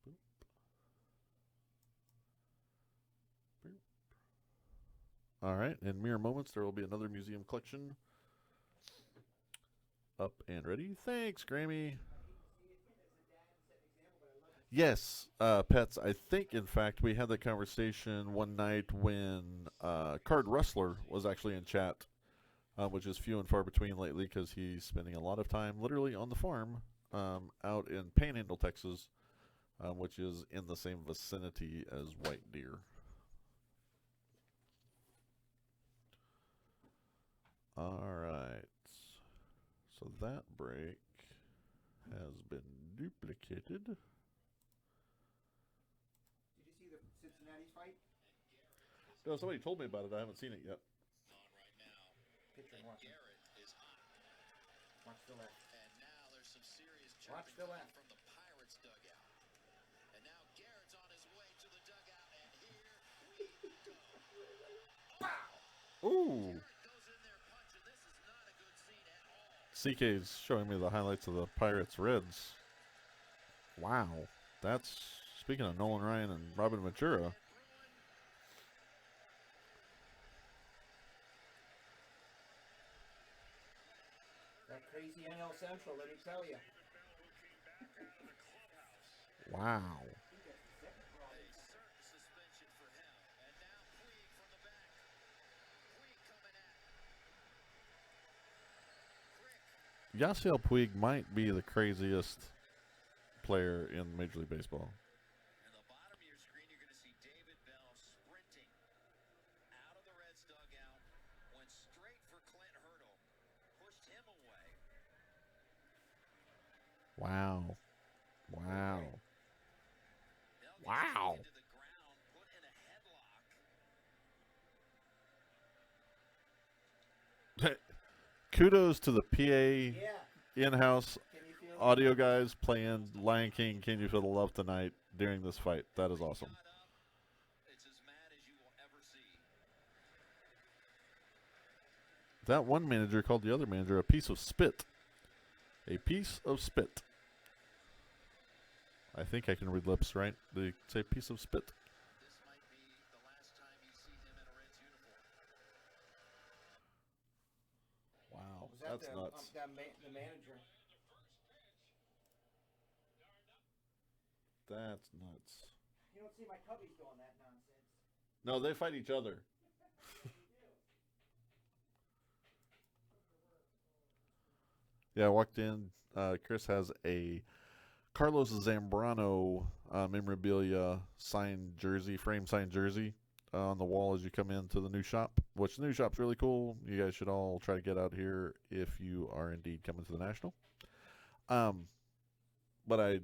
Boop. Boop. All right, in mere moments, there will be another museum collection up and ready. Thanks, Grammy. Yes, Pets. I think, in fact, we had that conversation one night when Card Rustler was actually in chat, which is few and far between lately because he's spending a lot of time literally on the farm out in Panhandle, Texas, which is in the same vicinity as White Deer. All right. So that break has been duplicated. Did you see the Cincinnati fight? No, somebody told me about it. I haven't seen it yet. Pitcher and watch him. Watch the left. And now there's some serious Watch the left. from the Pirates dugout. And now Garrett's on his way to the dugout, and here we go. Ooh. Garrett goes in there punching. This is not a good scene at all. CK's showing me the highlights of the Pirates Reds. Wow. That's, speaking of Nolan Ryan and Robin Ventura. That crazy NL Central, let me tell you. Wow. A certain suspension for him. And now Puig from the back. Puig coming at. Crick. Yasiel Puig might be the craziest player in Major League Baseball. In the bottom of your screen, you're going to see David Bell sprinting out of the Reds dugout. Went straight for Clint Hurdle. Pushed him away. Wow. Wow. Bell gets Wow. taken to the ground, put in a headlock. Kudos to the PA Yeah. in-house Can you feel audio guys playing Lion King, Can You Feel the Love Tonight during this fight. That is awesome. Got up. It's as mad as you will ever see. That one manager called the other manager a piece of spit. A piece of spit. I think I can read lips, right? They say piece of spit. This might be the last time you see him in a Reds uniform. Wow, Was that that's the, nuts. the manager? That's nuts. You don't see my cubbies doing that nonsense. No, they fight each other. Yeah, I walked in. Chris has a Carlos Zambrano memorabilia signed jersey, frame signed jersey on the wall as you come into the new shop, which the new shop's really cool. You guys should all try to get out here if you are indeed coming to the National. But I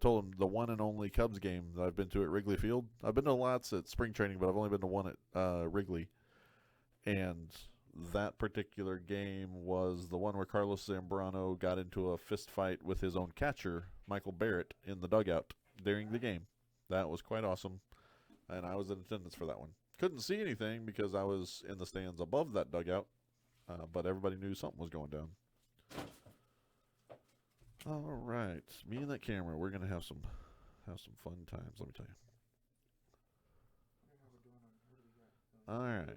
told him the one and only Cubs game that I've been to at Wrigley Field. I've been to lots at spring training, but I've only been to one at Wrigley. And that particular game was the one where Carlos Zambrano got into a fist fight with his own catcher, Michael Barrett, in the dugout during the game. That was quite awesome. and I was in attendance for that one. Couldn't see anything because I was in the stands above that dugout, but everybody knew something was going down. All right, me and that camera, we're gonna have some fun times. Let me tell you. All right.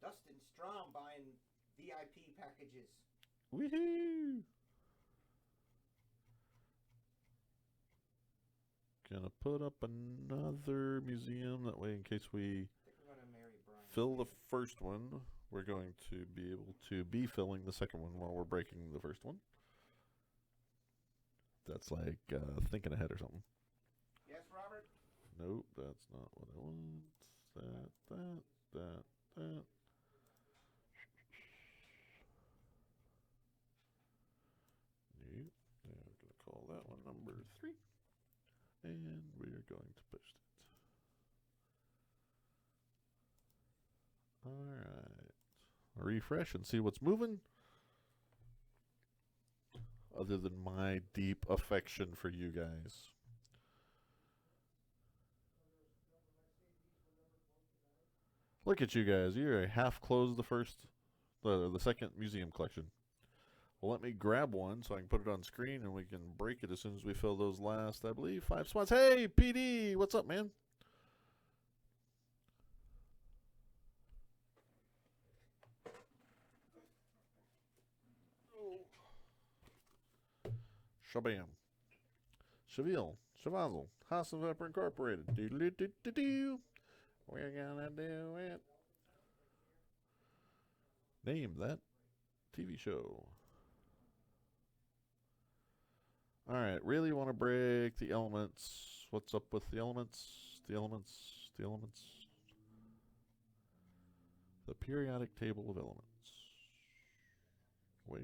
Dustin Strom buying VIP packages. Woohoo! Gonna put up another museum that way in case we I think we're gonna marry Brian. fill the first one. We're going to be able to be filling the second one while we're breaking the first one. That's like thinking ahead or something. Yes, Robert? Nope, that's not what I want. That. Nope. Now we're going to call that one number 3. And we're going to push it. Alright. Refresh and see what's moving. Other than my deep affection for you guys. Look at you guys. You're half closed the second museum collection. Well, let me grab one so I can put it on screen and we can break it as soon as we fill those last, I believe, 5 spots. Hey, PD, what's up, man? Shabam. Chaville. Chavazel. House of Upper Incorporated. Doo-doo-doo-doo-doo. We're gonna do it. Name that TV show. Alright, really want to break the elements. What's up with the elements? The periodic table of elements. Where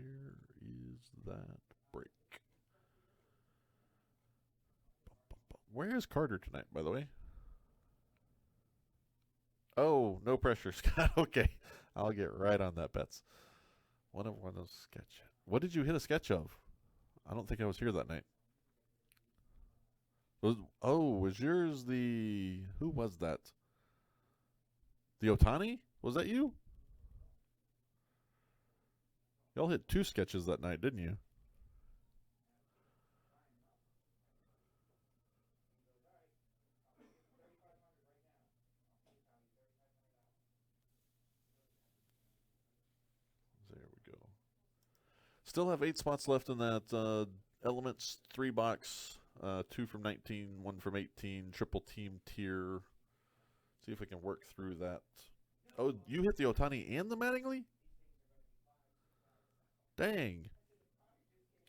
is that break? Where is Carter tonight, by the way? Oh, no pressure, Scott. Okay, I'll get right on that, Bets. One of those sketch. What did you hit a sketch of? I don't think I was here that night. Was yours the... Who was that? The Otani? Was that you? Y'all hit 2 sketches that night, didn't you? There we go. Still have 8 spots left in that Elements 3 box. 2 from 19, 1 from 18, triple team tier. See if we can work through that. Oh, you hit the Otani and the Mattingly? Dang.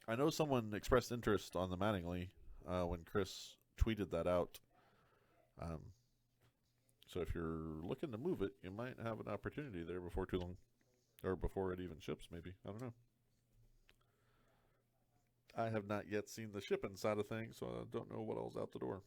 I know someone expressed interest on the Mattingly when Chris tweeted that out. So if you're looking to move it, you might have an opportunity there before too long. Or before it even ships, maybe. I don't know. I have not yet seen the shipping side of things, so I don't know what else out the door.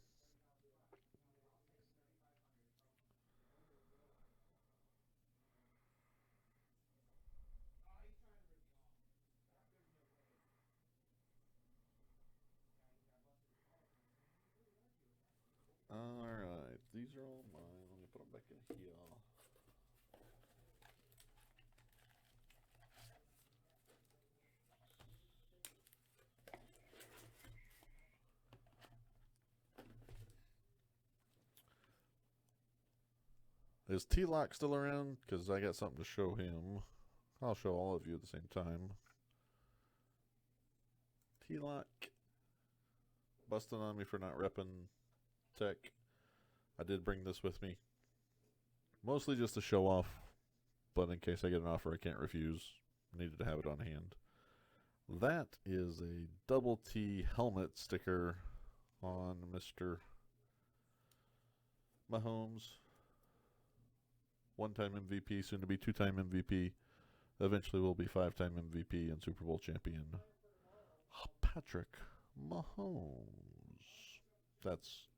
Alright, these are all mine. Let me put them back in here. Is T-Lock still around? Because I got something to show him. I'll show all of you at the same time. T-Lock. Busting on me for not repping Tech. I did bring this with me. Mostly just to show off. But in case I get an offer I can't refuse. Needed to have it on hand. That is a double T helmet sticker on Mr. Mahomes. 1-time MVP, soon to be 2-time MVP. Eventually will be 5-time MVP and Super Bowl champion. Patrick Mahomes. That's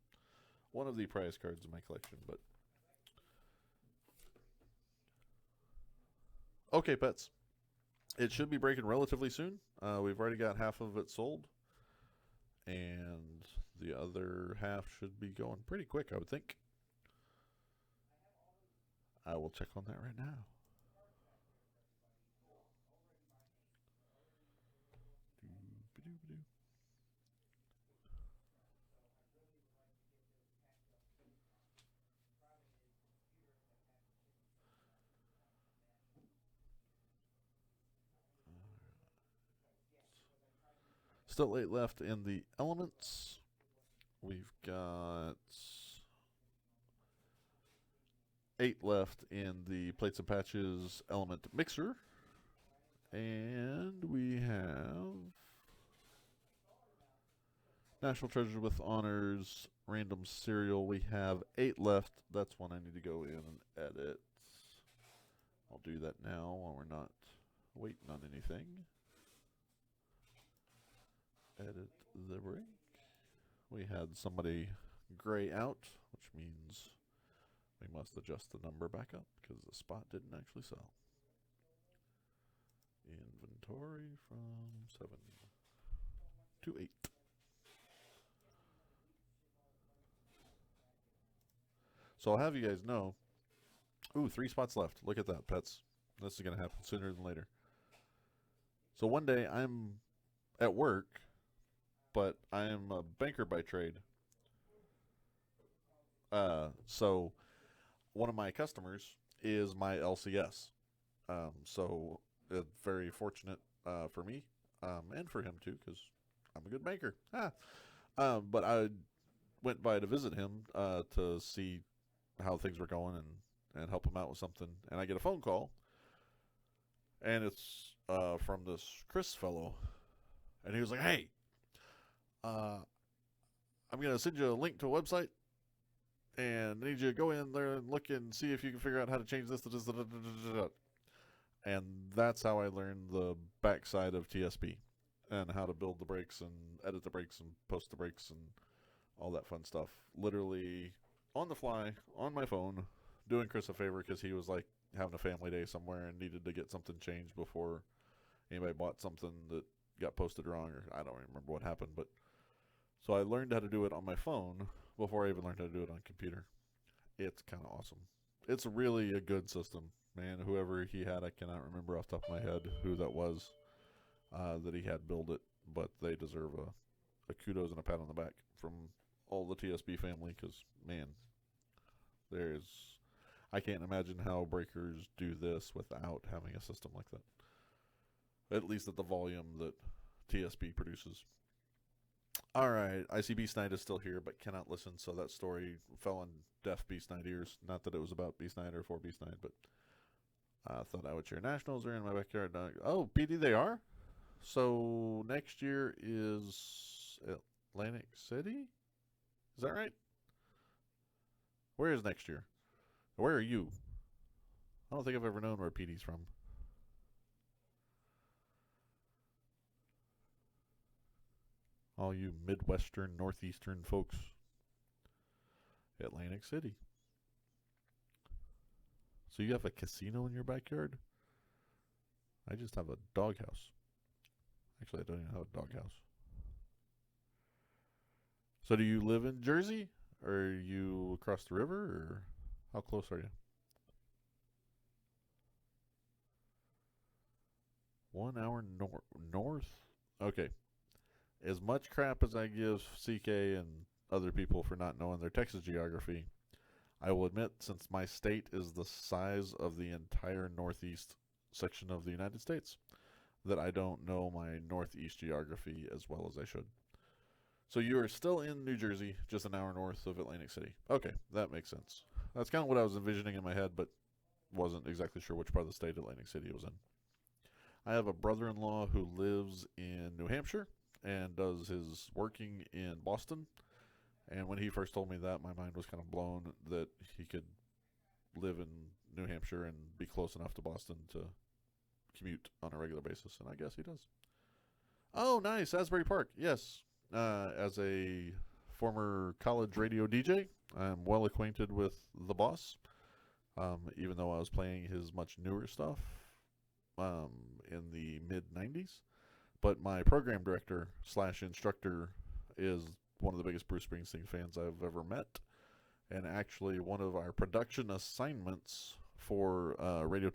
one of the prize cards in my collection, but okay, Pets. It should be breaking relatively soon. We've already got half of it sold. And The other half should be going pretty quick, I would think. I will check on that right now. Doo-ba-doo-ba-doo. Still 8 left in the elements. We've got 8 left in the plates and patches element mixer. And we have National Treasure with Honors random serial. We have 8 left. That's one I need to go in and edit. I'll do that now while we're not waiting on anything. Edit the break. We had somebody gray out, which means we must adjust the number back up because the spot didn't actually sell. Inventory from 7 to 8. So I'll have you guys know. Ooh, 3 spots left. Look at that, pets. This is going to happen sooner than later. So one day I'm at work, but I am a banker by trade. So one of my customers is my LCS. So it's very fortunate for me and for him too, because I'm a good banker. But I went by to visit him to see how things were going and help him out with something. And I get a phone call, and it's from this Chris fellow. And he was like, hey, I'm going to send you a link to a website, and I need you to go in there and look and see if you can figure out how to change this to this. And that's how I learned the backside of TSP and how to build the breaks and edit the breaks and post the breaks and all that fun stuff. Literally on the fly, on my phone, doing Chris a favor because he was like having a family day somewhere and needed to get something changed before anybody bought something that got posted wrong, or I don't remember what happened. But so I learned how to do it on my phone before I even learned how to do it on computer. It's kind of awesome. It's really a good system, man. Whoever he had, I cannot remember off the top of my head who that was that he had build it, but they deserve a kudos and a pat on the back from all the TSB family, because, man, I can't imagine how breakers do this without having a system like that. At least at the volume that TSB produces. All right, IC Beast Knight is still here, but cannot listen, so that story fell on deaf Beast Knight ears. Not that it was about Beast Knight or for Beast Knight, but I thought I would share. Nationals are in my backyard. Oh, PD, they are? So next year is Atlantic City? Is that right? Where is next year? Where are you? I don't think I've ever known where PD's from. All you Midwestern, Northeastern folks. Atlantic City. So you have a casino in your backyard? I just have a doghouse. Actually, I don't even have a doghouse. So do you live in Jersey? Or are you across the river? Or how close are you? 1 hour north? Okay. As much crap as I give CK and other people for not knowing their Texas geography, I will admit, since my state is the size of the entire northeast section of the United States, that I don't know my northeast geography as well as I should. So you are still in New Jersey, just an hour north of Atlantic City. Okay, that makes sense. That's kind of what I was envisioning in my head, but wasn't exactly sure which part of the state Atlantic City was in. I have a brother-in-law who lives in New Hampshire and does his working in Boston. And when he first told me that, my mind was kind of blown that he could live in New Hampshire and be close enough to Boston to commute on a regular basis, and I guess he does. Oh, nice, Asbury Park, yes. As a former college radio DJ, I'm well acquainted with the boss, even though I was playing his much newer stuff in the mid-90s. But my program director / instructor is one of the biggest Bruce Springsteen fans I've ever met. And actually, one of our production assignments for radio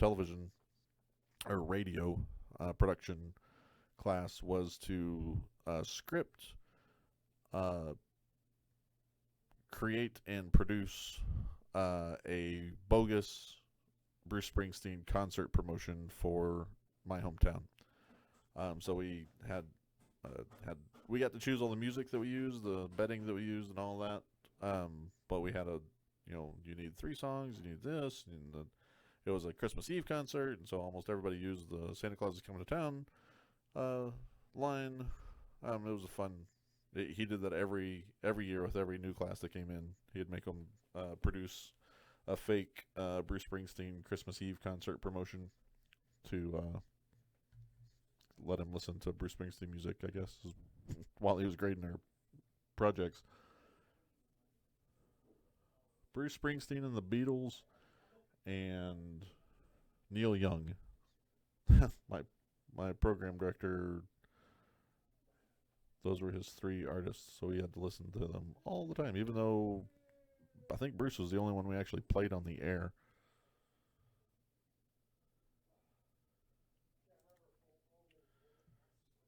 production class was to script, create, and produce a bogus Bruce Springsteen concert promotion for my hometown. So we we got to choose all the music that we used, the bedding that we used, and all that. But we had you need 3 songs, you need this, and it was a Christmas Eve concert, and so almost everybody used the Santa Claus is Coming to Town line. It was a fun. He did that every year with every new class that came in. He'd make them produce a fake Bruce Springsteen Christmas Eve concert promotion to let him listen to Bruce Springsteen music, I guess, while he was grading their projects. Bruce Springsteen and the Beatles and Neil Young. my program director, those were his 3 artists, so we had to listen to them all the time, even though I think Bruce was the only one we actually played on the air.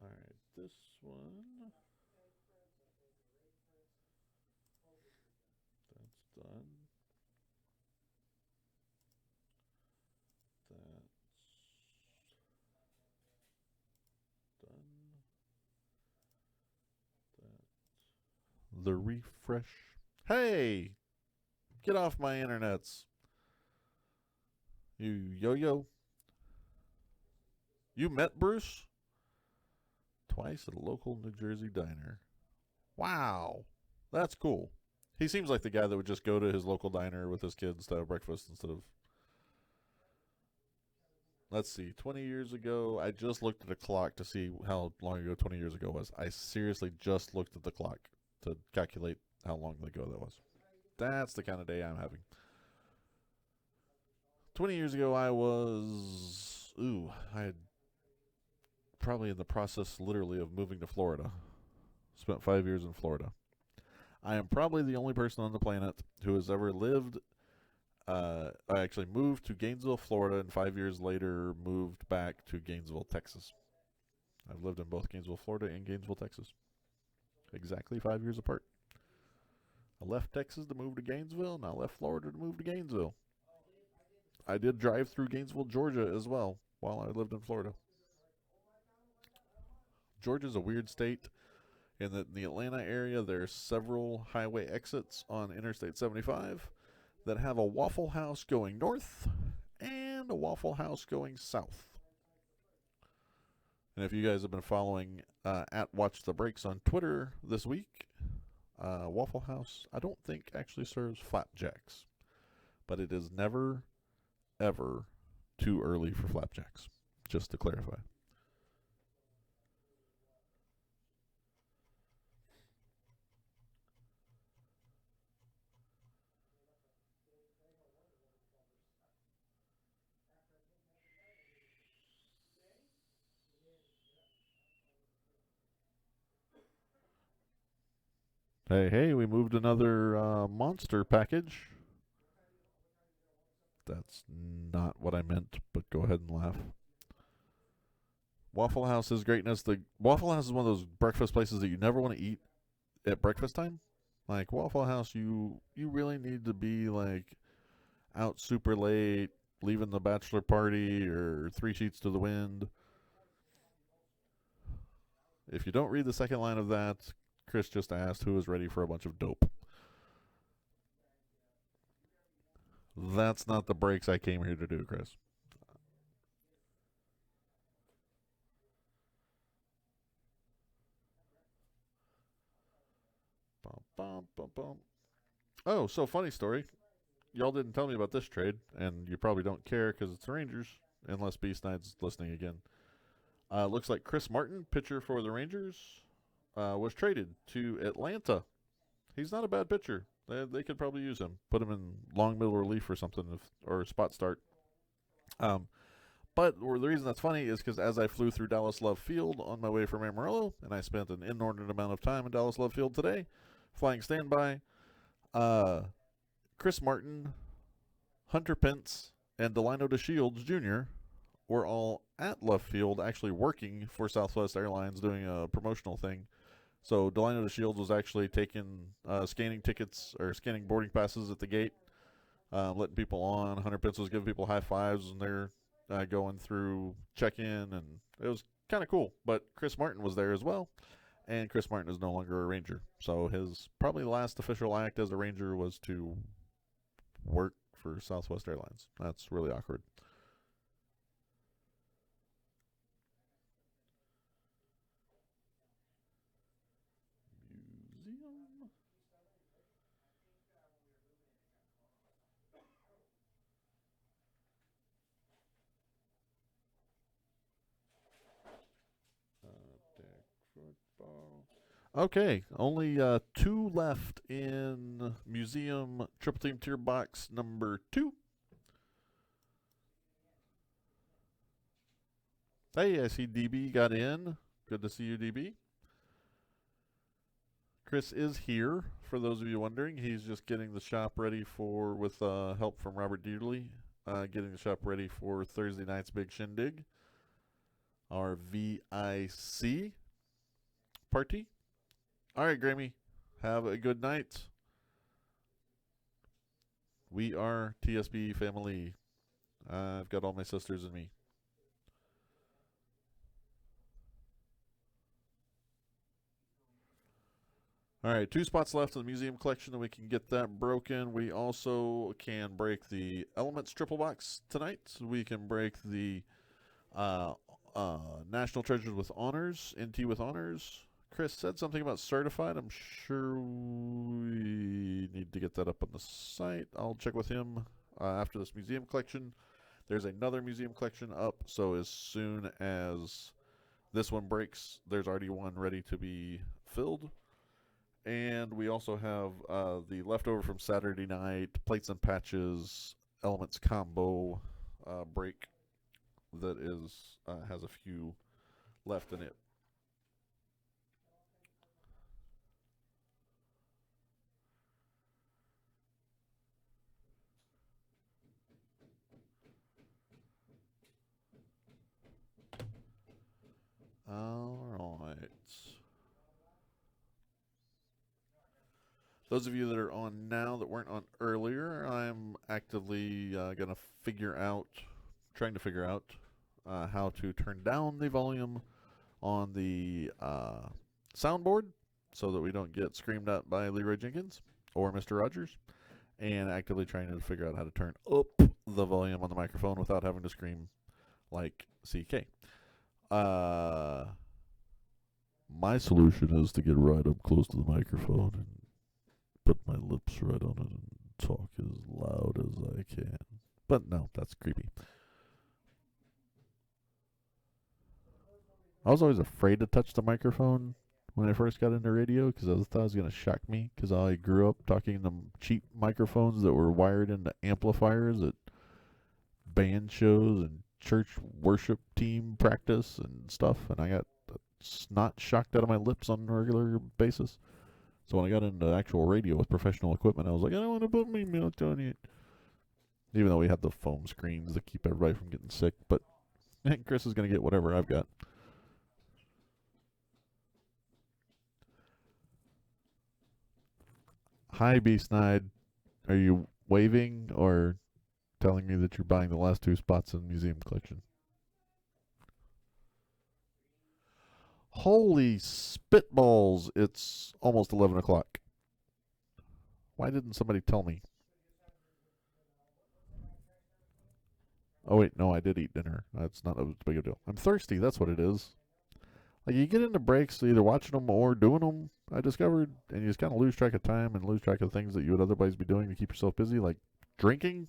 Alright, this one. That's done. That's done. The refresh. Hey! Get off my internets. You yo-yo. You met Bruce? Twice at a local New Jersey diner. Wow. That's cool. He seems like the guy that would just go to his local diner with his kids to have breakfast instead of... Let's see. 20 years ago, I just looked at a clock to see how long ago 20 years ago was. I seriously just looked at the clock to calculate how long ago that was. That's the kind of day I'm having. 20 years ago, I had probably in the process literally of moving to Florida. Spent 5 years in Florida. I am probably the only person on the planet who has ever lived. I actually moved to Gainesville, Florida, and 5 years later moved back to Gainesville, Texas. I've lived in both Gainesville, Florida and Gainesville, Texas. Exactly 5 years apart. I left Texas to move to Gainesville, and I left Florida to move to Gainesville. I did drive through Gainesville, Georgia as well while I lived in Florida. Georgia's a weird state in that in the Atlanta area there are several highway exits on Interstate 75 that have a Waffle House going north and a Waffle House going south. And if you guys have been following at Watch the Breaks on Twitter this week, Waffle House, I don't think actually serves flapjacks. But it is never, ever too early for flapjacks, just to clarify. Hey, we moved another monster package. That's not what I meant, but go ahead and laugh. Waffle House's greatness. The Waffle House is one of those breakfast places that you never want to eat at breakfast time. Like Waffle House, you really need to be like out super late, leaving the bachelor party or 3 Sheets to the Wind. If you don't read the second line of that, Chris just asked who is ready for a bunch of dope. That's not the breaks I came here to do, Chris. Bum, bum, bum, bum. Oh, so funny story. Y'all didn't tell me about this trade, and you probably don't care because it's the Rangers, unless B-Snide's listening again. Looks like Chris Martin, pitcher for the Rangers, was traded to Atlanta. He's not a bad pitcher. They could probably use him. Put him in long middle relief or something, or spot start. But the reason that's funny is because as I flew through Dallas Love Field on my way from Amarillo, and I spent an inordinate amount of time in Dallas Love Field today, flying standby, Chris Martin, Hunter Pence, and Delino DeShields Jr. were all at Love Field actually working for Southwest Airlines doing a promotional thing. So Delino DeShields was actually scanning tickets or scanning boarding passes at the gate, letting people on. Hunter Pence was giving people high fives when they're going through check-in, and it was kind of cool. But Chris Martin was there as well, and Chris Martin is no longer a Ranger. So his probably last official act as a Ranger was to work for Southwest Airlines. That's really awkward. Museum. Deck football. Okay, only 2 left in Museum Triple Team Tier Box number 2. Hey, I see DB got in. Good to see you, DB. Chris is here, for those of you wondering. He's just getting the shop ready with help from Robert Dearley, getting the shop ready for Thursday night's big shindig, our VIC party. All right, Grammy, have a good night. We are TSB family. I've got all my sisters and me. All right, 2 spots left in the museum collection, and we can get that broken. We also can break the Elements triple box tonight. We can break the National Treasures with Honors, NT with Honors. Chris said something about certified. I'm sure we need to get that up on the site. I'll check with him after this museum collection. There's another museum collection up, so as soon as this one breaks, there's already one ready to be filled. And we also have the leftover from Saturday night, Plates and Patches, Elements combo break that has a few left in it. All right. Those of you that are on now that weren't on earlier, I'm actively trying to figure out how to turn down the volume on the soundboard so that we don't get screamed at by Leroy Jenkins or Mr. Rogers, and actively trying to figure out how to turn up the volume on the microphone without having to scream like CK. My solution is to get right up close to the microphone and put my lips right on it and talk as loud as I can. But no, that's creepy. I was always afraid to touch the microphone when I first got into radio because I thought it was going to shock me because I grew up talking to cheap microphones that were wired into amplifiers at band shows and church worship team practice and stuff, and I got snot shocked out of my lips on a regular basis. So when I got into actual radio with professional equipment, I was like, I don't want to put my mouth on it. Even though we had the foam screens that keep everybody from getting sick, but I think Chris is going to get whatever I've got. Hi, B-Snide. Are you waving or telling me that you're buying the last 2 spots in the museum collection? Holy spitballs, it's almost 11 o'clock. Why didn't somebody tell me? Oh, wait, no, I did eat dinner. That's not a big a deal. I'm thirsty, that's what it is. Like, you get into breaks, either watching them or doing them, I discovered, and you just kind of lose track of time and lose track of things that you would otherwise be doing to keep yourself busy, like drinking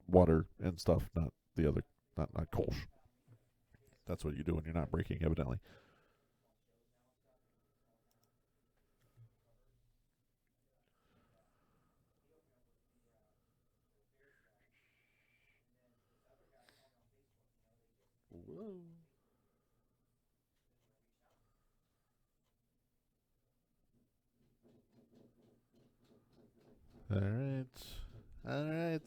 water and stuff, not the other, not Kolsch. That's what you do when you're not breaking, evidently. Hello. All right. All right.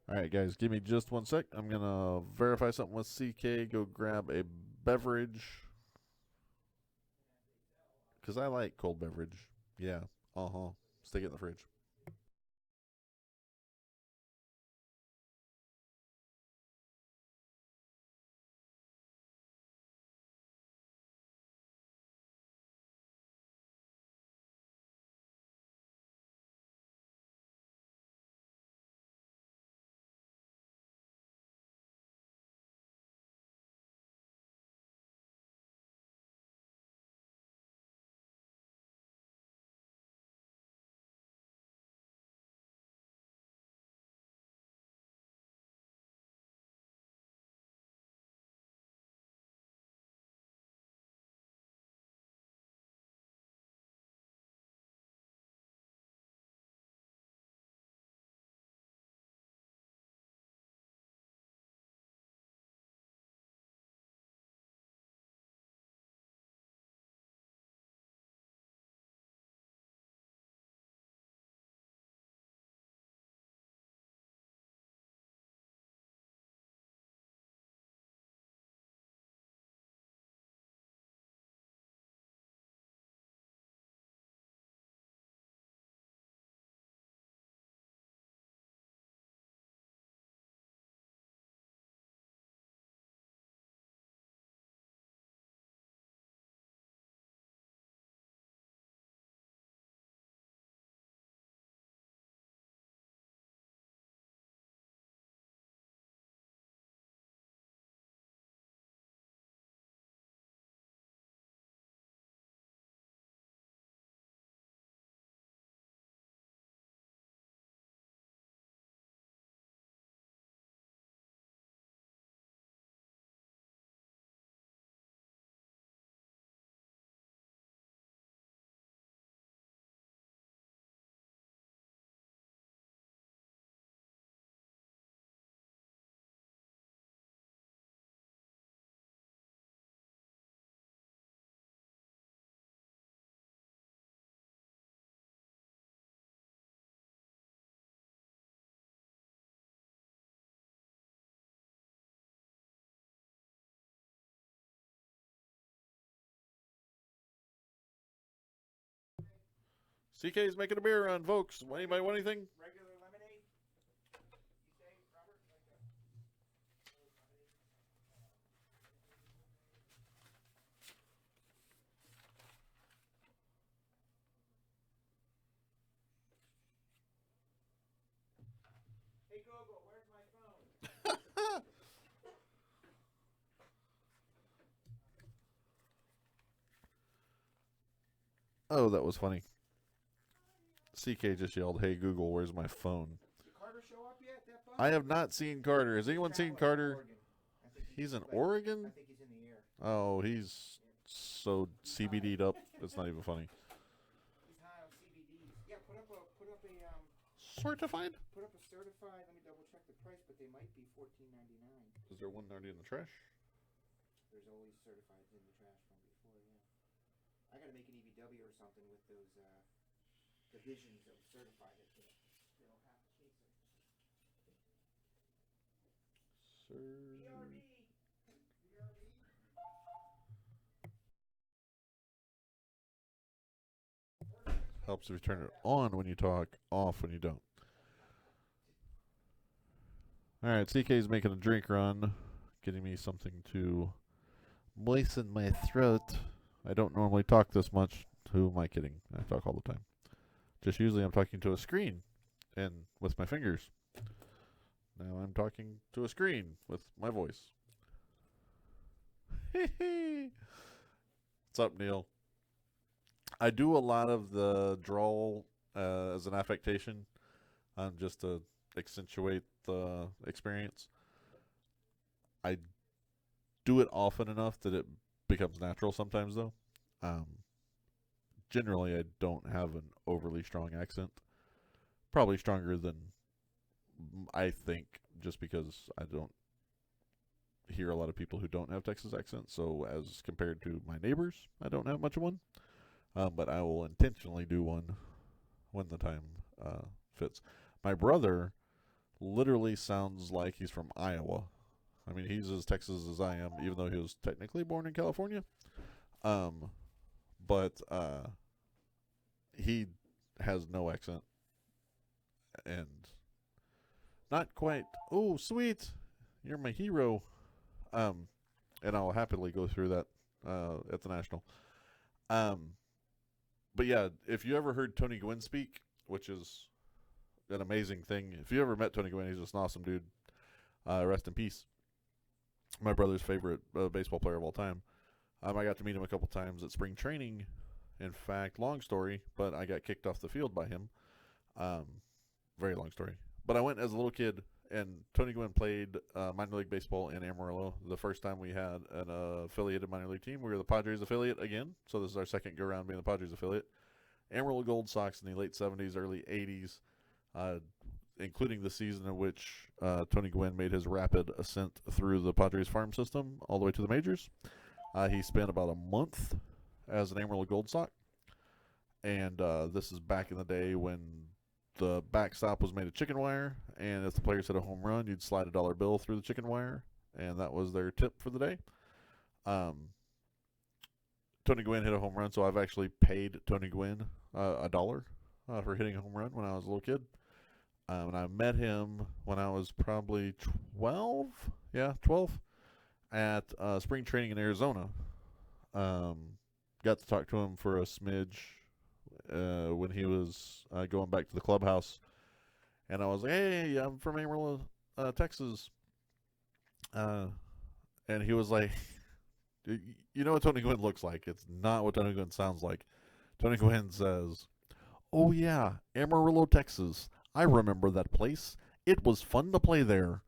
All right, guys, give me just 1 sec. I'm going to verify something with CK, go grab a beverage. Because I like cold beverage. Yeah. Uh-huh. Stick it in the fridge. CK's making a beer run, folks. Anybody want anything? Regular lemonade? You say, Robert? Hey Google, where's my phone? Oh, that was funny. CK just yelled, "Hey Google, where's my phone?" Did Carter show up yet? That bug? I have not seen Carter. Has anyone seen Carter? Oregon. I think He's in like- Oregon? I think he's in the air. Oh, he's so CBD'd up. It's not even funny. He's high on CBDs. Yeah, put up a Certified? certified. Let me double check the price, but they might be $14.99. Is there $1.90 in the trash? There's always certifieds in the trash from before. Yeah, I gotta make an EBW or something with those divisions of certified. They'll have to chase it. BRB. Helps if you turn it on when you talk, off when you don't. Alright, CK's making a drink run, getting me something to moisten my throat. I don't normally talk this much. Who am I kidding? I talk all the time. Just usually I'm talking to a screen and with my fingers. Now I'm talking to a screen with my voice. What's up, Neil? I do a lot of the drawl as an affectation, just to accentuate the experience. I do it often enough that it becomes natural sometimes, though. generally I don't have an overly strong accent. Probably stronger than I think, just because I don't hear a lot of people who don't have Texas accents. So as compared to my neighbors, I don't have much of one. But I will intentionally do one when the time fits. My brother literally sounds like he's from Iowa. I mean, he's as Texas as I am, even though he was technically born in California. But he has no accent. And not quite, oh, sweet, you're my hero. And I'll happily go through that at the National. But yeah, if you ever heard Tony Gwynn speak, which is an amazing thing. If you ever met Tony Gwynn, he's just an awesome dude. Rest in peace. My brother's favorite baseball player of all time. I got to meet him a couple times at spring training. In fact, long story, but I got kicked off the field by him. Very long story. But I went as a little kid, and Tony Gwynn played minor league baseball in Amarillo. The first time we had an affiliated minor league team, we were the Padres affiliate again. So this is our second go-round being the Padres affiliate. Amarillo Gold Sox in the late 70s, early 80s, including the season in which Tony Gwynn made his rapid ascent through the Padres farm system all the way to the majors. He spent about a month as an Amarillo Gold Sox. And this is back in the day when the backstop was made of chicken wire, and if the players hit a home run, you'd slide a dollar bill through the chicken wire, and that was their tip for the day. Tony Gwynn hit a home run, so I've actually paid Tony Gwynn $1 for hitting a home run when I was a little kid. And I met him when I was probably 12. Yeah, 12. At spring training in Arizona. Got to talk to him for a smidge when he was going back to the clubhouse. And I was like, hey, I'm from Amarillo, Texas. And he was like, you know what Tony Gwynn looks like. It's not what Tony Gwynn sounds like. Tony Gwynn says, oh, yeah, Amarillo, Texas. I remember that place. It was fun to play there.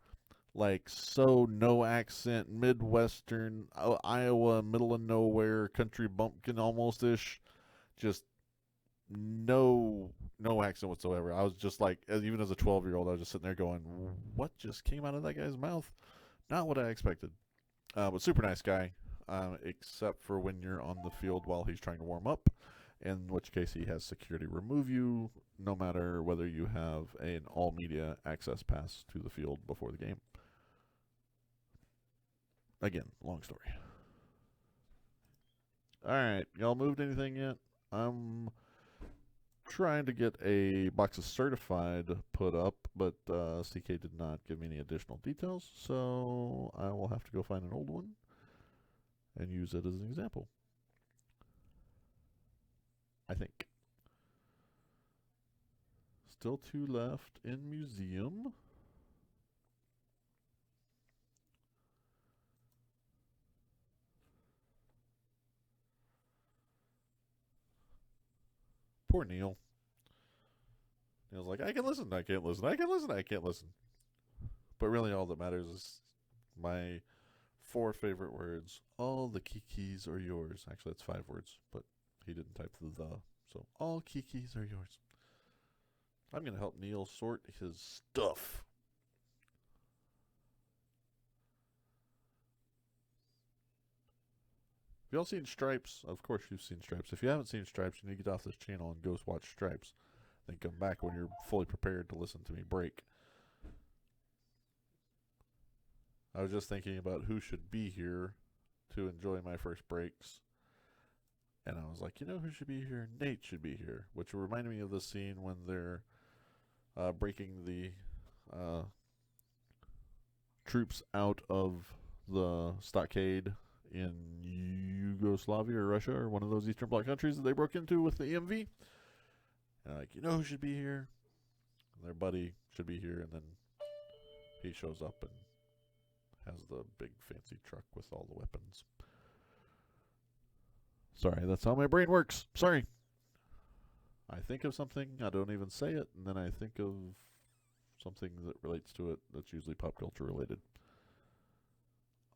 Like, so no accent, Midwestern, Iowa, middle of nowhere, country bumpkin almost-ish. Just no accent whatsoever. I was just like, even as a 12-year-old, I was just sitting there going, what just came out of that guy's mouth? Not what I expected. But super nice guy, except for when you're on the field while he's trying to warm up, in which case he has security remove you, no matter whether you have an all-media access pass to the field before the game. Again, long story. All right, y'all moved anything yet? I'm trying to get a box of certified put up, but CK did not give me any additional details, so I will have to go find an old one and use it as an example. I think. Still 2 left in museum. Poor Neil. Neil's like, I can listen, I can't listen, I can listen, I can't listen. But really all that matters is my 4 favorite words. All the kikis are yours. Actually, that's 5 words, but he didn't type the. So, all kikis are yours. I'm going to help Neil sort his stuff. Have y'all seen Stripes? Of course you've seen Stripes. If you haven't seen Stripes, you need to get off this channel and go watch Stripes. Then come back when you're fully prepared to listen to me break. I was just thinking about who should be here to enjoy my first breaks. And I was like, you know who should be here? Nate should be here. Which reminded me of the scene when they're breaking the troops out of the stockade in Yugoslavia or Russia or one of those Eastern Bloc countries that they broke into with the EMV. And I'm like, you know who should be here? And their buddy should be here. And then he shows up and has the big fancy truck with all the weapons. Sorry, that's how my brain works. Sorry. I think of something, I don't even say it, and then I think of something that relates to it that's usually pop culture related.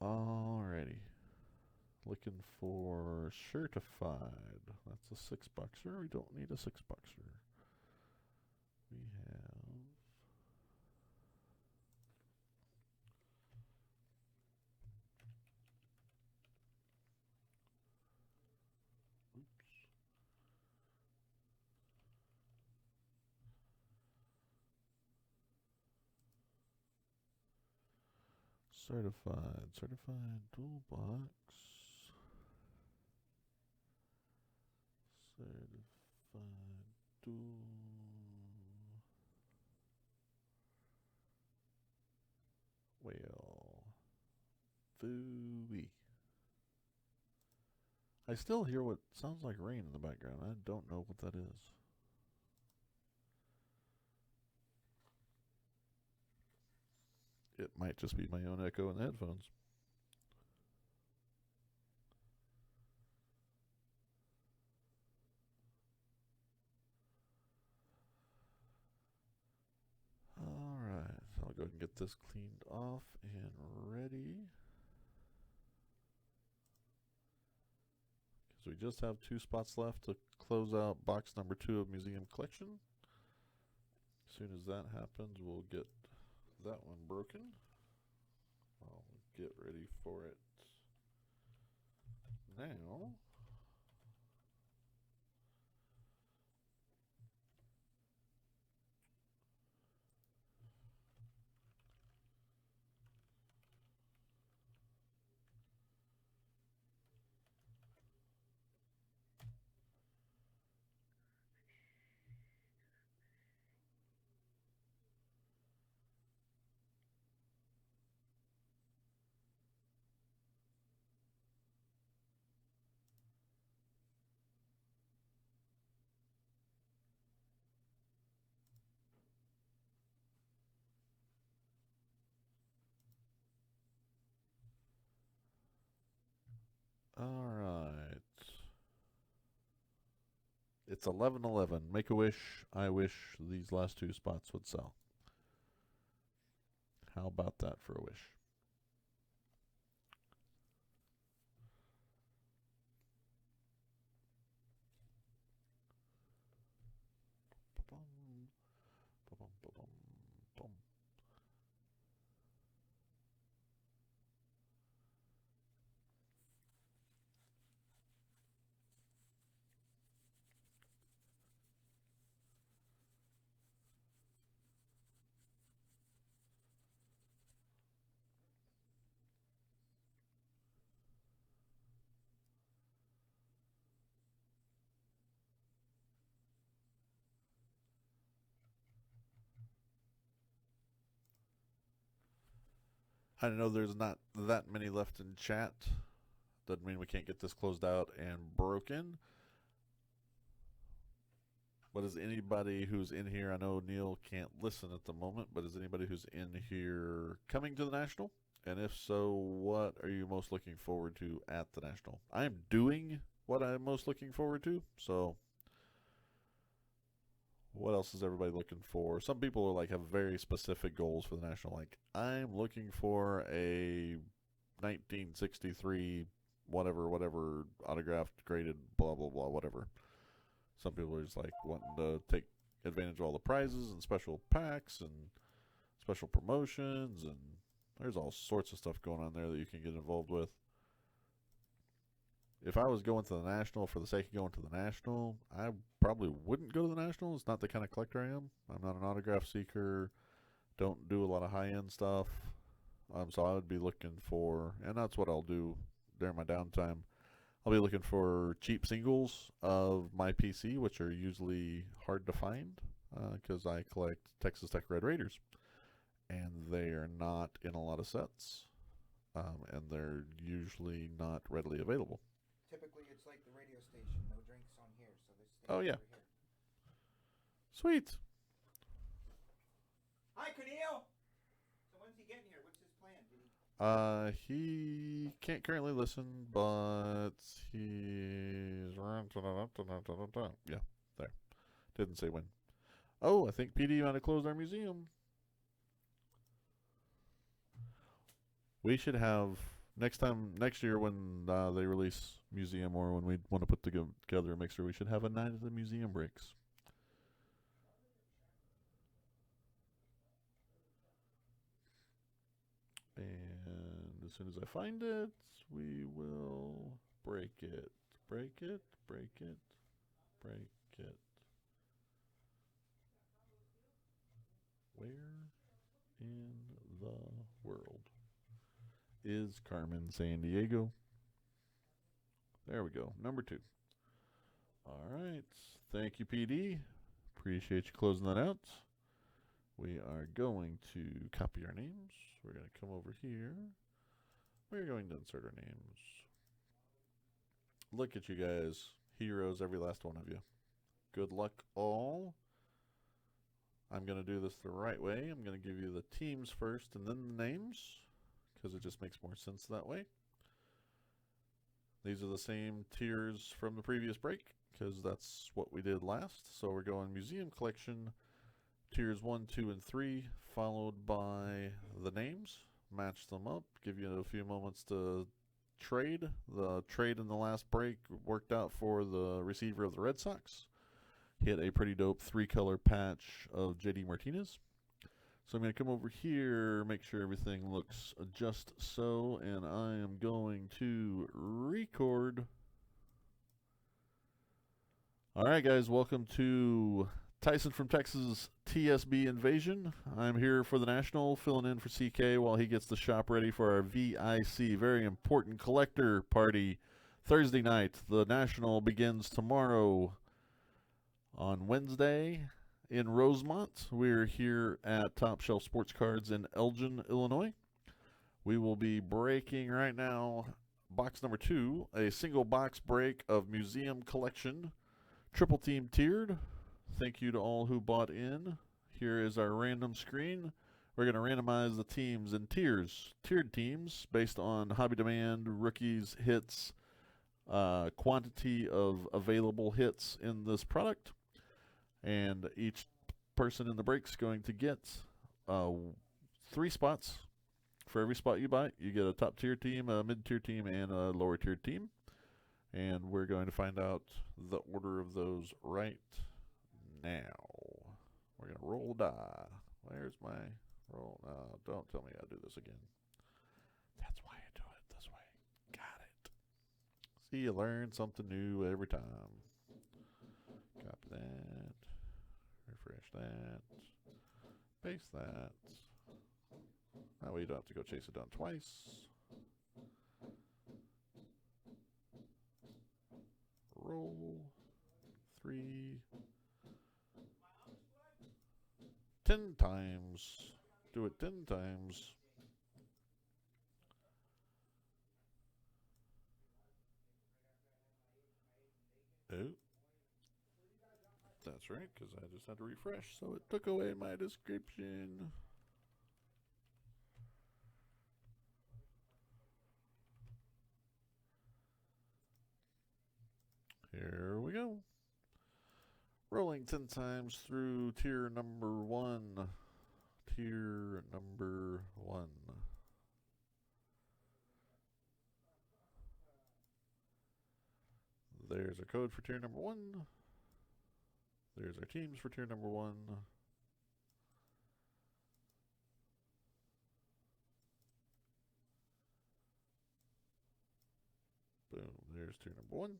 Alrighty. Looking for certified. That's a 6-boxer. We don't need a 6-boxer. We have certified toolbox. Certified tool. Well, fooey. I still hear what sounds like rain in the background. I don't know what that is. It might just be my own echo in the headphones. Alright, so I'll go ahead and get this cleaned off and ready. Because we just have 2 spots left to close out box number 2 of Museum Collection. As soon as that happens, we'll get that one broken. I'll get ready for it now. Alright. It's 11:11. Make a wish. I wish these last 2 spots would sell. How about that for a wish? Ba-bum, ba-bum, ba-bum, bum. I know there's not that many left in chat. Doesn't mean we can't get this closed out and broken. But is anybody who's in here, I know Neil can't listen at the moment, but is anybody who's in here coming to the National? And if so, what are you most looking forward to at the National? I am doing what I'm most looking forward to, so what else is everybody looking for? Some people are like have very specific goals for the National. Like, I'm looking for a 1963 whatever autographed, graded, blah blah blah, whatever. Some people are just like wanting to take advantage of all the prizes and special packs and special promotions, and there's all sorts of stuff going on there that you can get involved with. If I was going to the National for the sake of going to the National, I probably wouldn't go to the National. It's not the kind of collector I am. I'm not an autograph seeker. Don't do a lot of high-end stuff. So I would be looking for, and that's what I'll do during my downtime. I'll be looking for cheap singles of my PC, which are usually hard to find because I collect Texas Tech Red Raiders. And they are not in a lot of sets. And they're usually not readily available. Typically, it's like the radio station. No drinks on here, so this stays Oh, yeah. over here. Sweet. Hi, Cornel! So when's he getting here? What's his plan? Did he... He can't currently listen, but he's... Yeah, there. Didn't say when. Oh, I think PD might have closed our museum. We should have next year when they release Museum or when we want to put together a mixer, we should have a night of the museum breaks. And as soon as I find it, we will break it. Break it, break it, break it. Where in the world is Carmen Sandiego? There we go. Number 2. All right. Thank you, PD. Appreciate you closing that out. We are going to copy our names. We're going to come over here. We're going to insert our names. Look at you guys. Heroes, every last one of you. Good luck, all. I'm going to do this the right way. I'm going to give you the teams first and then the names, because it just makes more sense that way. These are the same tiers from the previous break, because that's what we did last. So we're going Museum Collection, tiers 1, 2, and 3, followed by the names. Match them up, give you a few moments to trade. The trade in the last break worked out for the receiver of the Red Sox. Hit a pretty dope 3-color patch of JD Martinez. So I'm going to come over here, make sure everything looks just so, and I am going to record. All right, guys, welcome to Tyson from Texas TSB Invasion. I'm here for the National, filling in for CK while he gets the shop ready for our VIC, very important collector party, Thursday night. The National begins tomorrow on Wednesday in Rosemont. We're here at Top Shelf Sports Cards in Elgin, Illinois. We will be breaking right now box number 2, a single box break of Museum Collection, triple team tiered. Thank you to all who bought in. Here is our random screen. We're going to randomize the teams in tiers, tiered teams based on hobby demand, rookies, hits, quantity of available hits in this product. And each person in the break is going to get 3 spots. For every spot you buy, you get a top tier team, a mid tier team, and a lower tier team. And we're going to find out the order of those right now. We're going to roll die. Where's my roll? Don't tell me I do this again. That's why I do it this way. Got it. See, you learn something new every time. Copy that. Refresh that. Paste that. That way you don't have to go chase it down twice. Roll. 3. 10 times. Do it 10 times. Oh. That's right, because I just had to refresh, so it took away my description. Here we go. Rolling 10 times through tier number 1. Tier number 1. There's our code for tier number 1. There's our teams for tier number 1. Boom, there's tier number 1.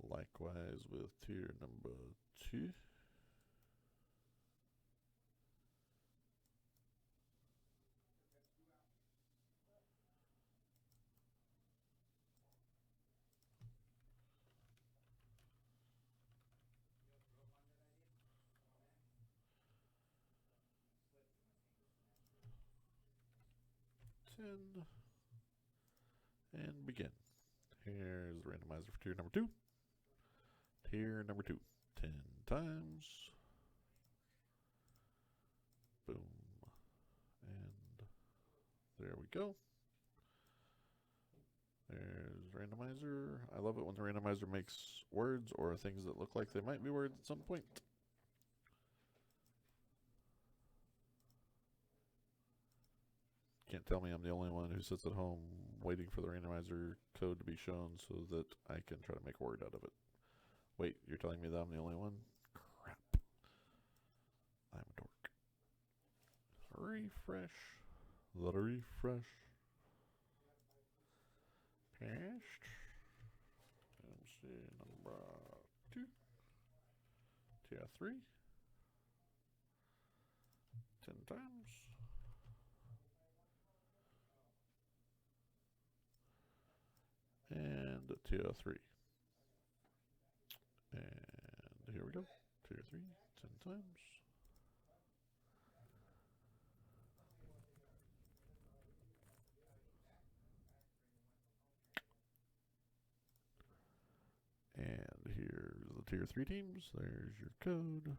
Likewise with tier number 2. And begin. Here's the randomizer for tier number 2. Tier number 2. 10 times. Boom. And there we go. There's randomizer. I love it when the randomizer makes words or things that look like they might be words at some point. can't tell me I'm the only one who sits at home waiting for the randomizer code to be shown so that I can try to make a word out of it. Wait, you're telling me that I'm the only one? Crap. I'm a dork. Refresh. The refresh. Passed. MC number 2. Tier 3. 10 times. And tier 3. And here we go. Tier 3, 10 times. And here's the tier 3 teams. There's your code. Do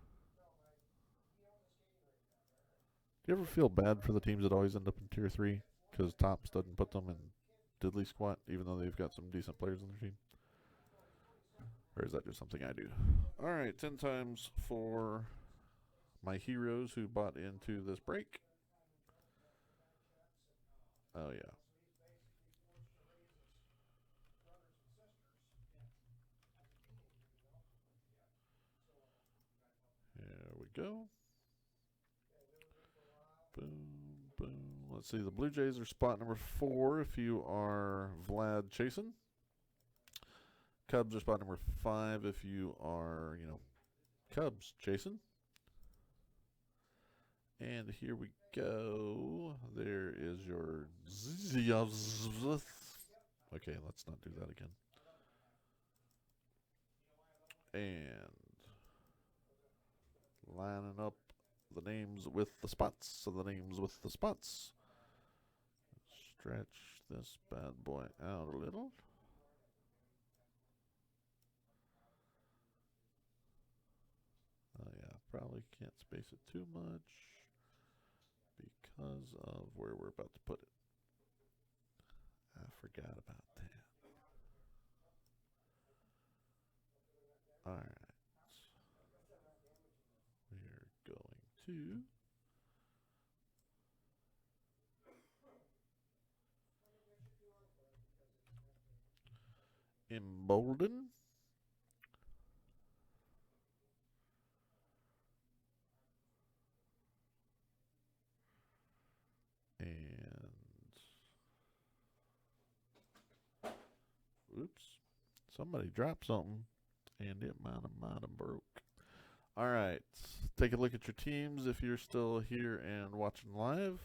you ever feel bad for the teams that always end up in tier 3? Because Tops doesn't put them in diddly squat, even though they've got some decent players on their team? Or is that just something I do? Alright, 10 times for my heroes who bought into this break. Oh, yeah. Here we go. Boom, boom. Let's see. The Blue Jays are spot number 4 if you are Vlad Chasen. Cubs are spot number 5 if you are, Cubs Chasen. And here we go. There is your Okay, let's not do that again. And lining up the names with the spots. So the names with the spots. Stretch this bad boy out a little. Oh yeah, probably can't space it too much because of where we're about to put it. I forgot about that. Alright. We're going to embolden. And oops, somebody dropped something and it might have broke. All right, take a look at your teams if you're still here and watching live.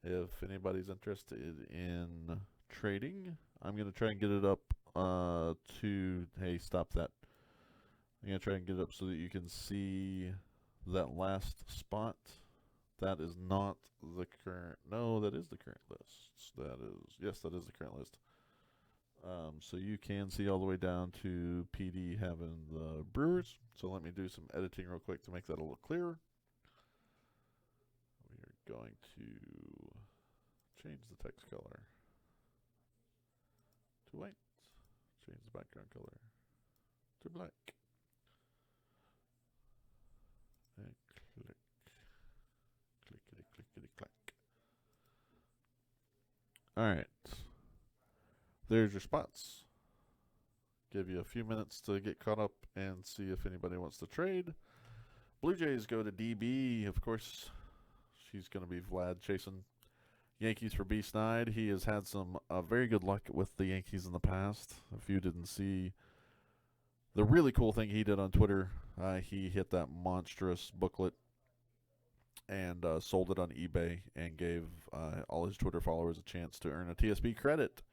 If anybody's interested in trading, I'm going to try and get it up to, hey, stop that. I'm going to try and get it up so that you can see that last spot. That is not the current, no, that is the current list. That is, yes, that is the current list. So you can see all the way down to PD having the Brewers. So let me do some editing real quick to make that a little clearer. We are going to change the text color to white. Change the background color to black. And click. Clickety, clickety, clack. Alright. There's your spots. Give you a few minutes to get caught up and see if anybody wants to trade. Blue Jays go to DB. Of course, she's going to be Vlad Chasen. Yankees for B. Snide. He has had some very good luck with the Yankees in the past. If you didn't see the really cool thing he did on Twitter, he hit that monstrous booklet and sold it on eBay and gave all his Twitter followers a chance to earn a TSB credit.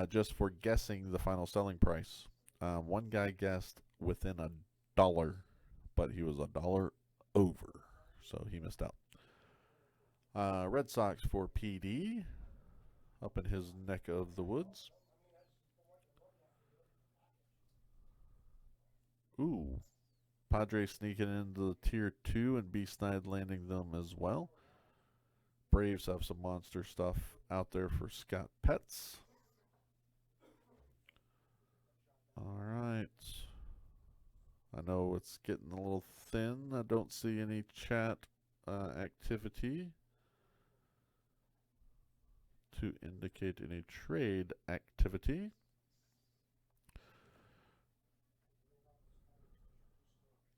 Just for guessing the final selling price. One guy guessed within $1, but he was $1 over, so he missed out. Red Sox for PD, up in his neck of the woods. Ooh, Padres sneaking into the tier 2 and B-Snide landing them as well. Braves have some monster stuff out there for Scott Petts. All right. I know it's getting a little thin. I don't see any chat activity. to indicate any trade activity.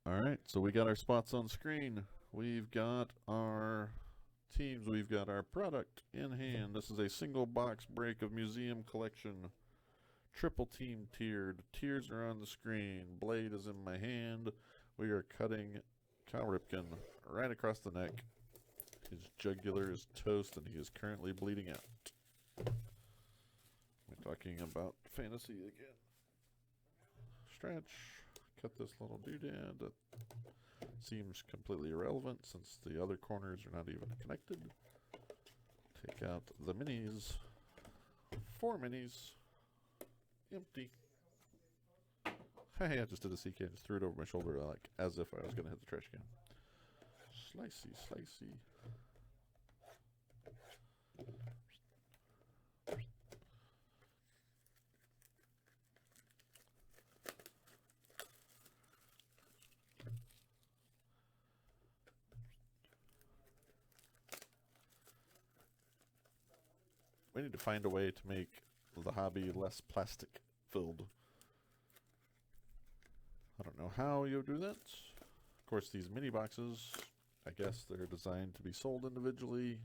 All right, so we got our spots on screen. We've got our teams. We've got our product in hand. This is a single box break of museum collection. Triple team tiered. Tiers are on the screen. Blade is in my hand. We are cutting Cal Ripken right across the neck. His jugular is toast and he is currently bleeding out. We're talking about fantasy again. Stretch. Cut this little doodad that seems completely irrelevant since the other corners are not even connected. Take out the minis. 4 minis. Empty. Hey, I just did a CK and just threw it over my shoulder like as if I was going to hit the trash can. Slicey, slicey. We need to find a way to make the hobby less plastic filled. I don't know how you do that. Of course, these mini boxes, I guess they're designed to be sold individually.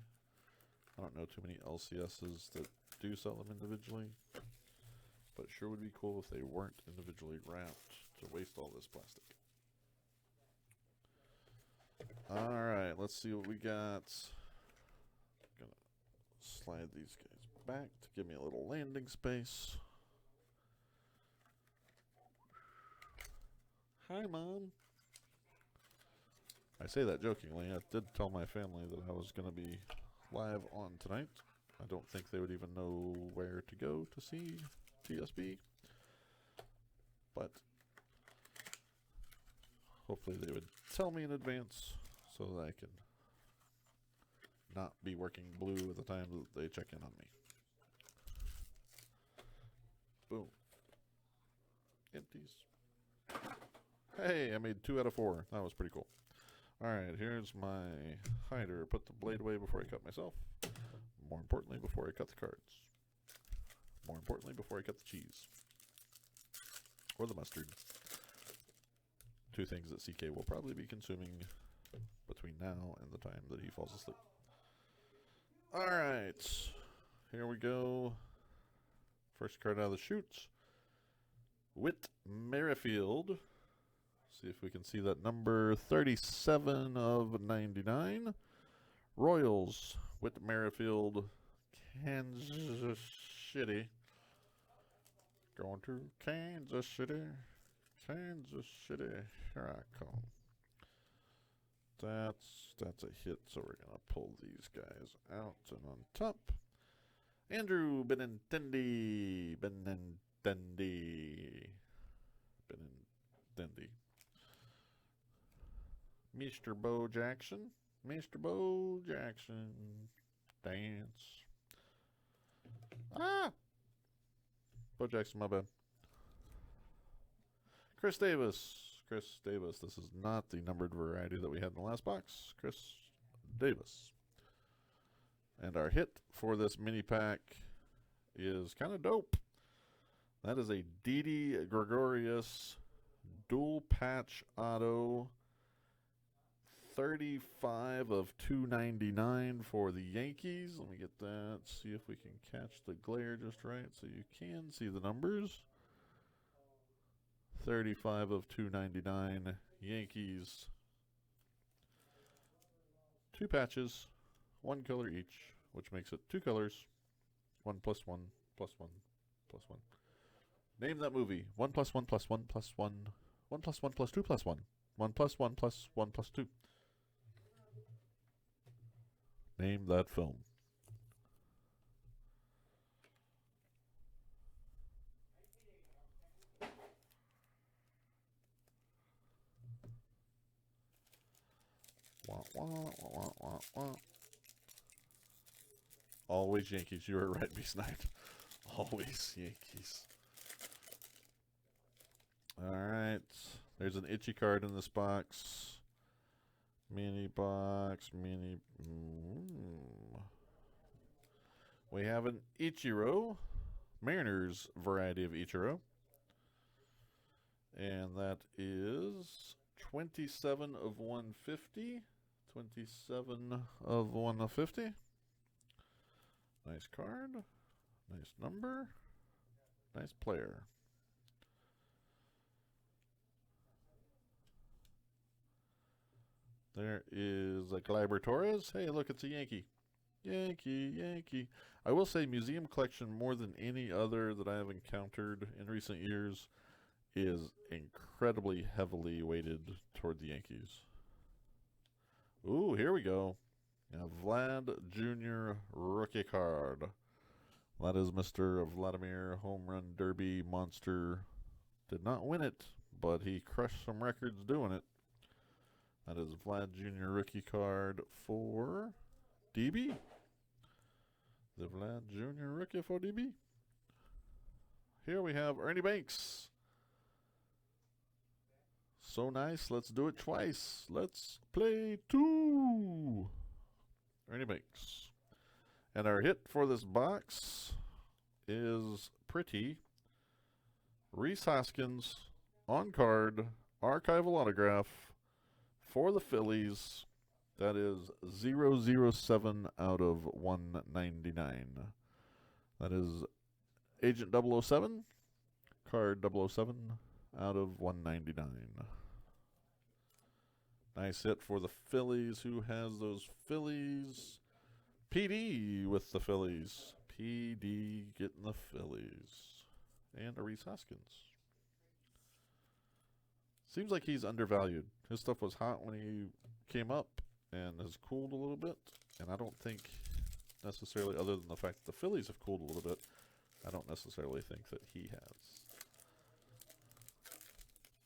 I don't know too many LCSs that do sell them individually. But it sure would be cool if they weren't individually wrapped to waste all this plastic. Alright, let's see what we got. Gonna slide these guys back to give me a little landing space. Hi, Mom. I say that jokingly. I did tell my family that I was going to be live on tonight. I don't think they would even know where to go to see TSB. But hopefully they would tell me in advance so that I can not be working blue at the time that they check in on me. Boom. Empties. Hey, I made 2 out of 4. That was pretty cool. Alright, here's my hider. Put the blade away before I cut myself. More importantly, before I cut the cards. More importantly, before I cut the cheese. Or the mustard. 2 things that CK will probably be consuming between now and the time that he falls asleep. Alright. Here we go. First card out of the chute. Whit Merrifield. See if we can see that number 37 of 99. Royals. Whit Merrifield. Kansas City. Going to Kansas City. Kansas City. Here I come. That's a hit, so we're going to pull these guys out. And on top, Andrew Benintendi. Benintendi. Mr. Bo Jackson. Mr. Bo Jackson. Dance. Ah! Bo Jackson, my bad. Chris Davis. Chris Davis. This is not the numbered variety that we had in the last box. Chris Davis. And our hit for this mini pack is kind of dope. That is a Didi Gregorius dual patch auto. 35 of 299 for the Yankees. Let me get that. See if we can catch the glare just right so you can see the numbers. 35 of 299 Yankees. 2 patches, 1 color each, which makes it 2 colors. 1 plus 1 plus 1 plus 1. Name that movie. 1 plus 1 plus 1 plus 1. 1 plus 1 plus 2 plus 1. 1 plus 1 plus 1 plus 2. Name that film. Wah, wah, wah, wah, wah. Always Yankees. You were right, Beast Knight. Always Yankees. Alright. There's an itchy card in this box. Mini box. Mini. We have an Ichiro, Mariners variety of Ichiro. And that is 27 of 150. 27 of 150. Nice card. Nice number. Nice player. There is a Gleyber Torres. Hey, look, it's a Yankee. Yankee. I will say Museum Collection, more than any other that I have encountered in recent years, is incredibly heavily weighted toward the Yankees. Ooh, here we go. Yeah, Vlad Jr. rookie card. That is Mr. Vladimir Home Run Derby Monster. Did not win it, but he crushed some records doing it. That is Vlad Jr. rookie card for DB. The Vlad Jr. rookie for DB. Here we have Ernie Banks. So nice. Let's do it twice. Let's play 2. Ernie Banks. And our hit for this box is pretty. Rhys Hoskins on card, archival autograph for the Phillies. That is 007 out of 199. That is Agent 007, card 007 out of 199. Nice hit for the Phillies. Who has those Phillies? PD with the Phillies. PD getting the Phillies. And a Rhys Hoskins. Seems like he's undervalued. His stuff was hot when he came up and has cooled a little bit. And I don't think necessarily, other than the fact that the Phillies have cooled a little bit, I don't necessarily think that he has.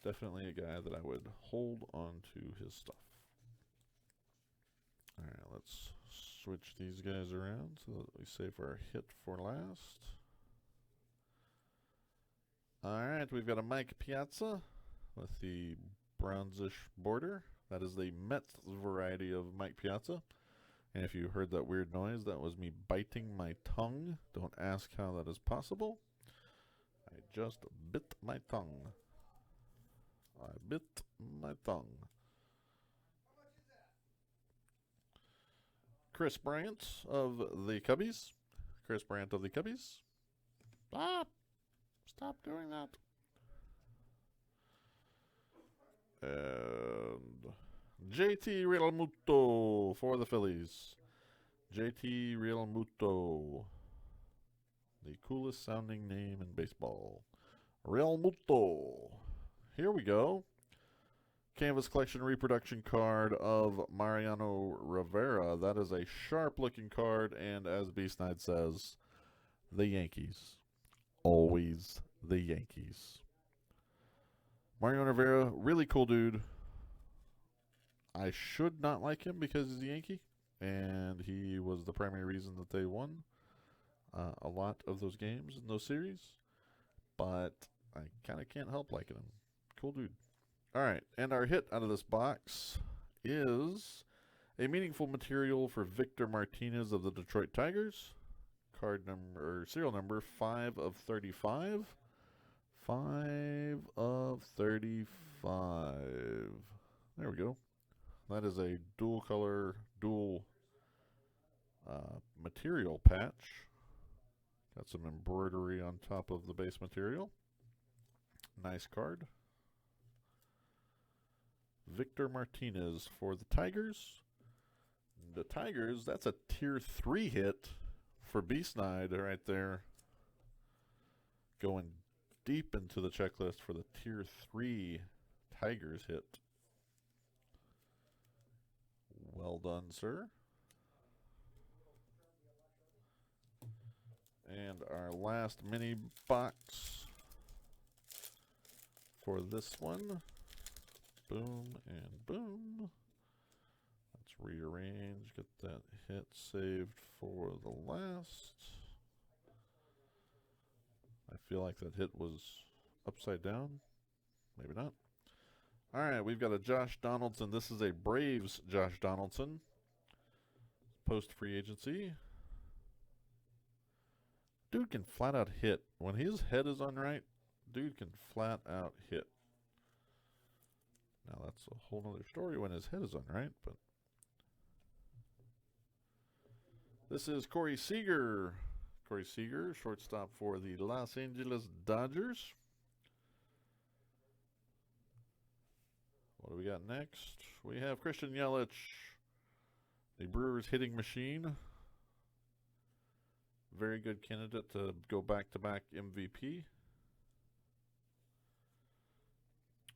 Definitely a guy that I would hold on to his stuff. All right, let's switch these guys around so that we save our hit for last. All right, we've got a Mike Piazza with the bronzish border. That is the Mets variety of Mike Piazza. And if you heard that weird noise, that was me biting my tongue. Don't ask how that is possible. I just bit my tongue. I bit my tongue. Chris Bryant of the Cubbies. Chris Bryant of the Cubbies. Stop doing that. And JT Realmuto for the Phillies. JT Realmuto. The coolest sounding name in baseball. Realmuto. Here we go. Canvas Collection reproduction card of Mariano Rivera. That is a sharp looking card, and as Beastnight says, the Yankees. Always the Yankees. Mariano Rivera, really cool dude. I should not like him because he's a Yankee, and he was the primary reason that they won a lot of those games in those series, but I kind of can't help liking him. Cool dude. All right, and our hit out of this box is a meaningful material for Victor Martinez of the Detroit Tigers. Card number, or serial number 5 of 35. 5 of 35. There we go. That is a dual color, dual material patch. Got some embroidery on top of the base material. Nice card. Victor Martinez for the Tigers. The Tigers, that's a tier 3 hit for Beastnight right there. Going deep into the checklist for the tier 3 Tigers hit. Well done, sir. And our last mini box for this one. Boom and boom. Let's rearrange, get that hit saved for the last. I feel like that hit was upside down. Maybe not. All right, we've got a Josh Donaldson. This is a Braves Josh Donaldson. Post free agency. Dude can flat out hit. When his head is on right, dude can flat out hit. Now that's a whole other story when his head is on right, but this is Corey Seager. Corey Seager, shortstop for the Los Angeles Dodgers. What do we got next? We have Christian Yelich, the Brewers hitting machine. Very good candidate to go back-to-back MVP.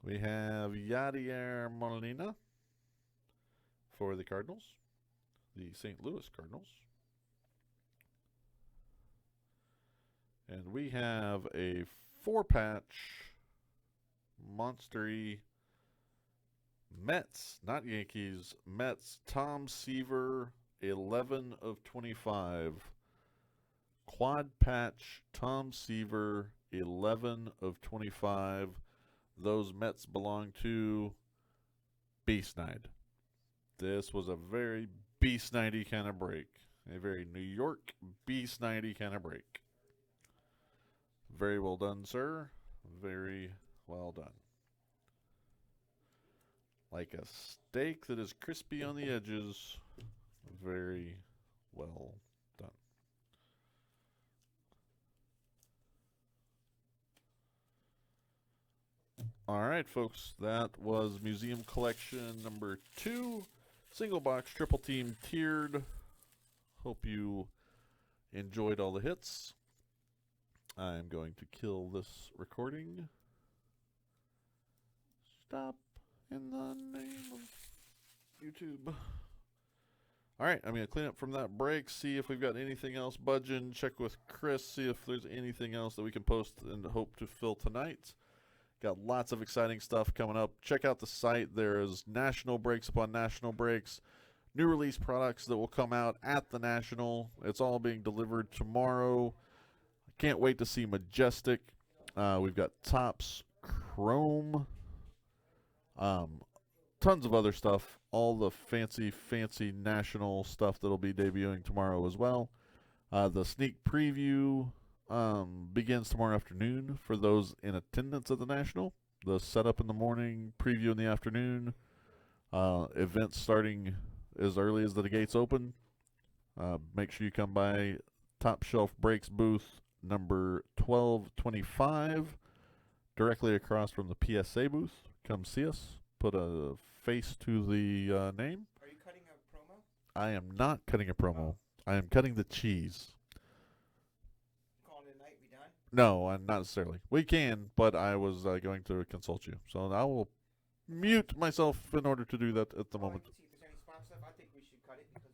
We have Yadier Molina for the Cardinals, the St. Louis Cardinals. And we have a 4-patch monstery Mets, not Yankees, Mets, Tom Seaver, 11 of 25. Quad patch, Tom Seaver, 11 of 25. Those Mets belong to Beast Night. This was a very Beast Nighty kind of break. A very New York Beast Nighty kind of break. Very well done, sir. Very well done. Like a steak that is crispy on the edges. Very well done. All right, folks. That was Museum Collection number 2. Single box, triple team, tiered. Hope you enjoyed all the hits. I'm going to kill this recording. Stop in the name of YouTube. All right, I'm going to clean up from that break, see if we've got anything else budging, check with Chris, see if there's anything else that we can post and hope to fill tonight. Got lots of exciting stuff coming up. Check out the site. There's national breaks upon national breaks, new release products that will come out at the National. It's all being delivered tomorrow. I can't wait to see Majestic. We've got Topps Chrome. Tons of other stuff. All the fancy national stuff that'll be debuting tomorrow as well. The sneak preview begins tomorrow afternoon for those in attendance at the National. The setup in the morning, preview in the afternoon. Events starting as early as the gates open. Make sure you come by Top Shelf Breaks booth number 1225, directly across from the PSA booth. Come see us. Put a face to the name. Are you cutting a promo? I am not cutting a promo. I am cutting the cheese. Calling it a night, we done? No, not necessarily. We can, but I was going to consult you. So I will mute myself in order to do that at the moment. See if there's any spot stuff. I think we should cut it because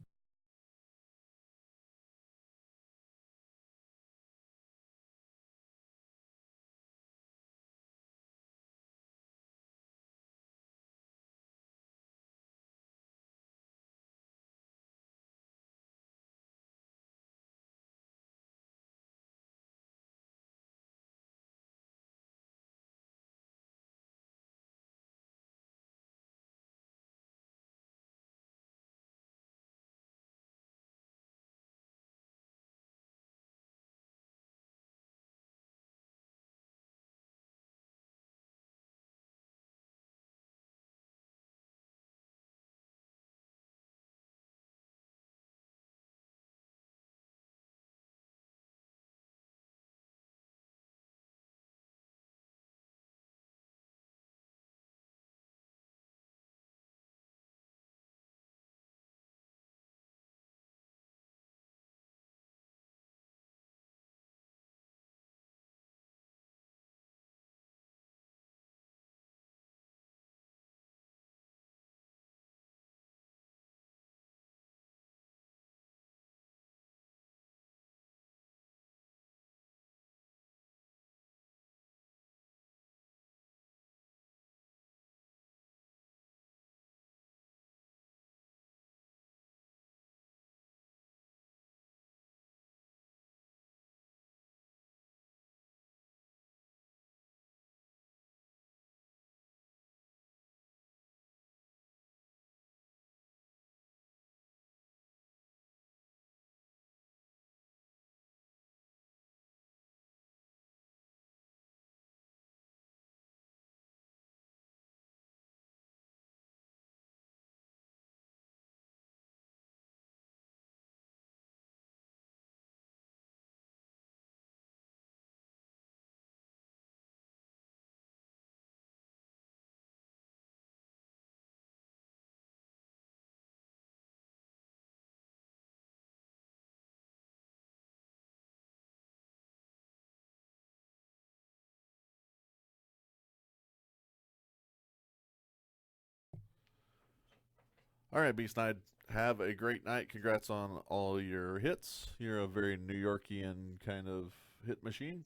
All right, Beast Night. Have a great night. Congrats on all your hits. You're a very New Yorkian kind of hit machine.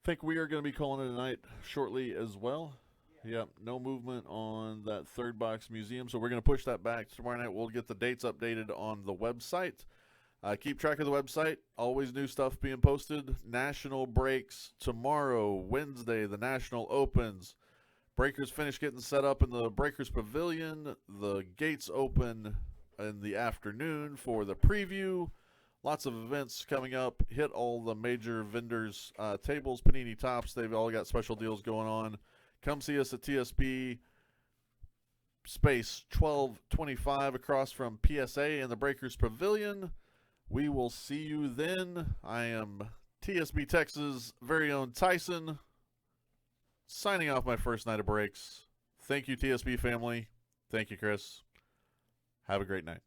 Think we are going to be calling it a night shortly as well. Yep, no movement on that Third Box Museum, so we're going to push that back to tomorrow night. We'll get the dates updated on the website. Keep track of the website. Always new stuff being posted. National breaks tomorrow, Wednesday, the National opens. Breakers finish getting set up in the Breakers Pavilion. The gates open in the afternoon for the preview. Lots of events coming up. Hit all the major vendors' tables, Panini Tops. They've all got special deals going on. Come see us at TSP Space 1225 across from PSA in the Breakers Pavilion. We will see you then. I am TSB Texas' very own Tyson, signing off my first night of breaks. Thank you, TSB family. Thank you, Chris. Have a great night.